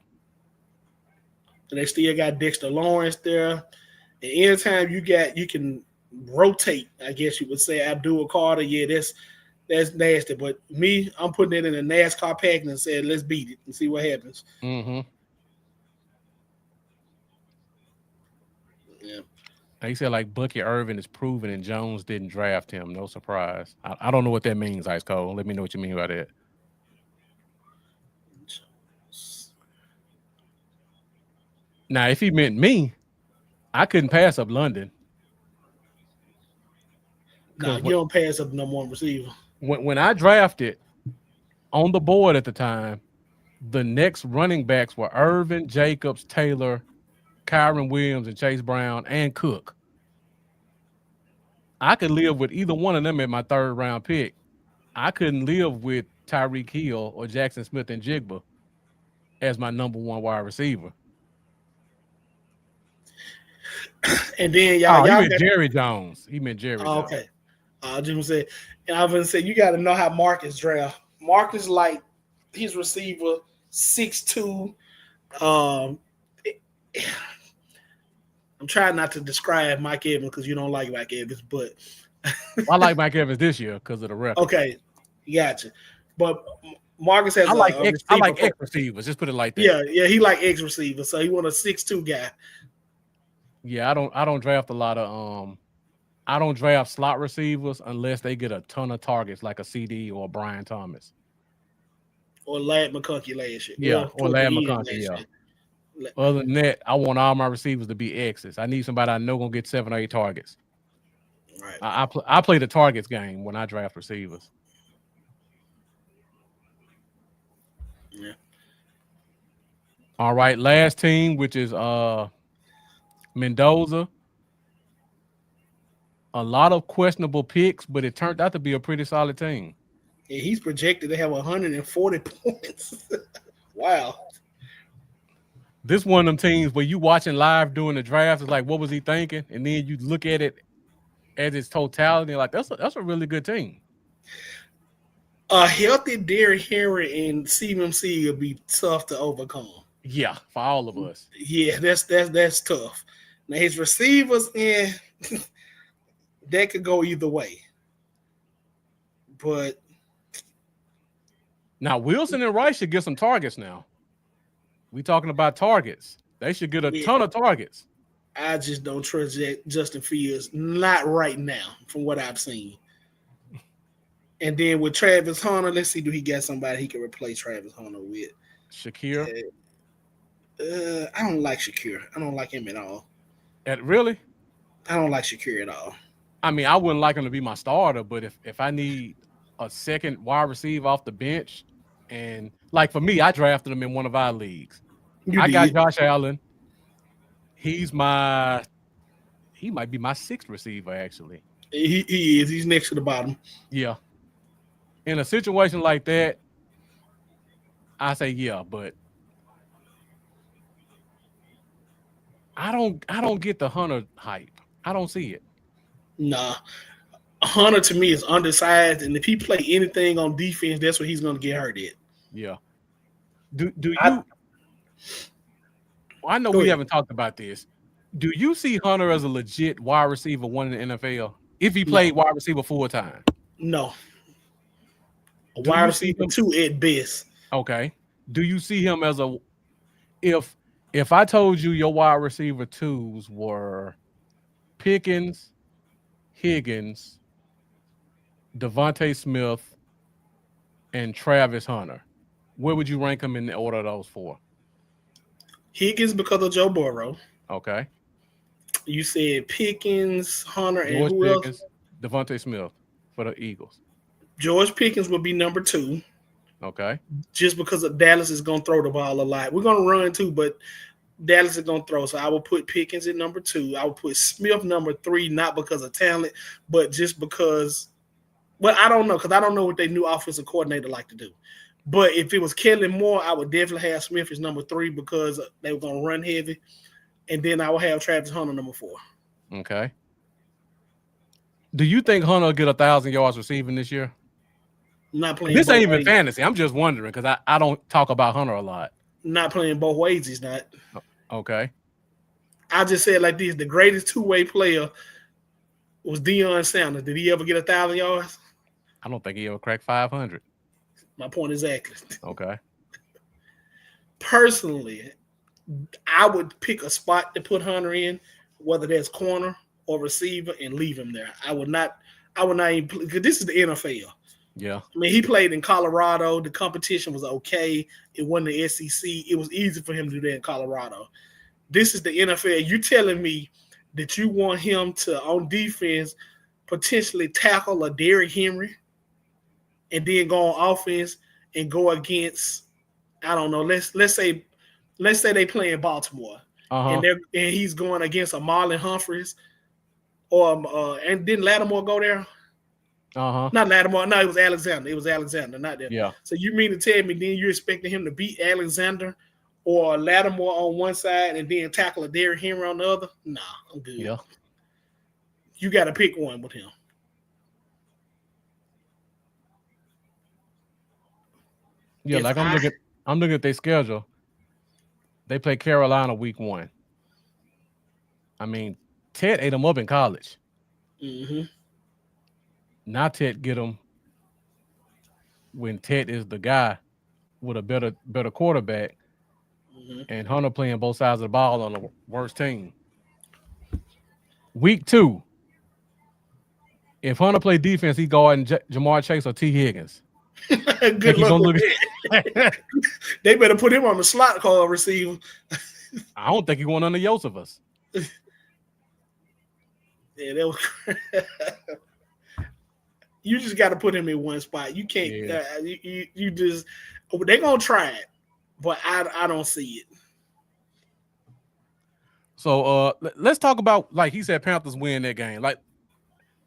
And they still got Dexter Lawrence there. And anytime you can rotate, I guess you would say, Abdul Carter, yeah, that's nasty. But me, I'm putting it in a NASCAR pack and saying, let's beat it and see what happens. Mm-hmm. Yeah. He said like Bucky Irvin is proven and Jones didn't draft him. No surprise. I don't know what that means, Ice Cold. Let me know what you mean by that. Now, if he meant me, I couldn't pass up London. No, you don't pass up number 1 receiver. When I drafted on the board at the time, the next running backs were Irvin, Jacobs, Taylor, Kyron Williams, and Chase Brown, and Cook. I could live with either one of them at my 3rd round pick. I couldn't live with Tyreek Hill or Jackson Smith and Jigba as my number 1 wide receiver. And then y'all meant Jerry Jones. He meant Jerry Jones. Okay. I just said, and I was gonna say you got to know how Marcus draft. Marcus like his receiver 6'2". I'm trying not to describe Mike Evans because you don't like Mike Evans, but I like Mike Evans this year because of the record. Okay, Gotcha. But Marcus has I like a I receiver. like X receivers. Just put it like that. Yeah, he like X receiver, so he want a 6'2" guy. Yeah, I don't draft a lot of I don't draft slot receivers unless they get a ton of targets, like a CD or a Brian Thomas. Or Lad McConkey last year. Yeah, Well, or toward Lad the end McConkey. last Yeah. year. Other than that, I want all my receivers to be X's. I need somebody I know gonna get 7 or 8 targets. Right. I play the targets game when I draft receivers. Yeah. All right, last team, which is Mendoza. A lot of questionable picks, but it turned out to be a pretty solid team. Yeah, he's projected to have 140 points. Wow. This one of them teams where you watching live during the draft is like, what was he thinking? And then you look at it as its totality, like that's a really good team. A healthy Derrick Henry and CMC will be tough to overcome. Yeah, for all of us. Yeah, that's tough. Now his receivers, that could go either way. But now Wilson and Rice should get some targets now. We talking about targets. They should get a ton of targets. I just don't trust Justin Fields. Not right now, from what I've seen. And then with Travis Hunter, let's see, do he got somebody he can replace Travis Hunter with? Shakir? I don't like Shakir. I don't like him at all. Really? I don't like Shakir at all. I mean, I wouldn't like him to be my starter, but if I need a second wide receiver off the bench, and like for me, I drafted him in one of our leagues. I got Josh Allen. He might be my 6th receiver, actually. He is. He's next to the bottom. Yeah. In a situation like that, I say yeah, but I don't get the Hunter hype. I don't see it. Nah. Hunter to me is undersized, and if he play anything on defense, that's what he's going to get hurt at. Yeah. Do you? I know we haven't talked about this. Do you see Hunter as a legit wide receiver one in the NFL if he played wide receiver full time? No. A wide receiver 2 at best. Okay. Do you see him as a if I told you your wide receiver 2s were Pickens, Higgins, Devontae Smith, and Travis Hunter, where would you rank them in the order of those 4? Higgins because of Joe Burrow. Okay. You said Pickens, Hunter, and George who Pickens, else? Devontae Smith for the Eagles. George Pickens will be number 2. Okay. Just because of Dallas is going to throw the ball a lot. We're going to run too, but Dallas is going to throw. So I will put Pickens at number 2. I will put Smith number 3, not because of talent, but just because. Well, I don't know because I don't know what their new offensive coordinator like to do. But if it was Kellen Moore, I would definitely have Smith as number 3 because they were going to run heavy. And then I will have Travis Hunter number 4. Okay. Do you think Hunter will get 1,000 yards receiving this year? Not playing. This ain't even fantasy. I'm just wondering because I don't talk about Hunter a lot. Not playing both ways. He's not. Okay. I just said like this: the greatest two-way player was Deion Sanders. Did he ever get 1,000 yards? I don't think he ever cracked 500. My point exactly. Okay. Personally, I would pick a spot to put Hunter in, whether that's corner or receiver, and leave him there. I would not even because this is the NFL. Yeah. I mean, he played in Colorado. The competition was okay. It wasn't the SEC. It was easy for him to do that in Colorado. This is the NFL. You telling me that you want him to, on defense, potentially tackle a Derrick Henry and then go on offense and go against, I don't know, let's say they play in Baltimore and he's going against a Marlon Humphreys and didn't Lattimore go there? Not Lattimore. No, it was Alexander. It was Alexander, not that. Yeah. So you mean to tell me then you're expecting him to beat Alexander or Lattimore on one side and then tackle a Derrick Henry on the other? Nah, I'm good. Yeah. You got to pick one with him. Yeah, like I'm looking at their schedule. They play Carolina week 1. I mean, Ted ate them up in college. Mm-hmm. Now Ted get them when Ted is the guy with a better quarterback, and Hunter playing both sides of the ball on the worst team. Week 2, if Hunter play defense, he guarding Jamar Chase or T. Higgins. Good luck with that. They better put him on the slot call receiver. I don't think he won under Josephus. Yeah, that was. You just got to put him in one spot. You can't. Yeah. You just. They're gonna try it, but I don't see it. So let's talk about, like he said, Panthers win that game. Like,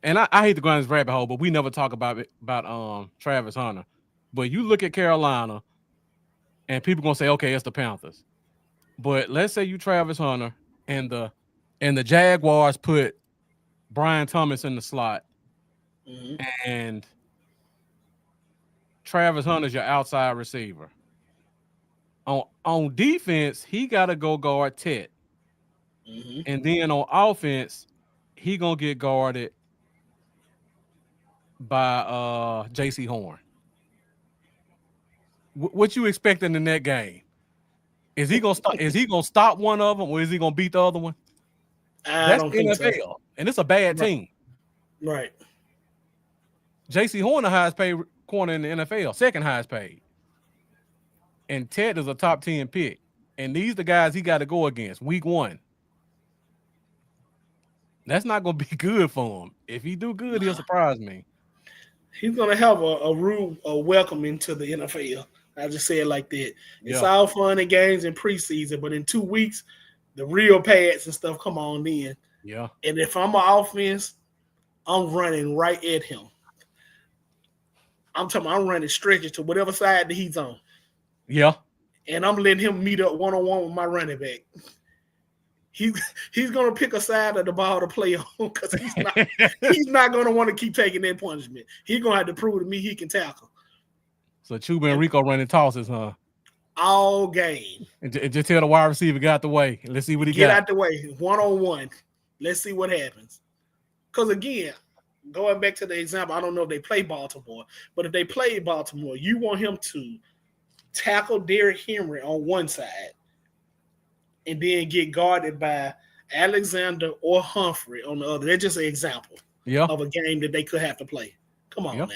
and I hate to go down this rabbit hole, but we never talk about Travis Hunter. But you look at Carolina, and people gonna say, okay, it's the Panthers. But let's say you Travis Hunter, and the Jaguars put Brian Thomas in the slot, and Travis Hunter's your outside receiver. On defense, he got to go guard Ted. And then on offense, he gonna get guarded by J.C. Horn. What you expecting in that game? Is he gonna stop? Is he gonna stop one of them, or is he gonna beat the other one? That's the NFL, and it's a bad team. Right. J.C. Horn, the highest paid corner in the NFL, second highest paid, and Ted is a top 10 pick. And these the guys he got to go against week 1. That's not going to be good for him. If he do good, he'll surprise me. He's going to have a welcome into the NFL. I just say it like that. It's all fun and games in preseason, but in 2 weeks, the real pads and stuff come on in. Yeah. And if I'm an offense, I'm running right at him. I'm running stretches to whatever side that he's on. Yeah. And I'm letting him meet up one-on-one with my running back. He's gonna pick a side of the ball to play on because he's not gonna want to keep taking that punishment. He's gonna have to prove to me he can tackle. So Chuba and Rico running tosses, huh? All game. And just tell the wide receiver get out the way. Let's see what he got. Get out the way, 1-on-1. Let's see what happens. Because again, going back to the example, I don't know if they play Baltimore, but if they play Baltimore, you want him to tackle Derrick Henry on one side and then get guarded by Alexander or Humphrey on the other. That's just an example of a game that they could have to play. Come on now.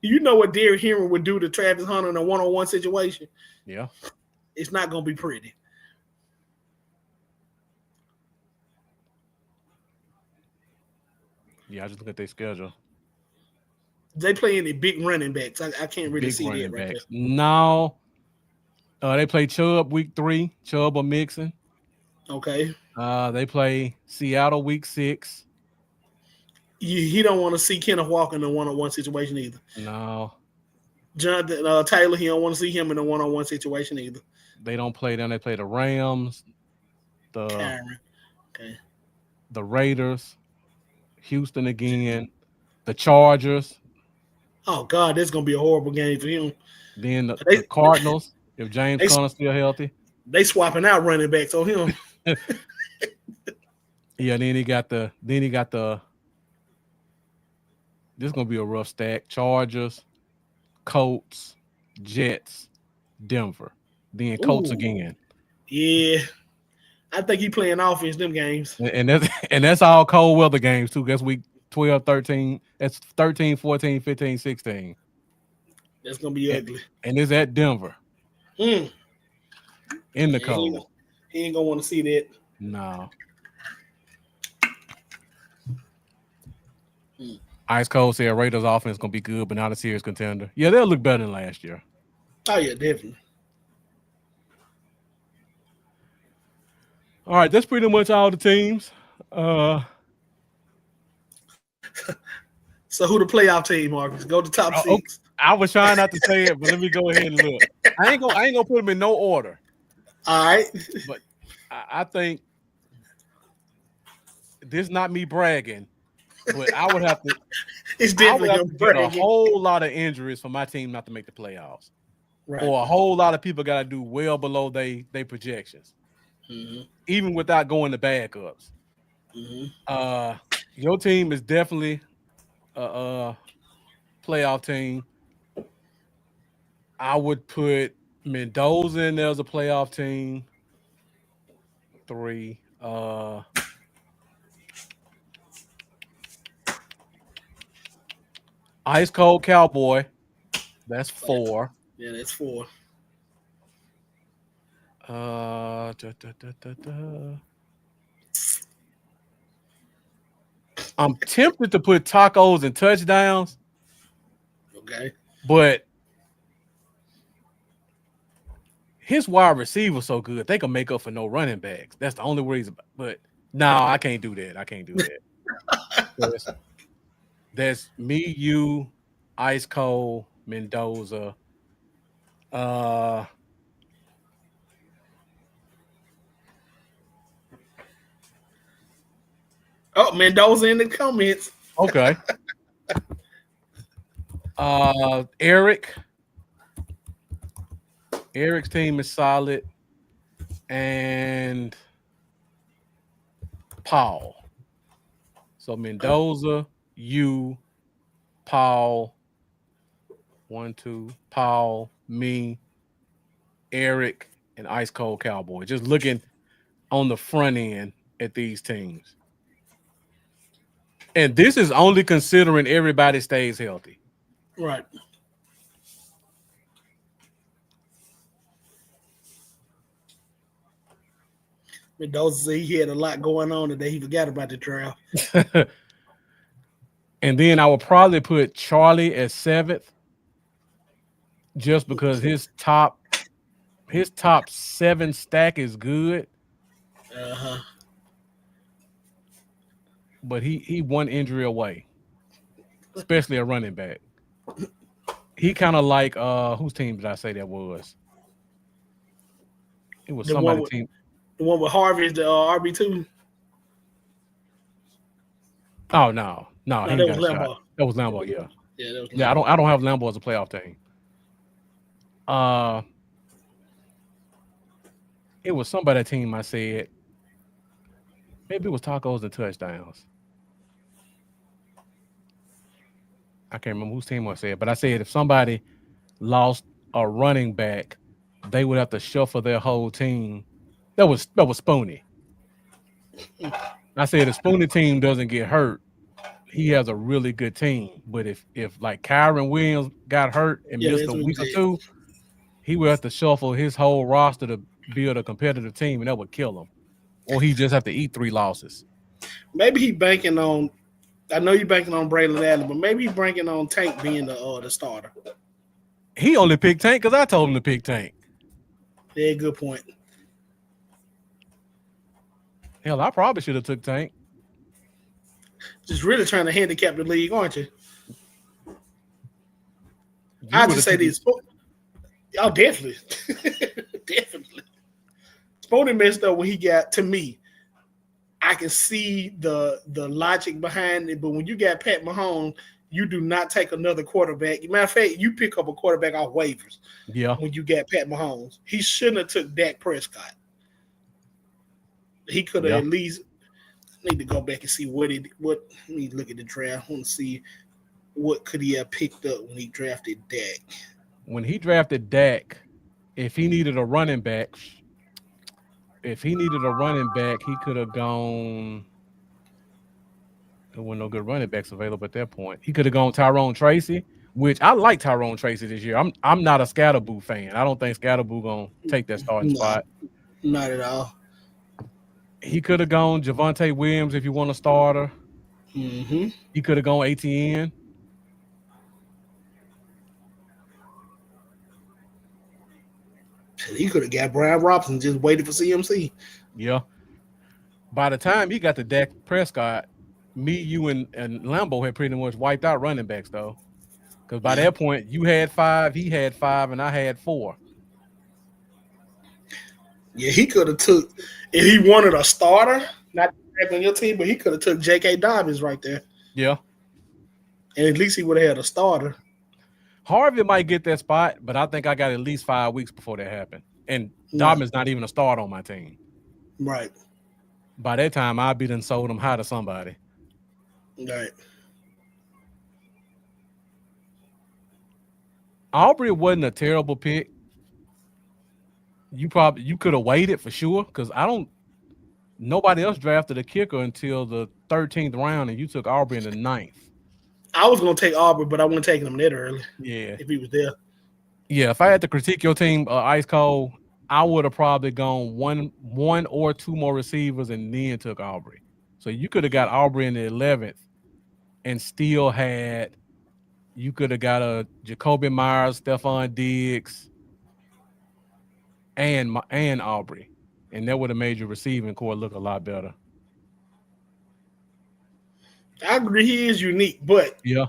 Do you know what Derrick Henry would do to Travis Hunter in a one-on-one situation? Yeah. It's not going to be pretty. Yeah, I just look at their schedule. They play any big running backs? I can't really see that right there. No. They play Chubb week 3. Chubb or Mixon. Okay. They play Seattle week 6. He don't want to see Kenneth Walker in a one-on-one situation either. No. Jonathan Taylor, he don't want to see him in a one-on-one situation either. They don't play them. They play the Rams, the Raiders, Houston again, the Chargers. Oh, God, this is going to be a horrible game for him. Then the Cardinals, if James Conner's still healthy. They swapping out running backs on him. Yeah, then he got the this is gonna be a rough stack. Chargers, Colts, Jets, Denver. Then Colts again. Yeah. I think he playing offense them games. And that's all cold weather games too. That's week 12, 13. That's 13, 14, 15, 16. That's gonna be ugly. And it's at Denver. In the cold. He ain't gonna want to see that. No. Ice Cold said Raiders offense is gonna be good, but not a serious contender. Yeah, they'll look better than last year. Oh yeah, definitely. All right, that's pretty much all the teams. So who the playoff team, Marcus? Go to top 6. I was trying not to say it, but let me go ahead and look. I ain't gonna put them in no order. All right. But I think this not me bragging, but I would have to. It's definitely a whole lot of injuries for my team not to make the playoffs, right. Or a whole lot of people got to do well below they projections, even without going to backups. Your team is definitely a playoff team. I would put Mendoza in there as a playoff team. 3. Ice Cold Cowboy. That's 4. Yeah, that's 4. Da, da, da, da, da. I'm tempted to put tacos and touchdowns. Okay. But his wide receiver so good, they can make up for no running backs. That's the only reason. But no, I can't do that. I can't do that. That's me, you, Ice Cold, Mendoza. Oh, Mendoza in the comments. Okay. Eric. Eric's team is solid. And Paul. So Mendoza, you, Paul. 1, 2, Paul, me, Eric, and Ice Cold Cowboy. Just looking on the front end at these teams. And this is only considering everybody stays healthy. Right. Mendoza said he had a lot going on today. He forgot about the trial. And then I would probably put Charlie at 7th, just because his top 7 stack is good. Uh-huh. But he one injury away, especially a running back. He kind of like whose team did I say that was? It was somebody's team. The one with Harvey is the RB2. Oh no, he that got was a Lambeau. shot. That was Lambeau, yeah. Yeah, that was Lambeau. Yeah, I don't have Lambeau as a playoff team. It was somebody's team I said. Maybe it was tacos and touchdowns. I can't remember whose team I said, but I said if somebody lost a running back, they would have to shuffle their whole team. That was Spoonie. I said if Spoonie team doesn't get hurt, he has a really good team. But if like Kyron Williams got hurt and missed a week or 2, he would have to shuffle his whole roster to build a competitive team, and that would kill him. Or he just have to eat 3 losses. Maybe he banking on. I know you're banking on Braylon Allen, but maybe he's banking on Tank being the starter. He only picked Tank because I told him to pick Tank. Yeah, good point. Hell, I probably should have took Tank. Just really trying to handicap the league, aren't you? I just say this. Oh, definitely. Definitely. Spoonie messed up when he got to me. I can see the logic behind it, but when you got Pat Mahomes, you do not take another quarterback. Matter of fact, you pick up a quarterback off waivers. Yeah. When you got Pat Mahomes, he shouldn't have took Dak Prescott. He could have at least. I need to go back and see what. Let me look at the draft. I want to see what could he have picked up when he drafted Dak. When he drafted Dak, if he needed a running back, he could have gone. There weren't no good running backs available at that point. He could have gone Tyrone Tracy, which I like Tyrone Tracy this year. I'm not a Scatterboo fan. I don't think Scatterboo gonna take that starting spot. Not at all. He could have gone Javonte Williams if you want a starter. Mm-hmm. He could have gone ATN. He could have got Brian Robinson, just waited for CMC. Yeah. By the time he got to Dak Prescott, me, you, and Lambeau had pretty much wiped out running backs, though. Because by that point, you had 5, he had 5, and I had 4. Yeah, he could have took, if he wanted a starter, not back on your team, but he could have took J.K. Dobbins right there. Yeah. And at least he would have had a starter. Harvey might get that spot, but I think I got at least 5 weeks before that happened. And Dobbins not even a start on my team. Right. By that time, I'd be done sold him high to somebody. Right. Aubrey wasn't a terrible pick. You could have waited for sure because nobody else drafted a kicker until the 13th round, and you took Aubrey in the 9th. I was gonna take Aubrey, but I wouldn't take him that early. Yeah, If he was there. yeah. If I had to critique your team, Ice Cold, I would have probably gone one or two more receivers and then took Aubrey. So you could have got Aubrey in the 11th and still had. You could have got a Jacoby Myers, Stephon Diggs, and Aubrey, and that would have made your receiving core look a lot better. I agree he is unique, but Yeah,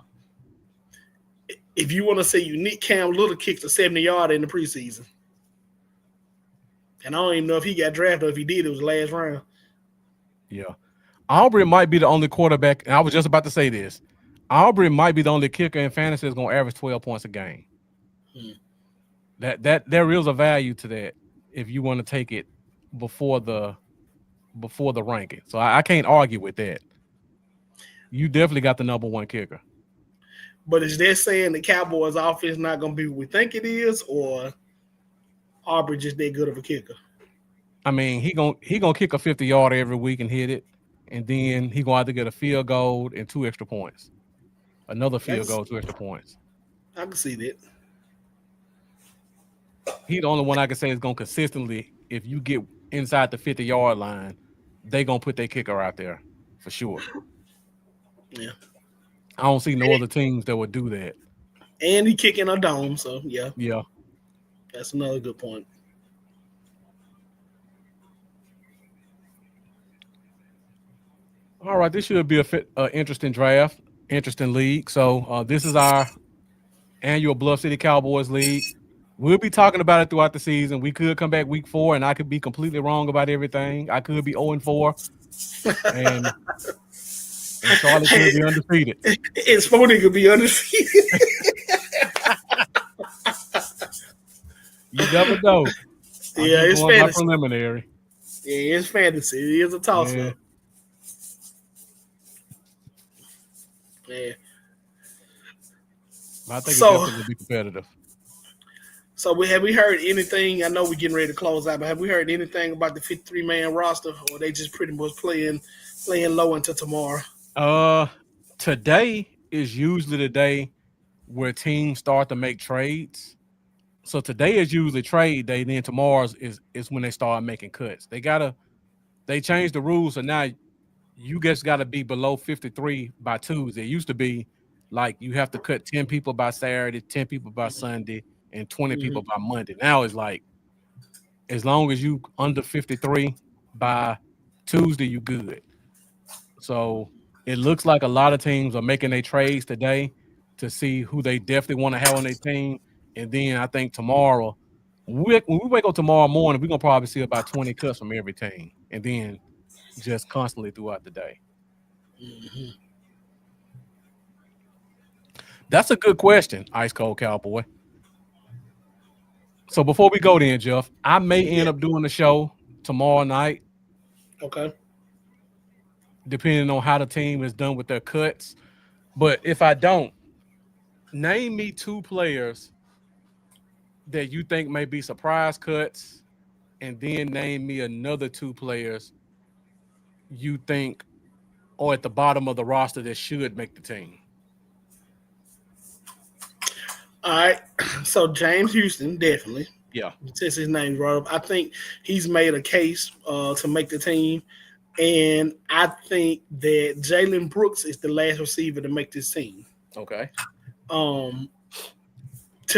if you want to say unique, Cam Little kicked a 70-yard in the preseason. And I don't even know if he got drafted or if he did, it was the last round. yeah. Aubrey might be the only quarterback, and I was just about to say this. Aubrey might be the only kicker in fantasy that's going to average 12 points a game. That there is a value to that if you want to take it before the ranking. So I can't argue with that. You definitely got the number one kicker. But is that saying the Cowboys offense not going to be what we think it is, or Aubrey just that good of a kicker? I mean, he gonna kick a 50-yard every week and hit it, and then he gonna have to get a field goal and 2 extra points. Another field goal, 2 extra points. I can see that. He's the only one I can say is gonna consistently, if you get inside the 50-yard line, they gonna put their kicker out there for sure. Yeah. I don't see no other teams that would do that. And he kicking a dome, so yeah. Yeah. That's another good point. All right, this should be a interesting draft, interesting league. So this is our annual Bluff City Cowboys League. We'll be talking about it throughout the season. We could come back week 4, and I could be completely wrong about everything. I could be 0-4, and Charlie could be undefeated. And Spoonie could be undefeated. You never know. Yeah, it's fantasy. Preliminary. Yeah, it's fantasy. It is a toss-up. Yeah. I think it definitely will be competitive. So have we heard anything? I know we're getting ready to close out, but have we heard anything about the 53-man roster, or they just pretty much playing low until tomorrow? Today is usually the day where teams start to make trades. So today is usually trade day. Then tomorrow is when they start making cuts. They changed the rules, so now you just got to be below 53 by Tuesday. It used to be like you have to cut 10 people by Saturday, 10 people by Sunday, and 20 people by Monday. Now it's like as long as you under 53 by Tuesday, you good. So it looks like a lot of teams are making their trades today to see who they definitely want to have on their team. And then I think tomorrow, when we wake up tomorrow morning, we're going to probably see about 20 cuts from every team. And then just constantly throughout the day. Mm-hmm. That's a good question, Ice Cold Cowboy. So before we go then, Jeff, I may end up doing the show tomorrow night. Okay. Depending on how the team is done with their cuts. But if I don't, name me 2 players that you think may be surprise cuts, and then name me another 2 players you think are at the bottom of the roster that should make the team. All right. So James Houston, definitely. Yeah. Since his name's brought up, I think he's made a case to make the team. And I think that Jalen Brooks is the last receiver to make this team. Okay. To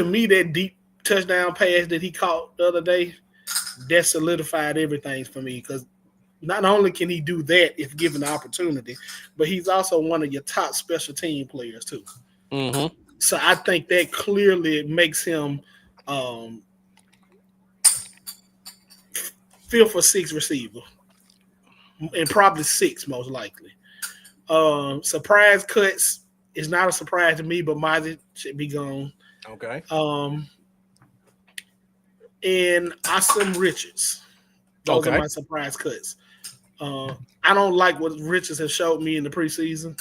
me, that deep touchdown pass that he caught the other day, that solidified everything for me, because not only can he do that if given the opportunity, but he's also one of your top special team players too. Mm-hmm. So I think that clearly makes him 5th or 6th receiver, and probably 6 most likely. Surprise cuts is not a surprise to me, but Mozzie should be gone. Okay. And Asim Richards. Those are my surprise cuts. I don't like what Richards has showed me in the preseason.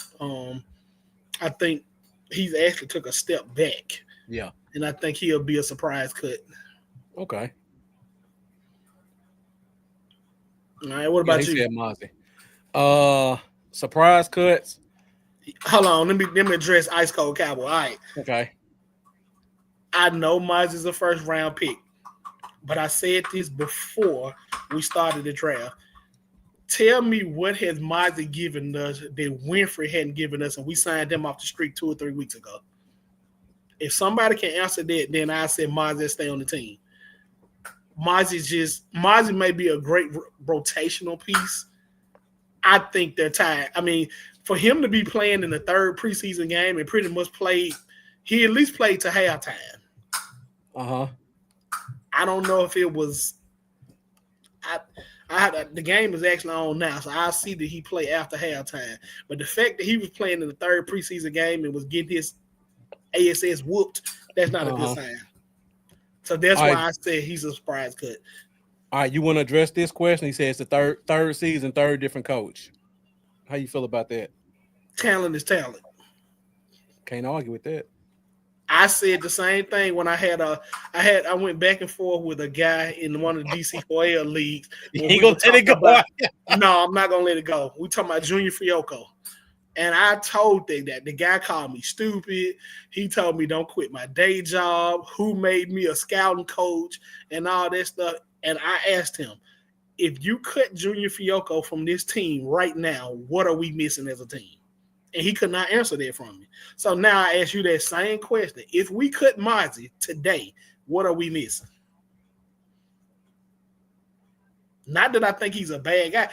I think he's actually took a step back. Yeah. And I think he'll be a surprise cut. Okay. All right, what Yeah, about he you? said Mozzie. Surprise cuts. Hold on, let me address Ice Cold Cowboy. All right. Okay. I know Mozzie's a first round pick, but I said this before we started the draft. Tell me what has Mozzie given us that Winfrey hadn't given us, and we signed him off the street 2 or 3 weeks ago. If somebody can answer that, then I say Mozzie stay on the team. Mozzie may be a great rotational piece. I think they're tied. I mean, for him to be playing in the third preseason game and pretty much played, he at least played to halftime. I don't know if it was. The game is actually on now, so I see that he played after halftime. But the fact that he was playing in the third preseason game and was getting his ASS whooped, that's not a good sign. So that's why I said he's a surprise cut. All right, you want to address this question? He says the third season, third different coach. How you feel about that? Talent is talent. Can't argue with that. I said the same thing when I went back and forth with a guy in one of the DC4L leagues. You gonna let it go? No, I'm not gonna let it go. We talking about Junior Fiocco. And I told them that the guy called me stupid. He told me don't quit my day job. Who made me a scouting coach and all that stuff? And I asked him, if you cut Junior Fiocco from this team right now, what are we missing as a team? And he could not answer that from me. So now I ask you that same question. If we cut Mozzie today, what are we missing? Not that I think he's a bad guy.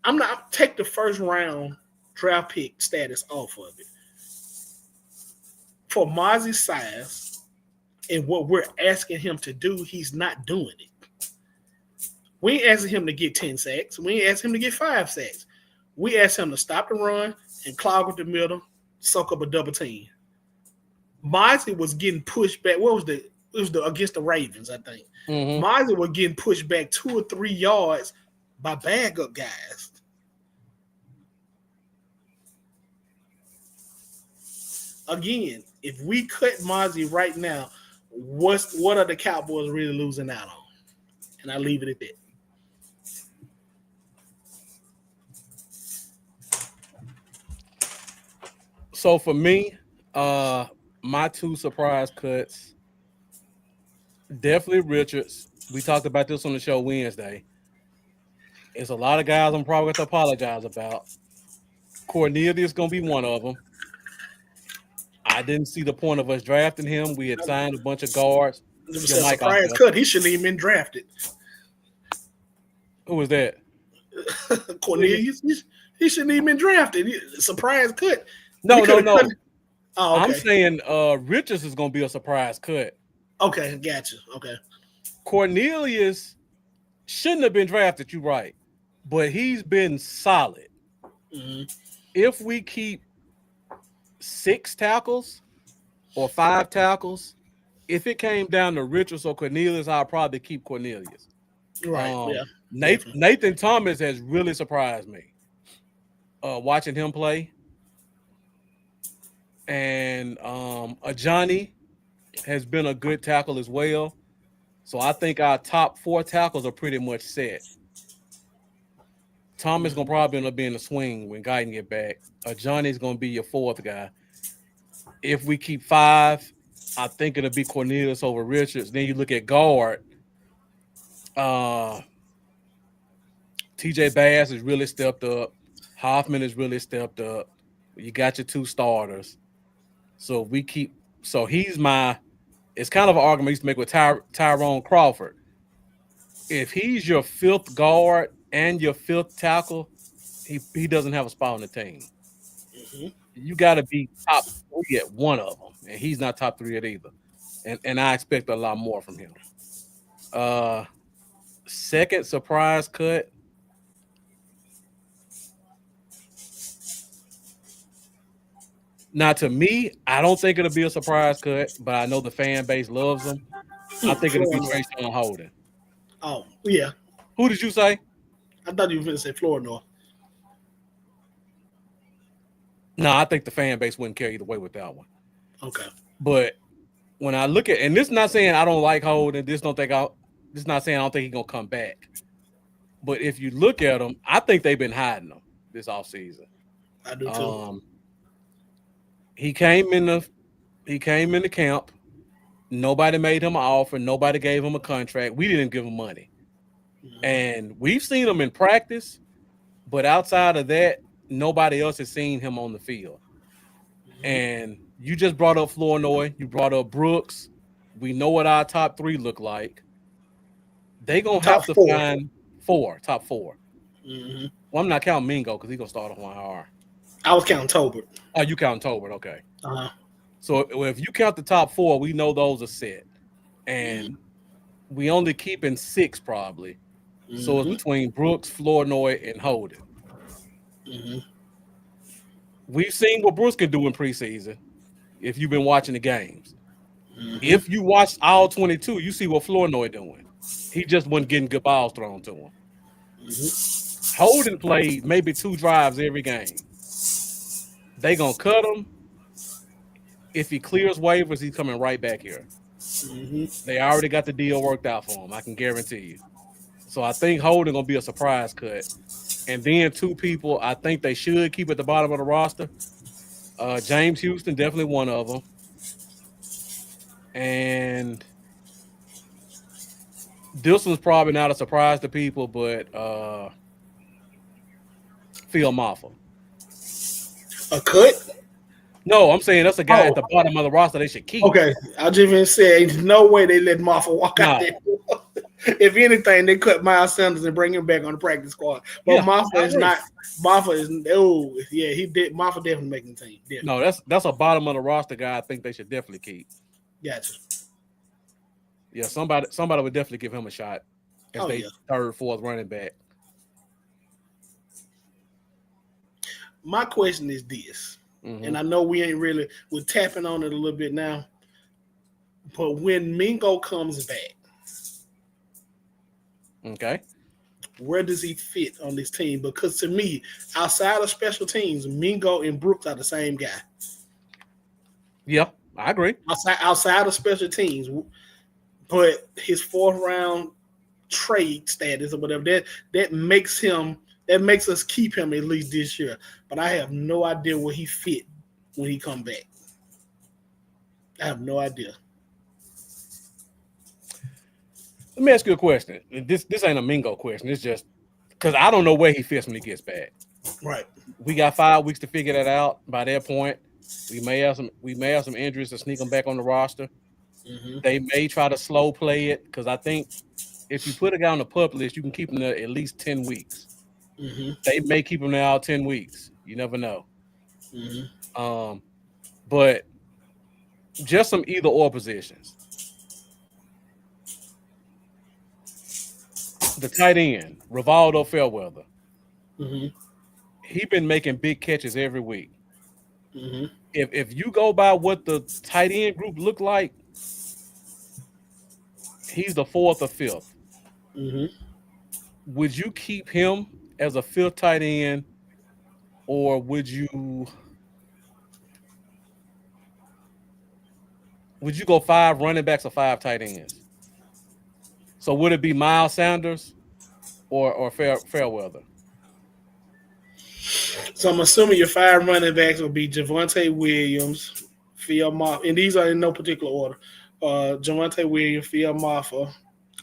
I'm not take the first round draft pick status off of it. For Mozzie's size and what we're asking him to do, he's not doing it. We ain't asking him to get 10 sacks. We ain't asking him to get 5 sacks. We asked him to stop the run and clog up the middle, soak up a double team. Mozzie was getting pushed back. It was against the Ravens, I think. Mozzie was getting pushed back 2 or 3 yards by backup guys. Again, if we cut Mozzie right now, what are the Cowboys really losing out on? And I leave it at that. So for me, my 2 surprise cuts, definitely Richards. We talked about this on the show Wednesday. It's a lot of guys I'm probably going to apologize about. Cornelius going to be one of them. I didn't see the point of us drafting him. We had signed a bunch of guards. It was a surprise cut. He shouldn't even been drafted. Who was that? Cornelius. He shouldn't even been drafted. Surprise cut. No. Oh, okay. I'm saying Richards is going to be a surprise cut. Okay, gotcha. Okay. Cornelius shouldn't have been drafted, you're right. But he's been solid. Mm-hmm. If we keep 6 tackles or 5 tackles, if it came down to Richards or Cornelius, I'll probably keep Cornelius. Right, yeah. Nathan Thomas has really surprised me. Watching him play. And Ajani has been a good tackle as well. So I think our top 4 tackles are pretty much set. Thomas going to probably end up being a swing when Guyton get back. Ajani's going to be your 4th guy. If we keep 5, I think it'll be Cornelius over Richards. Then you look at guard. TJ Bass has really stepped up. Hoffman has really stepped up. You got your 2 starters. So we keep – so he's my – it's kind of an argument I used to make with Tyrone Crawford. If he's your 5th guard and your 5th tackle, he doesn't have a spot on the team. Mm-hmm. You got to be top 3 at one of them, and he's not top 3 at either. And I expect a lot more from him. Second surprise cut. Now, to me, I don't think it'll be a surprise cut, but I know the fan base loves him. I think it'll be Trayshawn Holden. Oh, yeah. Who did you say? I thought you were going to say Flournoy. No, I think the fan base wouldn't care either way with that one. Okay. But when I look at, and this is not saying I don't like Holden. This not saying I don't think he's gonna come back. But if you look at him, I think they've been hiding him this offseason. I do too. He came in the camp. Nobody made him an offer. Nobody gave him a contract. We didn't give him money. Mm-hmm. And we've seen him in practice, but outside of that, nobody else has seen him on the field. Mm-hmm. And you just brought up Flournoy. You brought up Brooks. We know what our top three look like. They're going to have to find top four. Mm-hmm. Well, I'm not counting Mingo because he's going to start on IR. I was counting Tolbert. Oh, you counting Tolbert. Okay. Uh-huh. So if you count the top four, we know those are set. And we only keeping 6 probably. Mm-hmm. So it's between Brooks, Flournoy, and Holden. Mm-hmm. We've seen what Brooks can do in preseason if you've been watching the games. Mm-hmm. If you watched all 22, you see what Flournoy doing. He just wasn't getting good balls thrown to him. Mm-hmm. Holden played maybe 2 drives every game. They going to cut him. If he clears waivers, he's coming right back here. Mm-hmm. They already got the deal worked out for him. I can guarantee you. So I think Holden going to be a surprise cut. And then 2 people I think they should keep at the bottom of the roster. James Houston, definitely one of them. And this one's probably not a surprise to people, but Phil Maffa. A cut? No, I'm saying that's a guy at the bottom of the roster they should keep. Okay. I just even said, there's no way they let Maffa walk out there. If anything, they cut Miles Sanders and bring him back on the practice squad. But Maffa is not. Maffa is. Oh, yeah, he did. Maffa definitely making the team. Definitely. No, that's a bottom of the roster guy. I think they should definitely keep. Gotcha. Yeah, somebody would definitely give him a shot as third, fourth running back. My question is this, and I know we're tapping on it a little bit now, but when Mingo comes back, okay, where does he fit on this team? Because to me, outside of special teams, Mingo and Brooks are the same guy. Yeah, I agree. Outside of special teams, but his 4th round trade status or whatever that makes us keep him at least this year. But I have no idea where he fit when he come back. I have no idea. Let me ask you a question. This ain't a Mingo question. It's just because I don't know where he fits when he gets back. Right. We got 5 weeks to figure that out. By that point, we may have some injuries to sneak him back on the roster. Mm-hmm. They may try to slow play it because I think if you put a guy on the PUP list, you can keep him there at least 10 weeks. Mm-hmm. They may keep him there all 10 weeks. You never know. Mm-hmm. But just some either or positions. The tight end, Rivaldo Fairweather. Mm-hmm. He been making big catches every week. Mm-hmm. If you go by what the tight end group look like, he's the 4th or 5th. Mm-hmm. Would you keep him as a 5th tight end, or would you go 5 running backs or 5 tight ends? So would it be Miles Sanders or Fairweather? So I'm assuming your 5 running backs will be Javonte Williams, Phil Maffa, and these are in no particular order. Javonte Williams, Phil Maffa,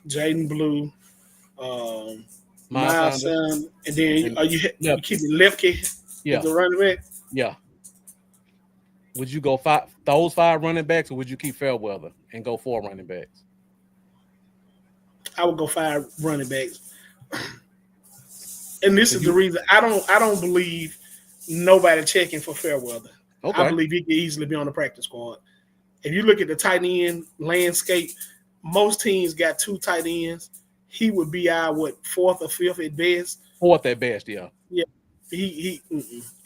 Jaden Blue, Miles Sanders, and then you keeping Lefke as the running back? Yeah. Would you go those 5 running backs, or would you keep Fairweather and go 4 running backs? I would go 5 running backs. And this is the reason I don't believe nobody checking for Fairweather. Okay. I believe he could easily be on the practice squad. If you look at the tight end landscape, most teams got 2 tight ends. He would be our 4th or 5th at best. 4th at best, yeah. Yeah.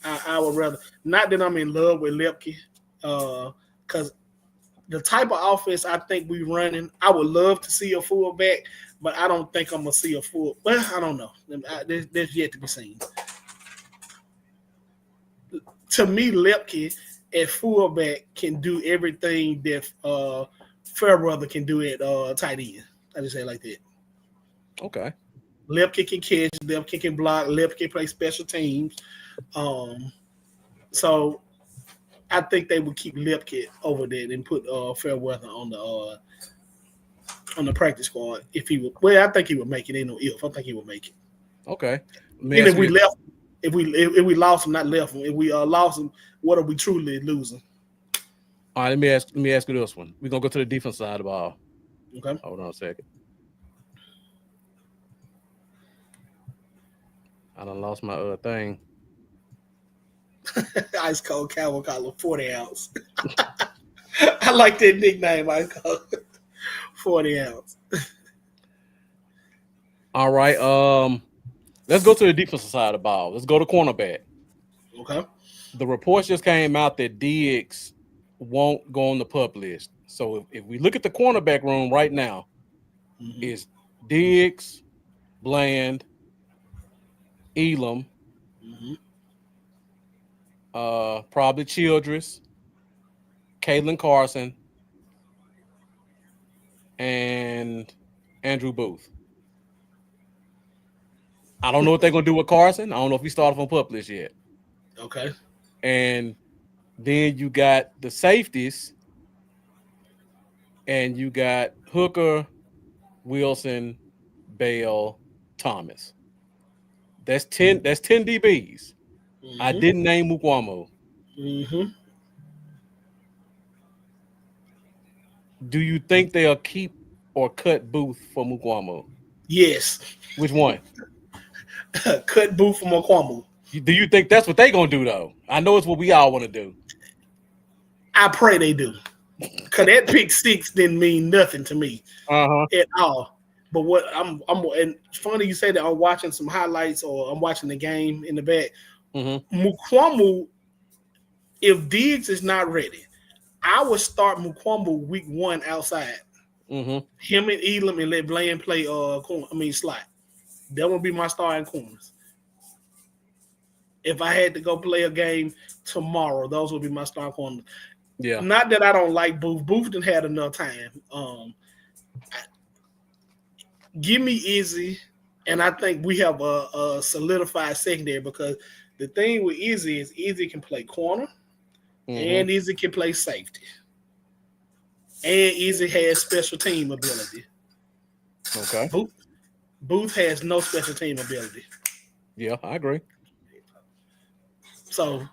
I would rather, not that I'm in love with Lepke, because the type of offense I think we running, I would love to see a fullback, but I don't think I'm gonna see a full. Well, I don't know. There's yet to be seen. To me, Lepke at fullback can do everything that Fairbrother can do at tight end. I just say it like that. Okay. Lepke can catch, Lepke can block, Lepke can play special teams. So I think they would keep Lepke over there and put Fairweather on the practice squad if he would. Well, I think he would make it. Ain't no if. I think he would make it. Okay. And if we left, if we lost him, not left him. If we lost him, what are we truly losing? All right. Let me ask you this one. We're gonna go to the defense side of the ball. Okay. Hold on a second. I done lost my thing. Ice Cold Cowboy collar 40 ounce. I like that nickname, Ice Cold. 40 ounce. All right. Let's go to the defensive side of the ball. Let's go to cornerback. Okay. The reports just came out that Diggs won't go on the PUP list. So if we look at the cornerback room right now, it's Diggs, Bland, Elam, probably Childress, Caitlin Carson, and Andrew Booth. I don't know what they're gonna do with Carson. I don't know if he started on PUP list yet. Okay. And then you got the safeties, and you got Hooker, Wilson, Bell, Thomas. That's 10 DBs. I didn't name Mukwamo. Do you think they'll keep or cut Booth for Mukwamo? Yes. Which one? Cut Booth for Mukwamo. Do you think that's what they're gonna do though? I know it's what we all want to do. I pray they do. Cause that pick 6 didn't mean nothing to me at all. But what I'm and it's funny you say that. I'm watching some highlights or I'm watching the game in the back. Mukwamo, if Diggs is not ready, I would start Mukwamo week 1 outside. Him and Elam and let Bland play slot. That would be my starting corners. If I had to go play a game tomorrow, those would be my starting corners. Yeah. Not that I don't like Booth. Booth didn't have enough time. Give me Izzy, and I think we have a solidified secondary because the thing with Izzy is Izzy can play corner and Izzy can play safety. And Izzy has special team ability. Okay. Booth has no special team ability. Yeah, I agree. So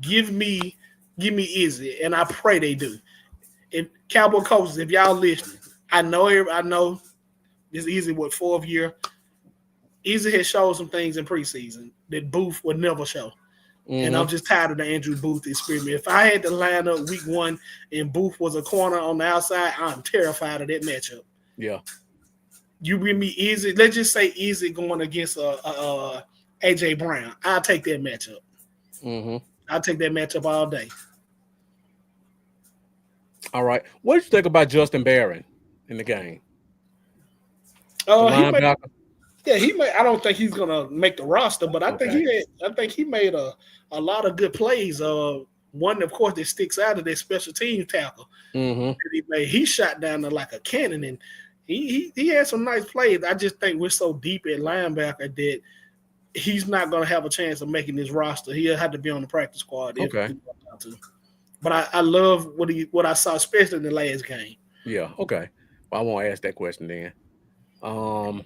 give me Izzy, and I pray they do. If Cowboy coaches, if y'all listening, I know this Izzy 4th year. Izzy has showed some things in preseason that Booth would never show. And I'm just tired of the Andrew Booth experiment. If I had to line up week 1 and Booth was a corner on the outside, I'm terrified of that matchup. Yeah. You give me Izzy. Let's just say Izzy going against AJ Brown. I'll take that matchup. I'll take that matchup all day. All right. What did you think about Justin Barron in the game? He made. I don't think he's gonna make the roster, but I think he made a lot of good plays. One, of course, that sticks out of that special team tackle. He shot down there like a cannon, and he had some nice plays. I just think we're so deep at linebacker that he's not going to have a chance of making this roster. He'll have to be on the practice squad. But I love what I saw, especially in the last game. Yeah. Okay. Well, I won't ask that question then. I'm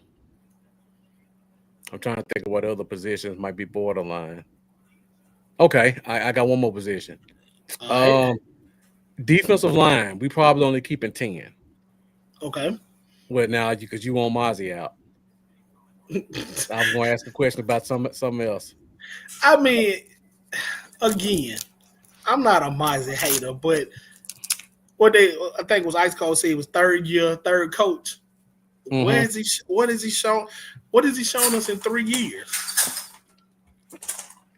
trying to think of what other positions might be borderline. Okay, I got one more position. Defensive line, we probably only keeping 10. Okay. Well, now because you want Mozzie out. I was going to ask a question about something else. I mean, again, I'm not a Mozzie hater, but I think was Ice Cold said was 3rd year, 3rd coach. What has he shown? What has he shown us in 3 years?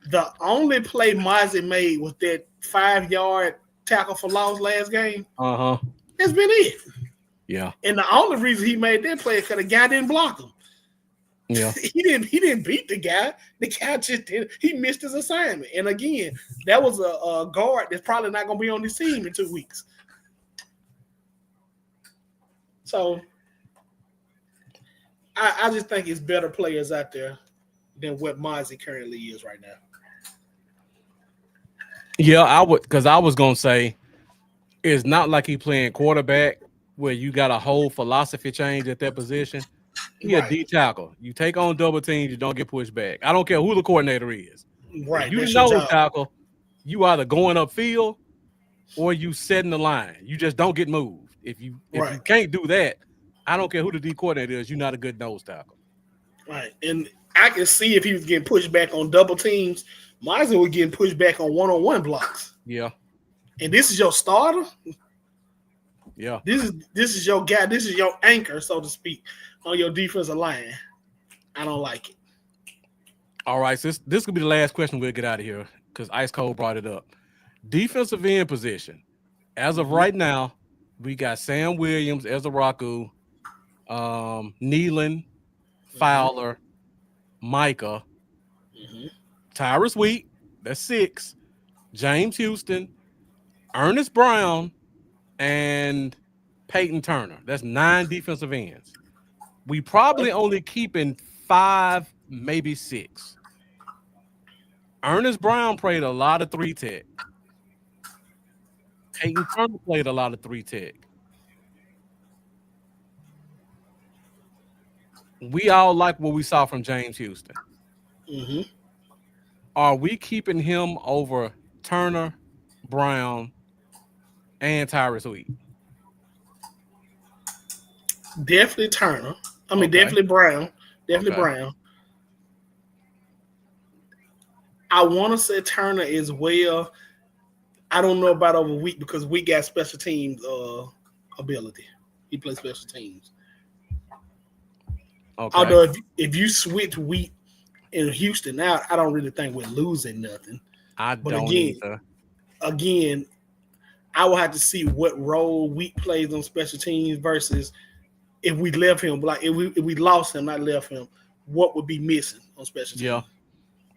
The only play Mozzie made was that 5-yard tackle for loss last game. That's been it. Yeah. And the only reason he made that play is because the guy didn't block him. Yeah. He didn't beat the guy. The guy just did. He missed his assignment. And again, that was a guard that's probably not going to be on this team in 2 weeks. So I just think it's better players out there than what Mozzie currently is right now. Yeah, I would, because I was gonna say it's not like he playing quarterback where you got a whole philosophy change at that position. He a D tackle. You take on double teams, you don't get pushed back. I don't care who the coordinator is. Right, If you that's your nose job. tackle, you either going upfield or you setting the line. You just don't get moved. If you can't do that, I don't care who the D coordinator is. You're not a good nose tackle. Right, and I can see if he was getting pushed back on double teams, Mozzie was getting pushed back on one-on-one blocks. Yeah. And this is your starter. Yeah. This is your guy. This is your anchor, so to speak, on your defensive line. I don't like it. All right, so this could be the last question we'll get out of here because Ice Cold brought it up. Defensive end position. As of right now, we got Sam Williams, Ezraku, Nealon, Fowler, Micah, Tyrus Wheat, that's 6, James Houston, Ernest Brown, and Peyton Turner. That's 9 defensive ends. We probably only keeping 5, maybe 6. Ernest Brown played a lot of 3-tech. Peyton Turner played a lot of 3-tech. We all like what we saw from James Houston. Are we keeping him over Turner, Brown, and Tyrus Wheat? Definitely Turner. I mean, definitely Brown. Definitely Brown. I want to say Turner as well. I don't know about over Wheat because we got special teams ability. He plays special teams. Okay. Although if you switch Wheat in Houston now, I don't really think we're losing nothing. Again, I will have to see what role Wheat plays on special teams versus if we left him. Like if we lost him, not left him, what would be missing on special teams?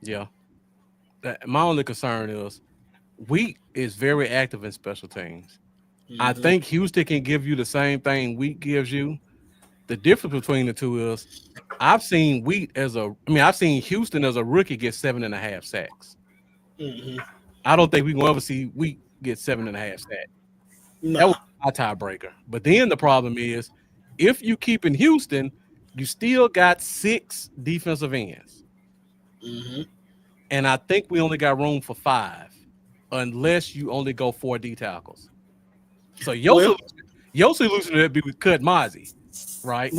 Yeah. My only concern is Wheat is very active in special teams. I think Houston can give you the same thing Wheat gives you. The difference between the two is I've seen Houston as a rookie get 7.5 sacks. I don't think we're gonna ever see Wheat get 7.5 sacks. No. That was my tiebreaker. But then the problem is if you keep in Houston, you still got 6 defensive ends. And I think we only got room for 5 unless you only go 4 D tackles. So your solution would be we cut Mozzie, right?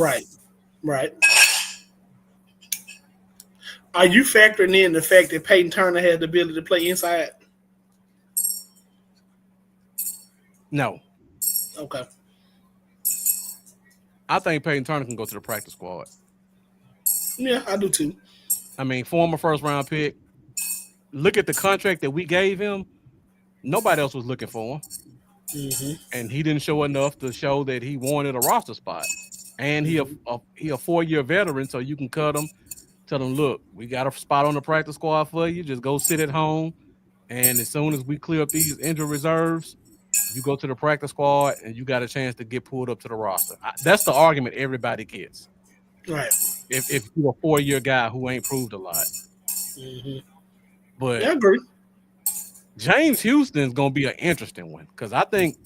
Right. Are you factoring in the fact that Peyton Turner has the ability to play inside? No. Okay. I think Peyton Turner can go to the practice squad. Yeah, I do too. I mean, former first-round pick. Look at the contract that we gave him. Nobody else was looking for him. And he didn't show enough to show that he wanted a roster spot. And he a 4-year veteran, so you can cut him. Tell him, look, we got a spot on the practice squad for you. Just go sit at home. And as soon as we clear up these injury reserves, you go to the practice squad and you got a chance to get pulled up to the roster. That's the argument everybody gets. Right. If you're a 4-year guy who ain't proved a lot. But I agree. James Houston's gonna be an interesting one because I think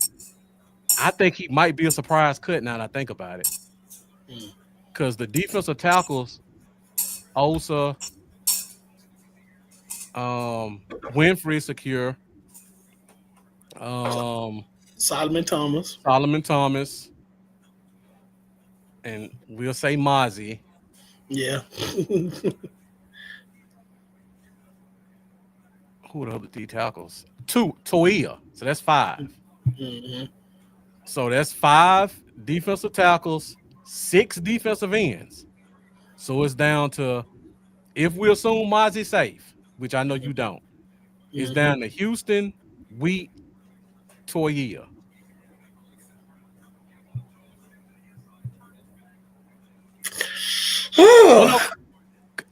he might be a surprise cut now that I think about it. Because the defensive tackles, Osa, Winfrey secure, Solomon Thomas, and we'll say Mozzie. Yeah. Who are the other D tackles? 2, Toia. So that's 5. So that's 5 defensive tackles, 6 defensive ends. So it's down to, if we assume Mozzie's safe, which I know you don't, it's down to Houston, Wheat, Toia.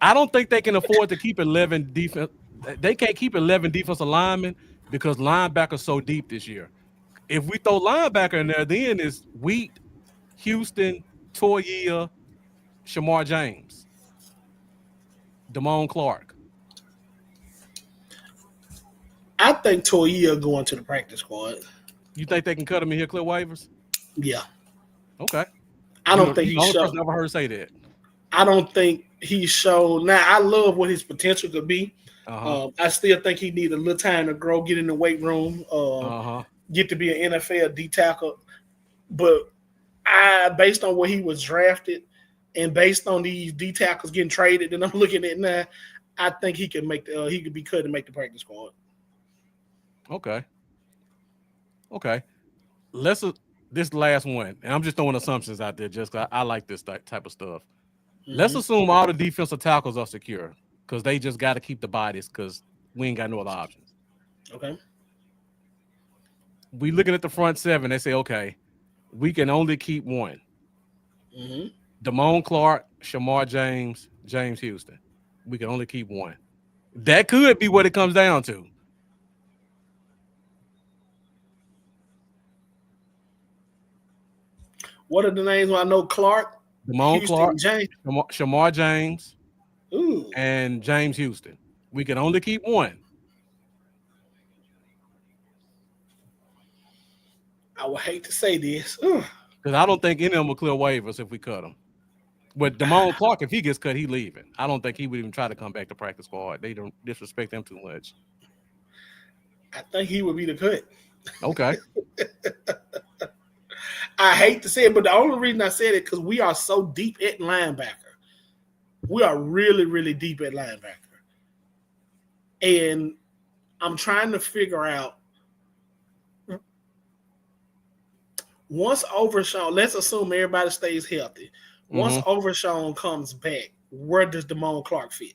I don't think they can afford to keep 11 defense. They can't keep 11 defensive linemen because linebackers so deep this year. If we throw linebacker in there, then it's Wheat, Houston, Toya, Shamar James, Damone Clark. I think Toya going to the practice squad. You think they can cut him and here clear waivers? Yeah. Okay. I don't think he's the only person I ever heard say that. I don't think he showed. Now, I love what his potential could be. I still think he needs a little time to grow, get in the weight room, get to be an NFL D tackle. But based on where he was drafted and based on these D tackles getting traded, and I'm looking at now, I think he could he could be cut and make the practice squad. Okay. This last one, and I'm just throwing assumptions out there just 'cause I like this type of stuff. Let's assume all the defensive tackles are secure because they just got to keep the bodies because we ain't got no other options. Okay. We looking at the front seven. They say, okay, we can only keep one. Damone Clark, Shamar James, James Houston. We can only keep one. That could be what it comes down to. What are the names? I know Clark, Damone Clark, James. Shamar James, and James Houston. We can only keep one. I would hate to say this. Because I don't think any of them will clear waivers if we cut them. But Damone Clark, if he gets cut, he's leaving. I don't think he would even try to come back to practice squad. They don't disrespect him too much. I think he would be the cut. Okay. I hate to say it, but the only reason I said it because we are so deep at linebacker. We are really, really deep at linebacker. And I'm trying to figure out once Overshown, let's assume everybody stays healthy. Once Overshown comes back, where does Damone Clark fit?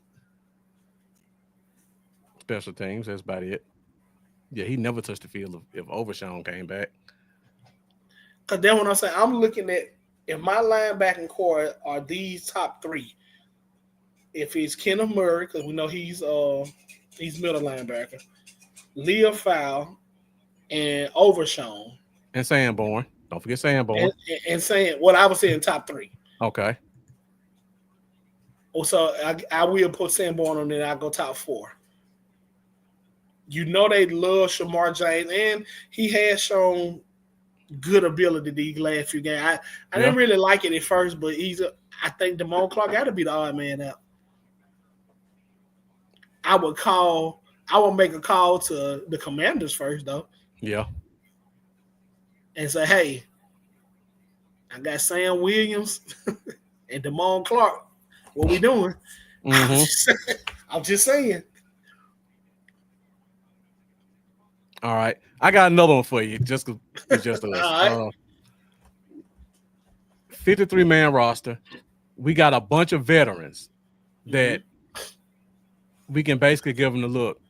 Special teams, that's about it. Yeah, he never touched the field if Overshown came back. Because then when I'm saying, I'm looking at if my linebacking core are these top three. If it's Kenneth Murray, because we know he's middle linebacker, Leah Fowl, and Overshown. And Sanborn. Don't forget Sanborn. And saying what I was saying top three. Okay. Also, I will put Sanborn on there. I'll go top four. You know they love Shamar James, and he has shown good ability these last few games. I didn't really like it at first, but I think Damone Clark got to be the odd man out. I would make a call to the Commanders first, though. Yeah. And say, hey, I got Sam Williams and Damone Clark. What we doing? I'm just saying. All right. I got another one for you. Just us. Right. 53-man roster. We got a bunch of veterans that we can basically give them the look.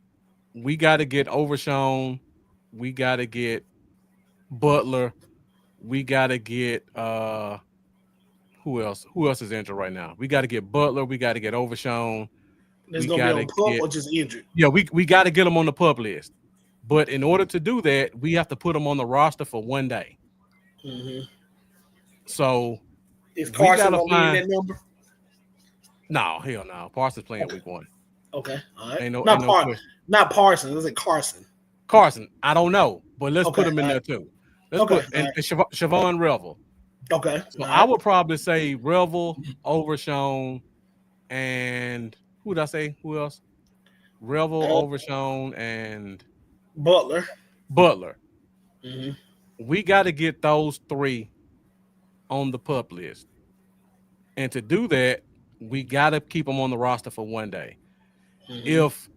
We got to get Overshown. We got to get Butler. We got to get who else? Who else is injured right now? We got to get Butler. We got to get Overshown. There's going to be on PUP or just injured? Yeah, we got to get them on the PUP list. But in order to do that, we have to put them on the roster for one day. So is Carson going to be in that number? No, hell no. Parsons playing week one. Okay, all right. Not Parsons. Is it Carson? Carson, I don't know, but let's put him in there too. Let's put Siobhan Revel. Okay. So I would probably say Revel, Overshown, and who did I say? Who else? Revel, Overshown, and Butler. We got to get those three on the PUP list. And to do that, we got to keep them on the roster for one day. If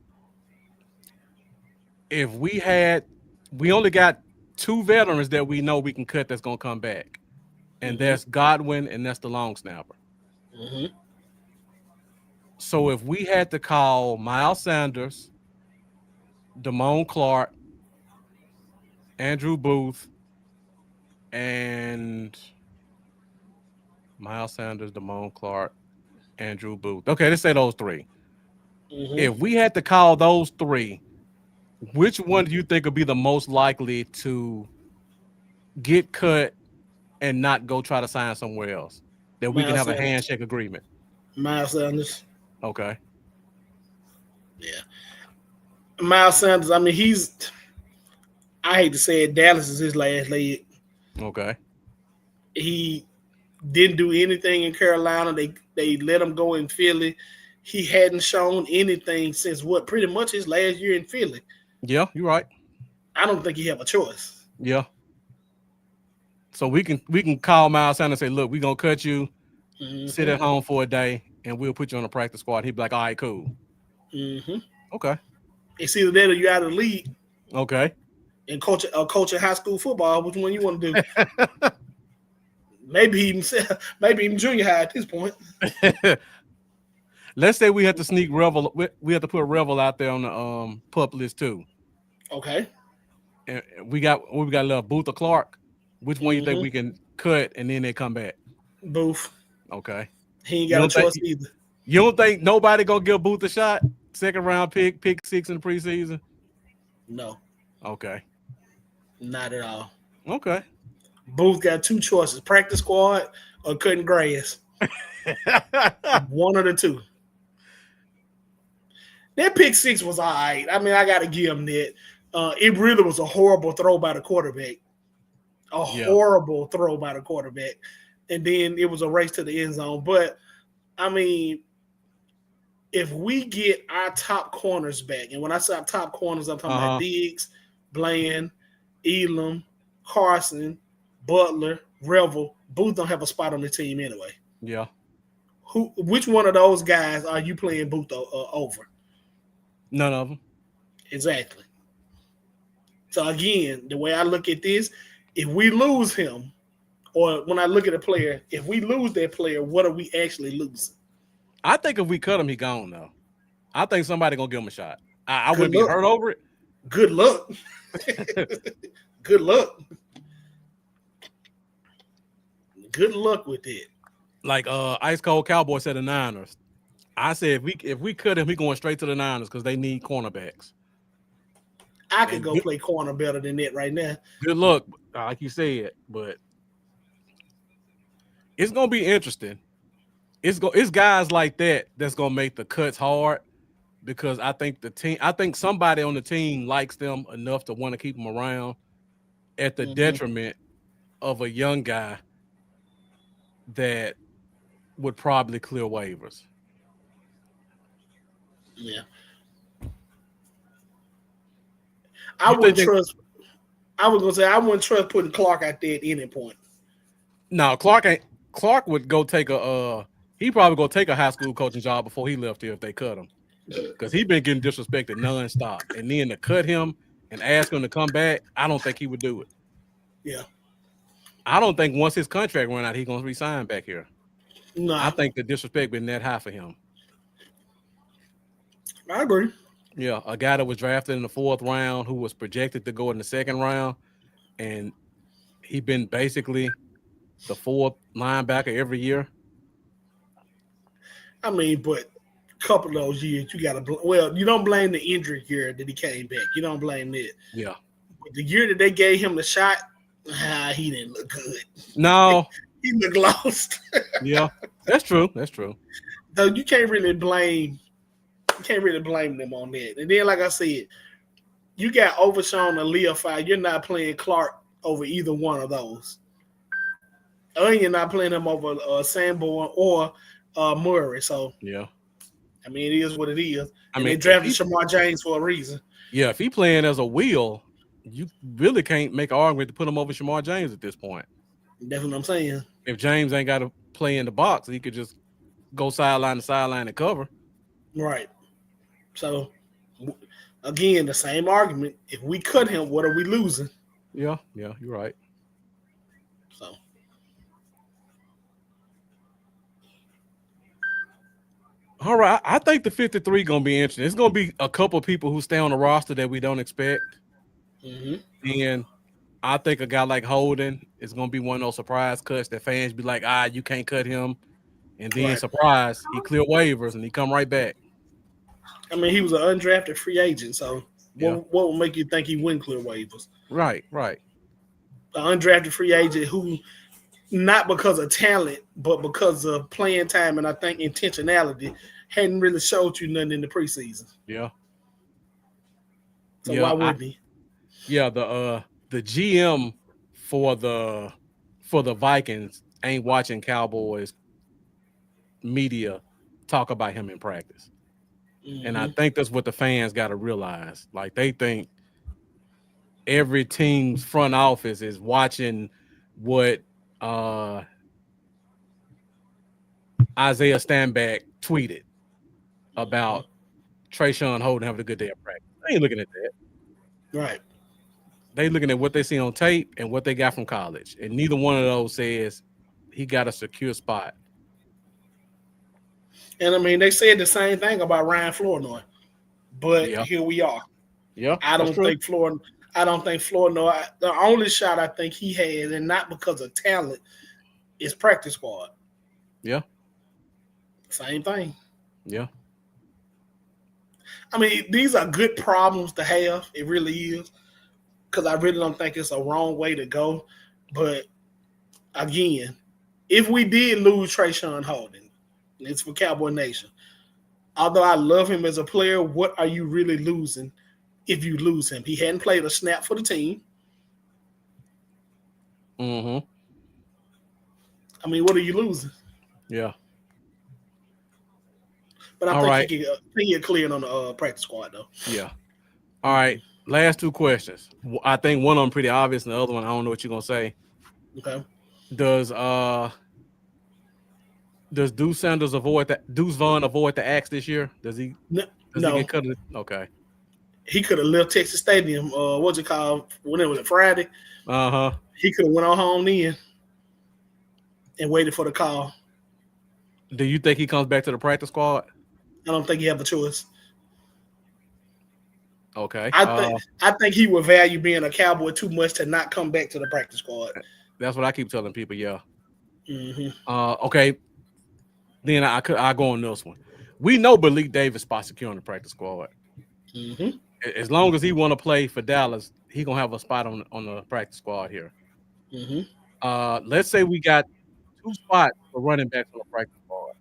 we only got two veterans that we know we can cut that's going to come back. And that's Godwin and that's the long snapper. So if we had to call Miles Sanders, Damone Clark, Andrew Booth, and Miles Sanders, Damone Clark, Andrew Booth. Okay, let's say those 3. Mm-hmm. If we had to call those 3, which one do you think would be the most likely to get cut and not go try to sign somewhere else? That we can Miles have a Sanders. handshake agreement. Miles Sanders. Okay. Yeah. Miles Sanders. I mean, I hate to say it, Dallas is his last leg. Okay. He didn't do anything in Carolina. They let him go in Philly. He hadn't shown anything since pretty much his last year in Philly. Yeah, you're right. I don't think he have a choice. Yeah. So we can call Miles Sanders and say, look, we're gonna cut you, sit at home for a day, and we'll put you on the practice squad. He'd be like, all right, cool. Mm-hmm. Okay. It's either that or you out of the league. Okay. And coach a high school football. Which one you want to do? maybe even junior high at this point. Let's say we have to sneak Revel. We have to put Revel out there on the pup list too. Okay. And we got left, Booth or Clark. Which one you think we can cut and then they come back? Booth. Okay. He ain't got a choice either. You don't think nobody gonna give Booth a shot? 2nd round pick 6 in the preseason? No. Okay. Not at all. Okay. Booth got 2 choices: practice squad or cutting grass. One of the 2. That pick 6 was all right. I mean, I got to give him that. It really was a horrible throw by the quarterback. Horrible throw by the quarterback. And then it was a race to the end zone. But, I mean, if we get our top corners back, and when I say top corners, I'm talking about Diggs, Bland, Elam, Carson, Butler, Revel. Booth don't have a spot on the team anyway. Yeah. Which one of those guys are you playing Booth over? None of them. Exactly. So again, the way I look at this, if we lose him, or when I look at a player, if we lose that player, what are we actually losing? I think if we cut him, he gone though. I think somebody gonna give him a shot. I wouldn't be hurt over it. Good luck. Good luck. Good luck with it. Like Ice Cold Cowboy said the Niners. I said if we cut him, he going straight to the Niners because they need cornerbacks. I could go play corner better than that right now. Good luck, like you said, but it's gonna be interesting. It's guys like that that's gonna make the cuts hard because I think somebody on the team likes them enough to want to keep them around at the detriment of a young guy that would probably clear waivers. Yeah. I wouldn't trust putting Clark out there at any point. No, Clark would go take he probably go take a high school coaching job before he left here if they cut him. Because he's been getting disrespected nonstop. And then to cut him and ask him to come back, I don't think he would do it. Yeah. I don't think once his contract run out, he's gonna resign back here. No. I think the disrespect been that high for him. I agree. Yeah, a guy that was drafted in the 4th round who was projected to go in the 2nd round, and he been basically the 4th linebacker every year. I mean, but a couple of those years, you got to you don't blame the injury year that he came back. You don't blame that. Yeah. But the year that they gave him the shot, he didn't look good. No. He looked lost. Yeah, that's true. That's true. So you can't really blame them on that. And then, like I said, you got Overshawn or Leofy. You're not playing Clark over either one of those. Or you're not playing him over Sanborn or Murray. So, yeah. I mean, it is what it is. They drafted Shamar James for a reason. Yeah, if he playing as a wheel, you really can't make an argument to put him over Shamar James at this point. That's what I'm saying. If James ain't got to play in the box, he could just go sideline to sideline and cover. Right. So, again, the same argument. If we cut him, what are we losing? Yeah, you're right. So, all right, I think the 53 gonna be interesting. It's gonna be a couple of people who stay on the roster that we don't expect, and I think a guy like Holden is gonna be one of those surprise cuts that fans be like, you can't cut him, And then surprise, he cleared waivers and he come right back. I mean, he was an undrafted free agent, so what would make you think he wouldn't clear waivers? Right. An undrafted free agent who, not because of talent, but because of playing time and I think intentionality, hadn't really showed you nothing in the preseason. Yeah. So why wouldn't he? Yeah, the GM for the Vikings ain't watching Cowboys media talk about him in practice. Mm-hmm. And I think that's what the fans got to realize. Like, they think every team's front office is watching what Isaiah Stanback tweeted about Trayshawn Holden having a good day at practice. They ain't looking at that. Right. They looking at what they see on tape and what they got from college. And neither one of those says he got a secure spot. And I mean, they said the same thing about Ryan Flournoy. But here we are. Yeah. I don't think Flournoy, the only shot I think he has, and not because of talent, is practice squad. Yeah. Same thing. Yeah. I mean, these are good problems to have. It really is. Because I really don't think it's a wrong way to go. But, again, if we did lose Trayshawn Holden, it's for Cowboy Nation. Although I love him as a player, what are you really losing if you lose him? He hadn't played a snap for the team. Mm-hmm. I mean, what are you losing? Yeah. But I think he get cleared on the practice squad, though. Yeah. All right. Last two questions. I think one of them pretty obvious, and the other one, I don't know what you're going to say. Okay. Does Deuce Vaughn avoid the axe this year? Does he? No. He get cut? Okay. He could have left Texas Stadium. What's it called? When it was Friday. He could have went on home then and waited for the call. Do you think he comes back to the practice squad? I don't think he have a choice. Okay. I think he would value being a Cowboy too much to not come back to the practice squad. That's what I keep telling people. Yeah. Mm-hmm. Okay. Then I go on this one. We know Malik Davis spot secure on the practice squad. Mm-hmm. As long as he want to play for Dallas, he gonna have a spot on the practice squad here. Mm-hmm. Let's say we got two spots for running backs on the practice squad.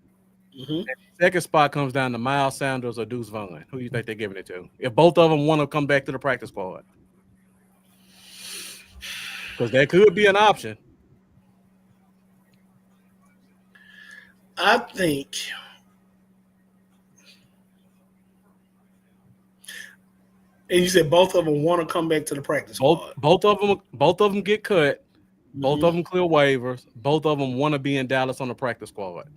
Mm-hmm. And the second spot comes down to Miles Sanders or Deuce Vaughn. Who do you think they're giving it to? If both of them want to come back to the practice squad, because that could be an option. I think and you said both of them want to come back to the practice squad. Both of them get cut. Mm-hmm. Both of them clear waivers. Both of them want to be in Dallas on the practice squad.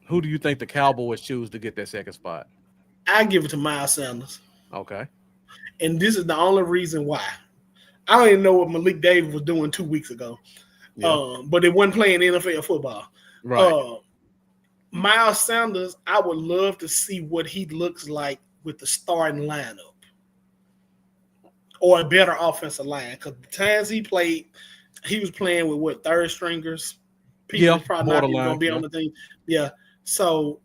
Who do you think the Cowboys choose to get that second spot? I give it to Miles Sanders. Okay. And this is the only reason why. I don't even know what Malik Davis was doing 2 weeks ago. Yeah. But they wasn't playing NFL football. Right. Miles Sanders, I would love to see what he looks like with the starting lineup or a better offensive line. Because the times he played, he was playing with third stringers. People probably not even going to be on the thing. Yeah. So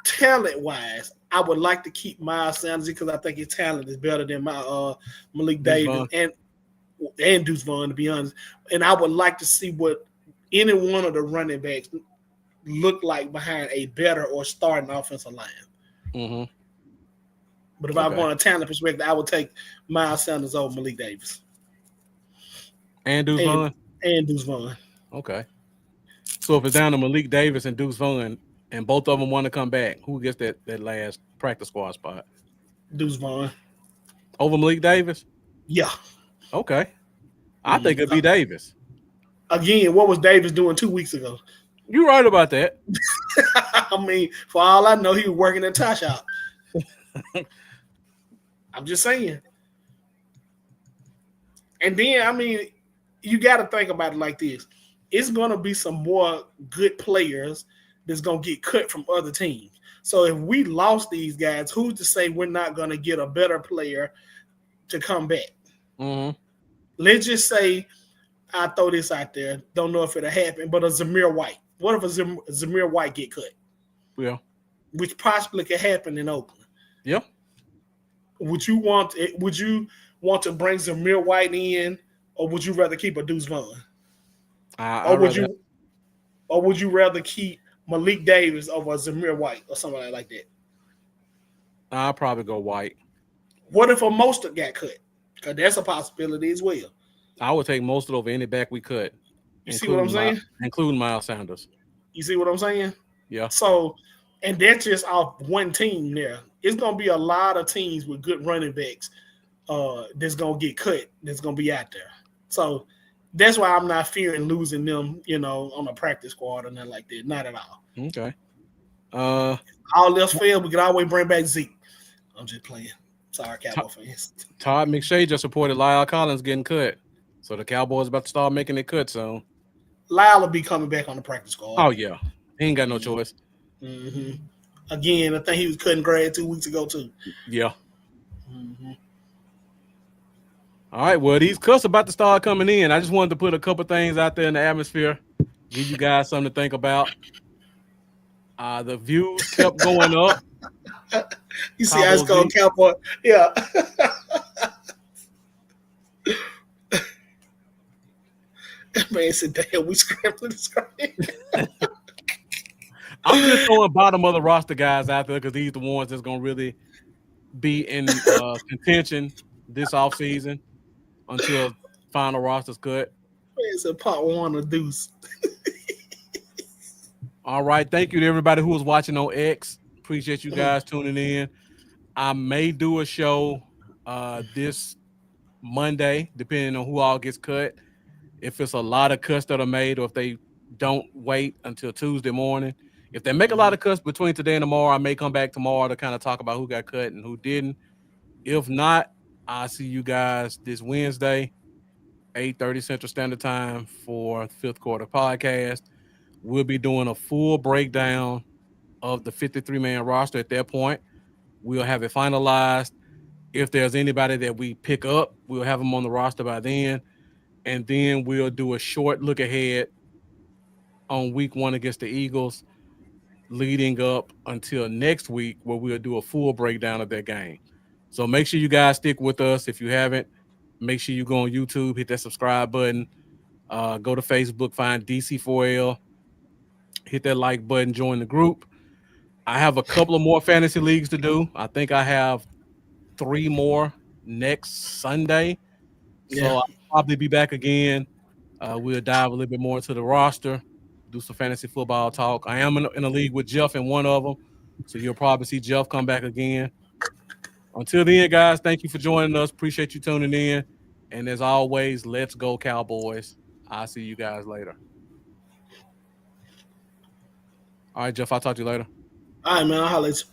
talent-wise, I would like to keep Miles Sanders because I think his talent is better than my Malik Davis and Deuce Vaughn, to be honest. And I would like to see what any one of the running backs look like behind a better or starting offensive line. Mm-hmm. But if I'm going to talent perspective, I would take Miles Sanders over Malik Davis. And Deuce Vaughn? And Deuce Vaughn. Okay. So if it's down to Malik Davis and Deuce Vaughn, and both of them want to come back, who gets that last practice squad spot? Deuce Vaughn. Over Malik Davis? Yeah. Okay. I think it'd be Davis. Again, what was Davis doing 2 weeks ago? You're right about that. I mean, for all I know, he was working at Tosh Shop. I'm just saying. And then, I mean, you got to think about it like this. It's going to be some more good players that's going to get cut from other teams. So if we lost these guys, who's to say we're not going to get a better player to come back? Mm-hmm. Let's just say I throw this out there. Don't know if it'll happen, but a Zamir White. What if a Zamir White get cut? Yeah. Which possibly could happen in Oakland. Yeah. Would you want it? Would you want to bring Zamir White in, or would you rather keep a Deuce Vaughn? Or would you rather keep Malik Davis over Zamir White or somebody like that? I'll probably go White. What if a Mostert got cut? Because that's a possibility as well. I would take Mostert over any back we could. You see what I'm saying? Including Miles Sanders. You see what I'm saying? Yeah. So, and that's just off one team there. It's going to be a lot of teams with good running backs that's going to get cut, that's going to be out there. So, that's why I'm not fearing losing them, on a practice squad or nothing like that. Not at all. Okay. All else failed, we could always bring back Zeke. I'm just playing. Sorry, Cowboy fans. Todd McShay just reported Lyle Collins getting cut. So the Cowboys about to start making it cut soon. Lyle will be coming back on the practice squad. Oh, yeah. He ain't got no choice. Mm-hmm. Again, I think he was cutting grad 2 weeks ago, too. Yeah. Mm-hmm. All right, well, these cuts about to start coming in. I just wanted to put a couple things out there in the atmosphere, give you guys something to think about. The views kept going up. You see how it's going, Cowboy? Yeah. That man said, damn, we scrambling the screen. I'm just throwing bottom of the roster guys out there because these are the ones that's going to really be in contention this offseason until final roster's cut. Man said, part one of Deuce. All right. Thank you to everybody who was watching on X. Appreciate you guys tuning in. I may do a show this Monday, depending on who all gets cut. If it's a lot of cuts that are made or if they don't wait until Tuesday morning. If they make a lot of cuts between today and tomorrow, I may come back tomorrow to kind of talk about who got cut and who didn't. If not, I'll see you guys this Wednesday, 8:30 Central Standard Time for Fifth Quarter Podcast. We'll be doing a full breakdown of the 53-man roster at that point. We'll have it finalized. If there's anybody that we pick up, we'll have them on the roster by then. And then we'll do a short look ahead on week 1 against the Eagles, leading up until next week where we'll do a full breakdown of that game. So make sure you guys stick with us. If you haven't, make sure you go on YouTube, hit that subscribe button, go to Facebook, find DC4L, hit that like button, join the group. I have a couple of more fantasy leagues to do. I think I have 3 more next Sunday. So I'll probably be back again. We'll dive a little bit more into the roster, do some fantasy football talk. I am in a league with Jeff in one of them, so you'll probably see Jeff come back again. Until then, guys, thank you for joining us. Appreciate you tuning in. And as always, let's go Cowboys. I'll see you guys later. All right, Jeff, I'll talk to you later. All right, man. I'll holler at you.